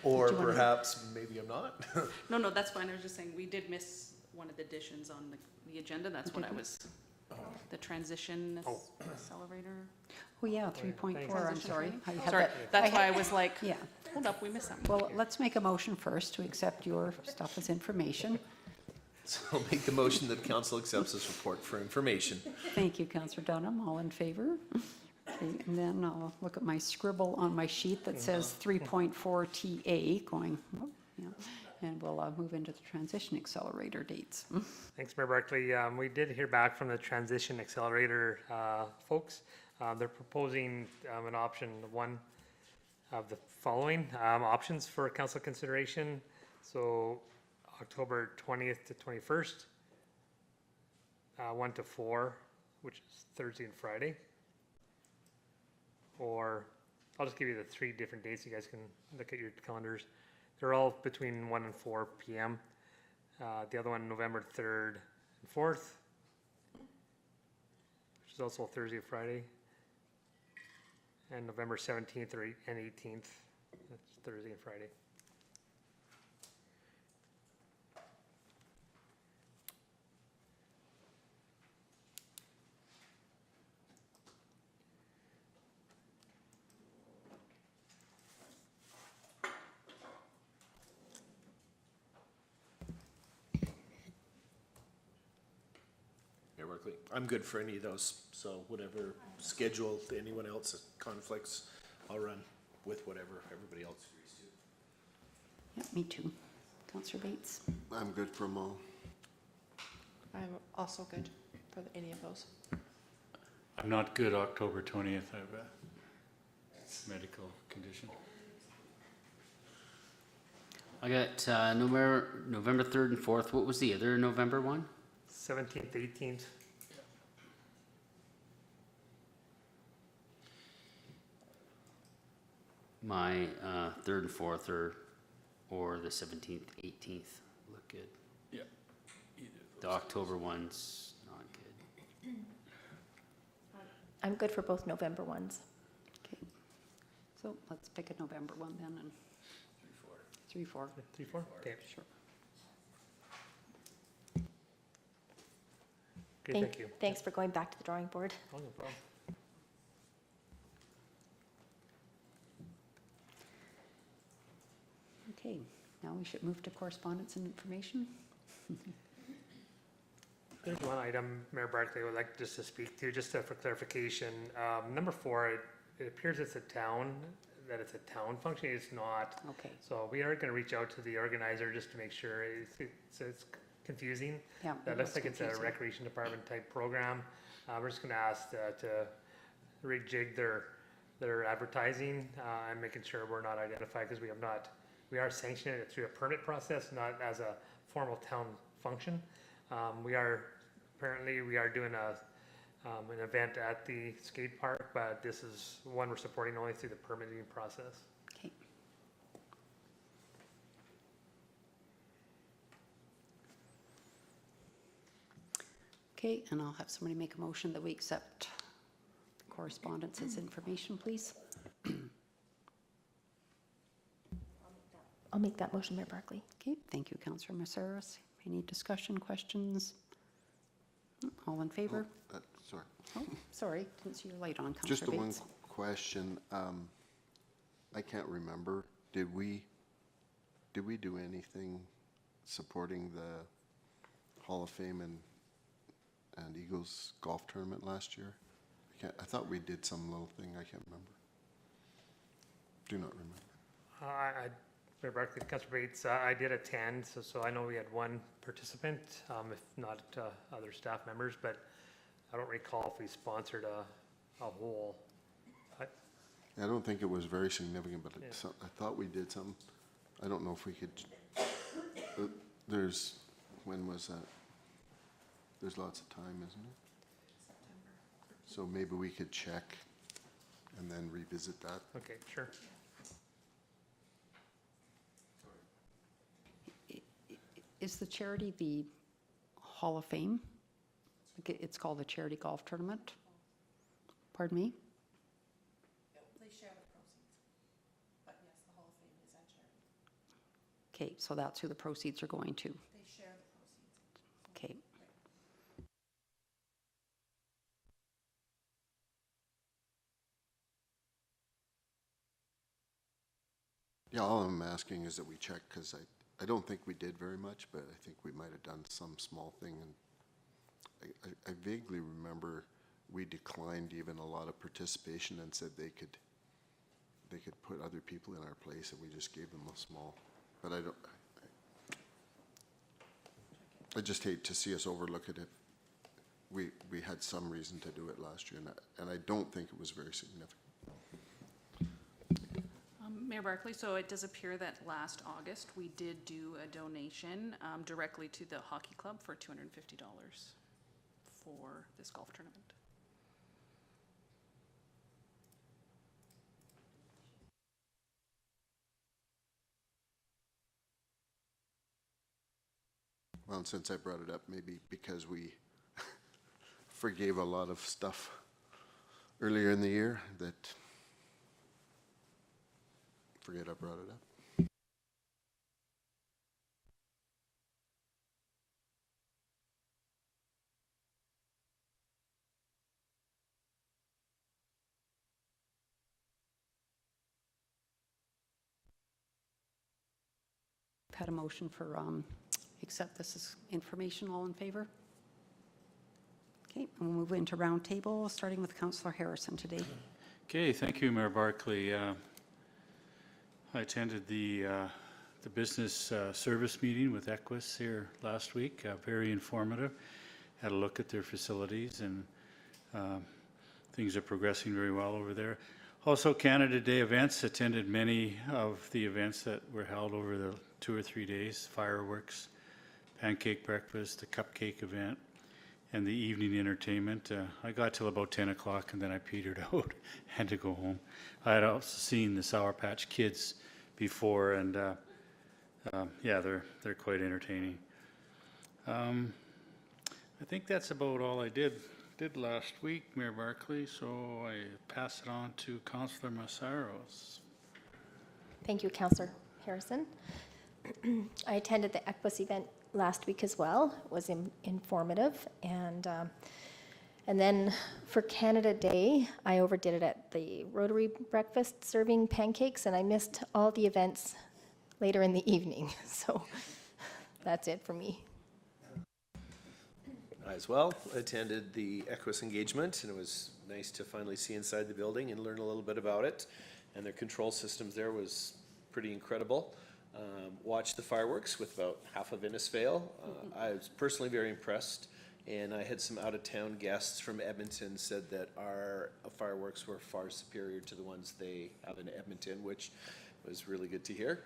Speaker 9: Or perhaps, maybe I'm not.
Speaker 2: No, that's fine. I was just saying, we did miss one of the additions on the agenda. That's what I was, the transition accelerator.
Speaker 1: Oh, yeah, 3.4, I'm sorry. I had
Speaker 2: Sorry,
Speaker 1: that-
Speaker 2: that's
Speaker 1: I
Speaker 2: why
Speaker 1: had-
Speaker 2: I was like,
Speaker 1: Yeah,
Speaker 2: hold up, we missed something.
Speaker 1: well, let's make a motion first to accept your stuff as information.
Speaker 9: So I'll make the motion that council accepts this report for information.
Speaker 1: Thank you, Councillor Dunham. All in favor? Okay, and then I'll look at my scribble on my sheet that says 3.4 TA going, oh, yeah. And we'll move into the transition accelerator dates.
Speaker 3: Thanks, Mayor Barkley. We did hear back from the Transition Accelerator folks. They're proposing an option one of the following options for council consideration. So October 20th to 21st, 1 to 4, which is Thursday and Friday. Or I'll just give you the 3 different dates. You guys can look at your calendars. They're all between 1 and 4 p.m. The other one, November 3rd and 4th, which is also Thursday and Friday. And November 17th and 18th, that's Thursday and Friday.
Speaker 9: Mayor Barkley, I'm good for any of those, so whatever schedule anyone else conflicts, I'll run with whatever everybody else agrees to.
Speaker 1: Yeah, me too. Councillor Bates?
Speaker 7: I'm good for them all.
Speaker 10: I'm also good for any of those.
Speaker 4: I'm not good October 20th. I have a medical condition.
Speaker 8: I got November 3rd and 4th. What was the other November one?
Speaker 3: 17th, 18th.
Speaker 8: My 3rd and 4th or the 17th, 18th look good.
Speaker 4: Yeah.
Speaker 8: The October one's not good.
Speaker 11: I'm good for both November ones.
Speaker 1: Okay. So let's pick a November one then and 3-4.
Speaker 3: 3-4? Okay.
Speaker 1: Sure.
Speaker 3: Okay, thank you.
Speaker 11: Thanks for going back to the drawing board.
Speaker 3: Oh, no problem.
Speaker 1: Okay, now we should move to correspondence and information.
Speaker 3: There's one item Mayor Barkley would like just to speak to, just for clarification. Number 4, it appears it's a town function. It's not.
Speaker 1: Okay.
Speaker 3: So we are going to reach out to the organizer just to make sure it's confusing.
Speaker 1: Yeah,
Speaker 3: That
Speaker 1: it
Speaker 3: looks
Speaker 1: was
Speaker 3: like it's a
Speaker 1: confusing.
Speaker 3: recreation department type program. We're just going to ask to rejig their advertising and making sure we're not identified because we are sanctioning it through a permit process, not as a formal town function. We are doing an event at the skate park, but this is one we're supporting only through the permitting process.
Speaker 1: Okay. Okay, and I'll have somebody make a motion that we accept correspondence as information, please.
Speaker 11: I'll make that motion, Mayor Barkley.
Speaker 1: Okay, thank you, Councillor Maceras. Any discussion, questions? All in favor?
Speaker 7: Sorry.
Speaker 1: Oh, sorry, didn't see your light on,
Speaker 7: Just
Speaker 1: Councillor
Speaker 7: the one
Speaker 1: Bates.
Speaker 7: question. I can't remember. Did we do anything supporting the Hall of Fame and Eagles golf tournament last year? I thought we did some little thing. I can't remember. Do not remember.
Speaker 3: Mayor Barkley, Councillor Bates, I did attend, so I know we had one participant, if not other staff members, but I don't recall if we sponsored a whole.
Speaker 7: I don't think it was very significant, but
Speaker 3: Yeah.
Speaker 7: I thought we did something. I don't know if we could, when was that? There's lots of time, isn't it? So maybe we could check and then revisit that.
Speaker 3: Okay, sure.
Speaker 1: Is the charity the Hall of Fame? It's called the Charity Golf Tournament? Pardon me?
Speaker 10: They share the proceeds, but yes, the Hall of Fame is at charity.
Speaker 1: Okay, so that's who the proceeds are going to.
Speaker 10: They share the proceeds.
Speaker 1: Okay.
Speaker 7: Yeah, all I'm asking is that we check, because I don't think we did very much, but I think we might have done some small thing. And I vaguely remember we declined even a lot of participation and said they could put other people in our place, and we just gave them a small, but I just hate to see us overlook it if we had some reason to do it last year, and I don't think it was very significant.
Speaker 2: Mayor Barkley, so it does appear that last August, we did do a donation directly to the hockey club for $250 for this golf tournament.
Speaker 7: Well, and since I brought it up, maybe because we forgave a lot of stuff earlier in the year, that forget I brought it up.
Speaker 1: Had a motion for accept this as information. All in favor? Okay, and we'll move into round table, starting with Councillor Harrison today.
Speaker 4: Okay, thank you, Mayor Barkley. I attended the business service meeting with Equus here last week, very informative. Had a look at their facilities, and things are progressing very well over there. Also, Canada Day events, attended many of the events that were held over the 2 or 3 days, fireworks, pancake breakfast, the cupcake event, and the evening entertainment. I got till about 10 o'clock and then I petered out, had to go home. I had also seen the Sour Patch Kids before, and yeah, they're quite entertaining. I think that's about all I did last week, Mayor Barkley, so I pass it on to Councillor Maceras.
Speaker 11: Thank you, Councillor Harrison. I attended the Equus event last week as well. It was informative, and then for Canada Day, I overdid it at the Rotary breakfast serving pancakes, and I missed all the events later in the evening. So that's it for me.
Speaker 9: I as well attended the Equus engagement, and it was nice to finally see inside the building and learn a little bit about it. And their control systems there was pretty incredible. Watched the fireworks with about half of Innisfail. I was personally very impressed, and I had some out-of-town guests from Edmonton said that our fireworks were far superior to the ones they have in Edmonton, which was really good to hear.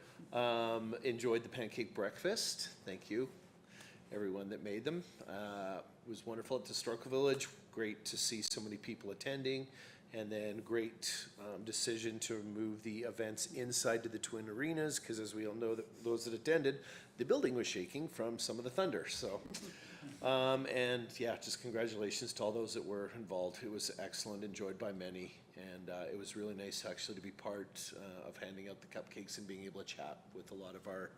Speaker 9: Enjoyed the pancake breakfast. Thank you, everyone that made them. It was wonderful at the Historical Village. Great to see so many people attending. And then great decision to move the events inside to the Twin Arenas, because as we all know, that those that attended, the building was shaking from some of the thunder. So And yeah, just congratulations to all those that were involved. It was excellent, enjoyed by many, and it was really nice actually to be part of handing out the cupcakes and being able to chat with a lot of our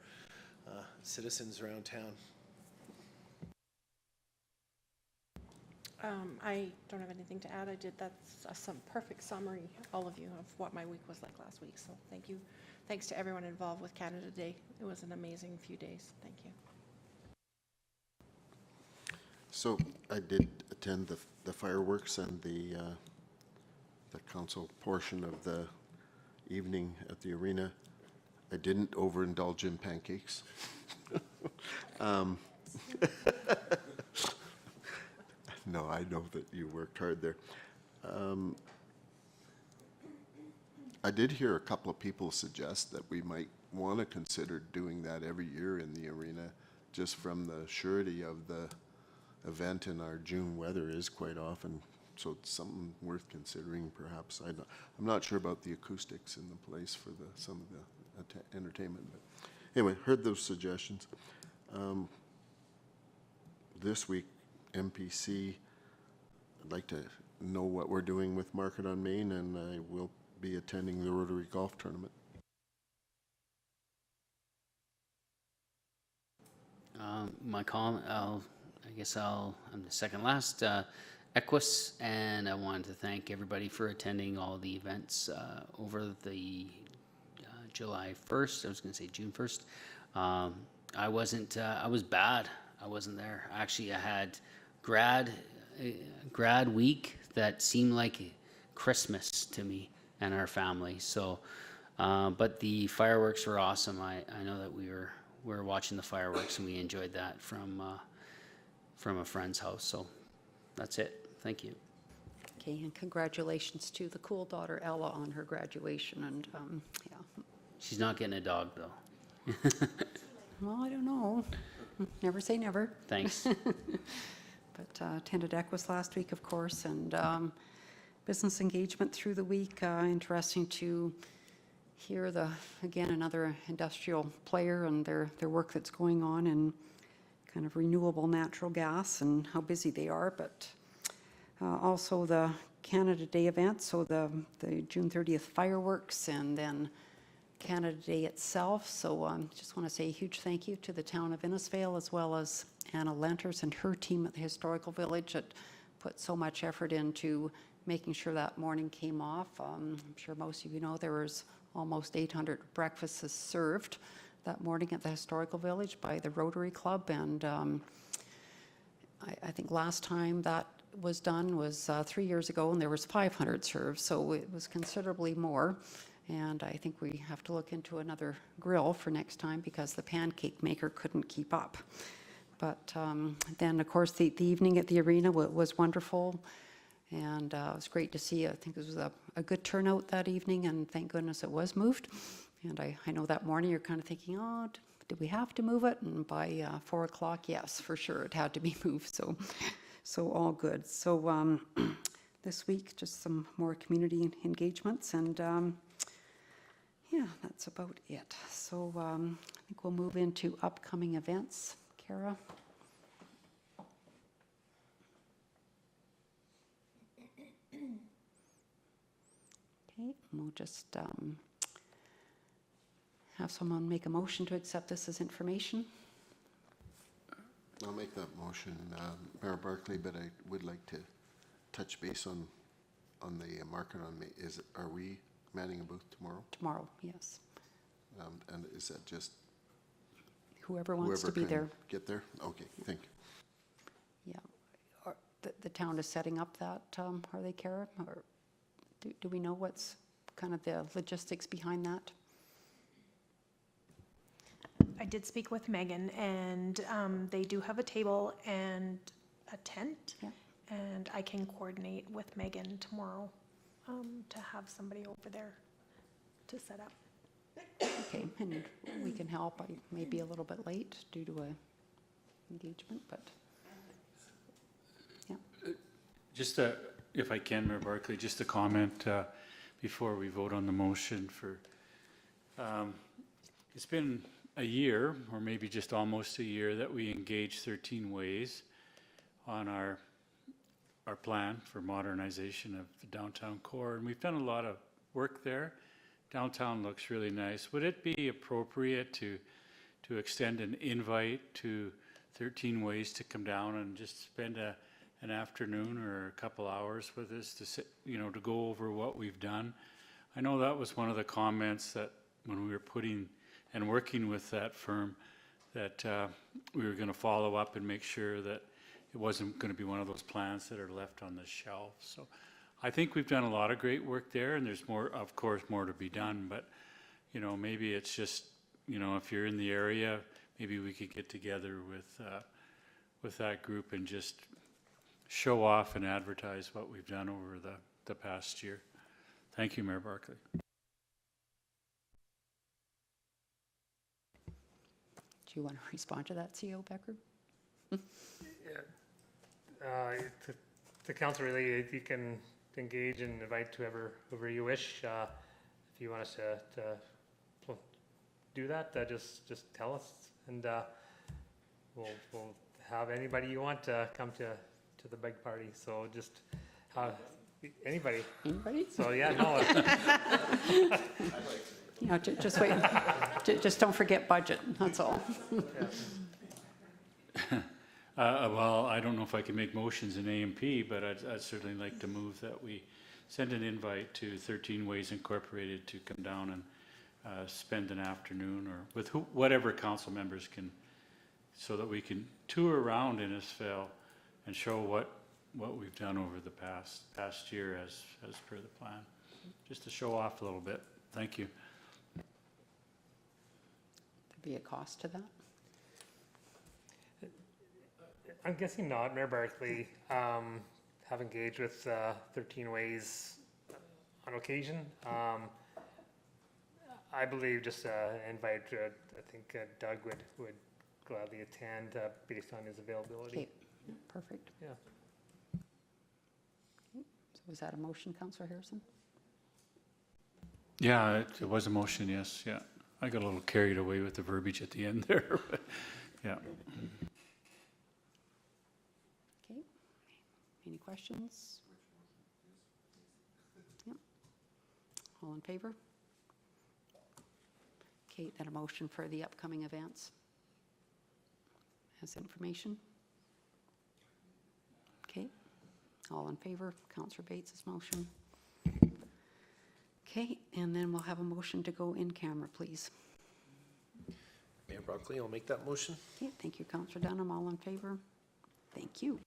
Speaker 9: citizens around town.
Speaker 10: I don't have anything to add. I did, that's some perfect summary, all of you, of what my week was like last week. So thank you. Thanks to everyone involved with Canada Day. It was an amazing few days. Thank you.
Speaker 7: So I did attend the fireworks and the council portion of the evening at the arena. I didn't overindulge in pancakes. No, I know that you worked hard there. I did hear a couple of people suggest that we might want to consider doing that every year in the arena, just from the surety of the event, and our June weather is quite often, so it's something worth considering perhaps. I'm not sure about the acoustics in the place for some of the entertainment, but anyway, heard those suggestions. This week, MPC, I'd like to know what we're doing with Market on Main, and I will be attending the Rotary Golf Tournament.
Speaker 8: My comment, I'm the second last, Equus, and I wanted to thank everybody for attending all the events over the July 1st, I was going to say June 1st. I was bad. I wasn't there. Actually, I had grad week that seemed like Christmas to me and our family. So, but the fireworks were awesome. I know that we were watching the fireworks and we enjoyed that from a friend's house. So that's it. Thank you.
Speaker 1: Okay, and congratulations to the cool daughter Ella on her graduation, and yeah.
Speaker 8: She's not getting a dog though.
Speaker 1: Well, I don't know. Never say never.
Speaker 8: Thanks.
Speaker 1: But attended Equus last week, of course, and business engagement through the week. Interesting to hear again, another industrial player and their work that's going on in kind of renewable natural gas and how busy they are. But also the Canada Day event, so the June 30th fireworks, and then Canada Day itself. So just want to say a huge thank you to the town of Innisfail, as well as Anna Lenters and her team at the Historical Village that put so much effort into making sure that morning came off. I'm sure most of you know there was almost 800 breakfasts served that morning at the Historical Village by the Rotary Club, and I think last time that was done was 3 years ago, and there was 500 served, so it was considerably more. And I think we have to look into another grill for next time because the pancake maker couldn't keep up. But then, of course, the evening at the arena was wonderful, and it was great to see. I think it was a good turnout that evening, and thank goodness it was moved. And I know that morning you're kind of thinking, oh, did we have to move it? And by 4 o'clock, yes, for sure, it had to be moved. So all good. So this week, just some more community engagements, and yeah, that's about it. So I think we'll move into upcoming events. Kara? Okay, we'll just have someone make a motion to accept this as information.
Speaker 7: I'll make that motion, Mayor Barkley, but I would like to touch base on the Market on Main. Are we manning a booth tomorrow?
Speaker 1: Tomorrow, yes.
Speaker 7: And is that just
Speaker 1: Whoever wants to
Speaker 7: whoever
Speaker 1: be
Speaker 7: can
Speaker 1: there.
Speaker 7: get there? Okay, thank you.
Speaker 1: Yeah. The town is setting up that, are they, Kara? Or do we know what's kind of the logistics behind that?
Speaker 12: I did speak with Megan, and they do have a table and a tent.
Speaker 1: Yeah.
Speaker 12: And I can coordinate with Megan tomorrow to have somebody over there to set up.
Speaker 1: Okay, and we can help. I may be a little bit late due to a engagement, but yeah.
Speaker 4: Just if I can, Mayor Barkley, just a comment before we vote on the motion for, it's been a year, or maybe just almost a year, that we engaged 13 Ways. on our plan for modernization of the downtown core, and we've done a lot of work there. Downtown looks really nice. Would it be appropriate to extend an invite to 13 Ways to come down and just spend an afternoon or a couple hours with us to sit, to go over what we've done? I know that was one of the comments that when we were putting and working with that firm, that we were going to follow up and make sure that it wasn't going to be one of those plans that are left on the shelf. So I think we've done a lot of great work there, and there's more, of course, more to be done, but maybe it's just, if you're in the area, maybe we could get together with that group and just show off and advertise what we've done over the past year. Thank you, Mayor Barkley.
Speaker 1: Do you want to respond to that, CEO Becker?
Speaker 3: To council, really, you can engage and invite whoever you wish. If you want us to do that, just tell us, and we'll have anybody you want to come to the big party. So just anybody.
Speaker 1: Anybody?
Speaker 3: So yeah, no.
Speaker 1: Just wait. Just don't forget budget, that's all.
Speaker 4: Well, I don't know if I can make motions in AMP, but I'd certainly like to move that we send an invite to 13 Ways Incorporated to come down and spend an afternoon, or with whatever council members can, so that we can tour around Innisfail and show what we've done over the past year as per the plan, just to show off a little bit. Thank you.
Speaker 1: There'd be a cost to that?
Speaker 3: I'm guessing not. Mayor Barkley have engaged with 13 Ways on occasion. I believe just invite, I think Doug would gladly attend based on his availability.
Speaker 1: Okay, perfect.
Speaker 3: Yeah.
Speaker 1: Okay. So was that a motion, Councillor Harrison?
Speaker 4: Yeah, it was a motion, yes, yeah. I got a little carried away with the verbiage at the end there, but yeah.
Speaker 1: Okay. Any questions? Yep. All in favor? Okay, then a motion for the upcoming events. Has information? Okay. All in favor? Councillor Bates's motion. Okay, and then we'll have a motion to go in camera, please.
Speaker 9: Mayor Barkley, I'll make that motion.
Speaker 1: Okay, thank you, Councillor Dunham. All in favor? Thank you.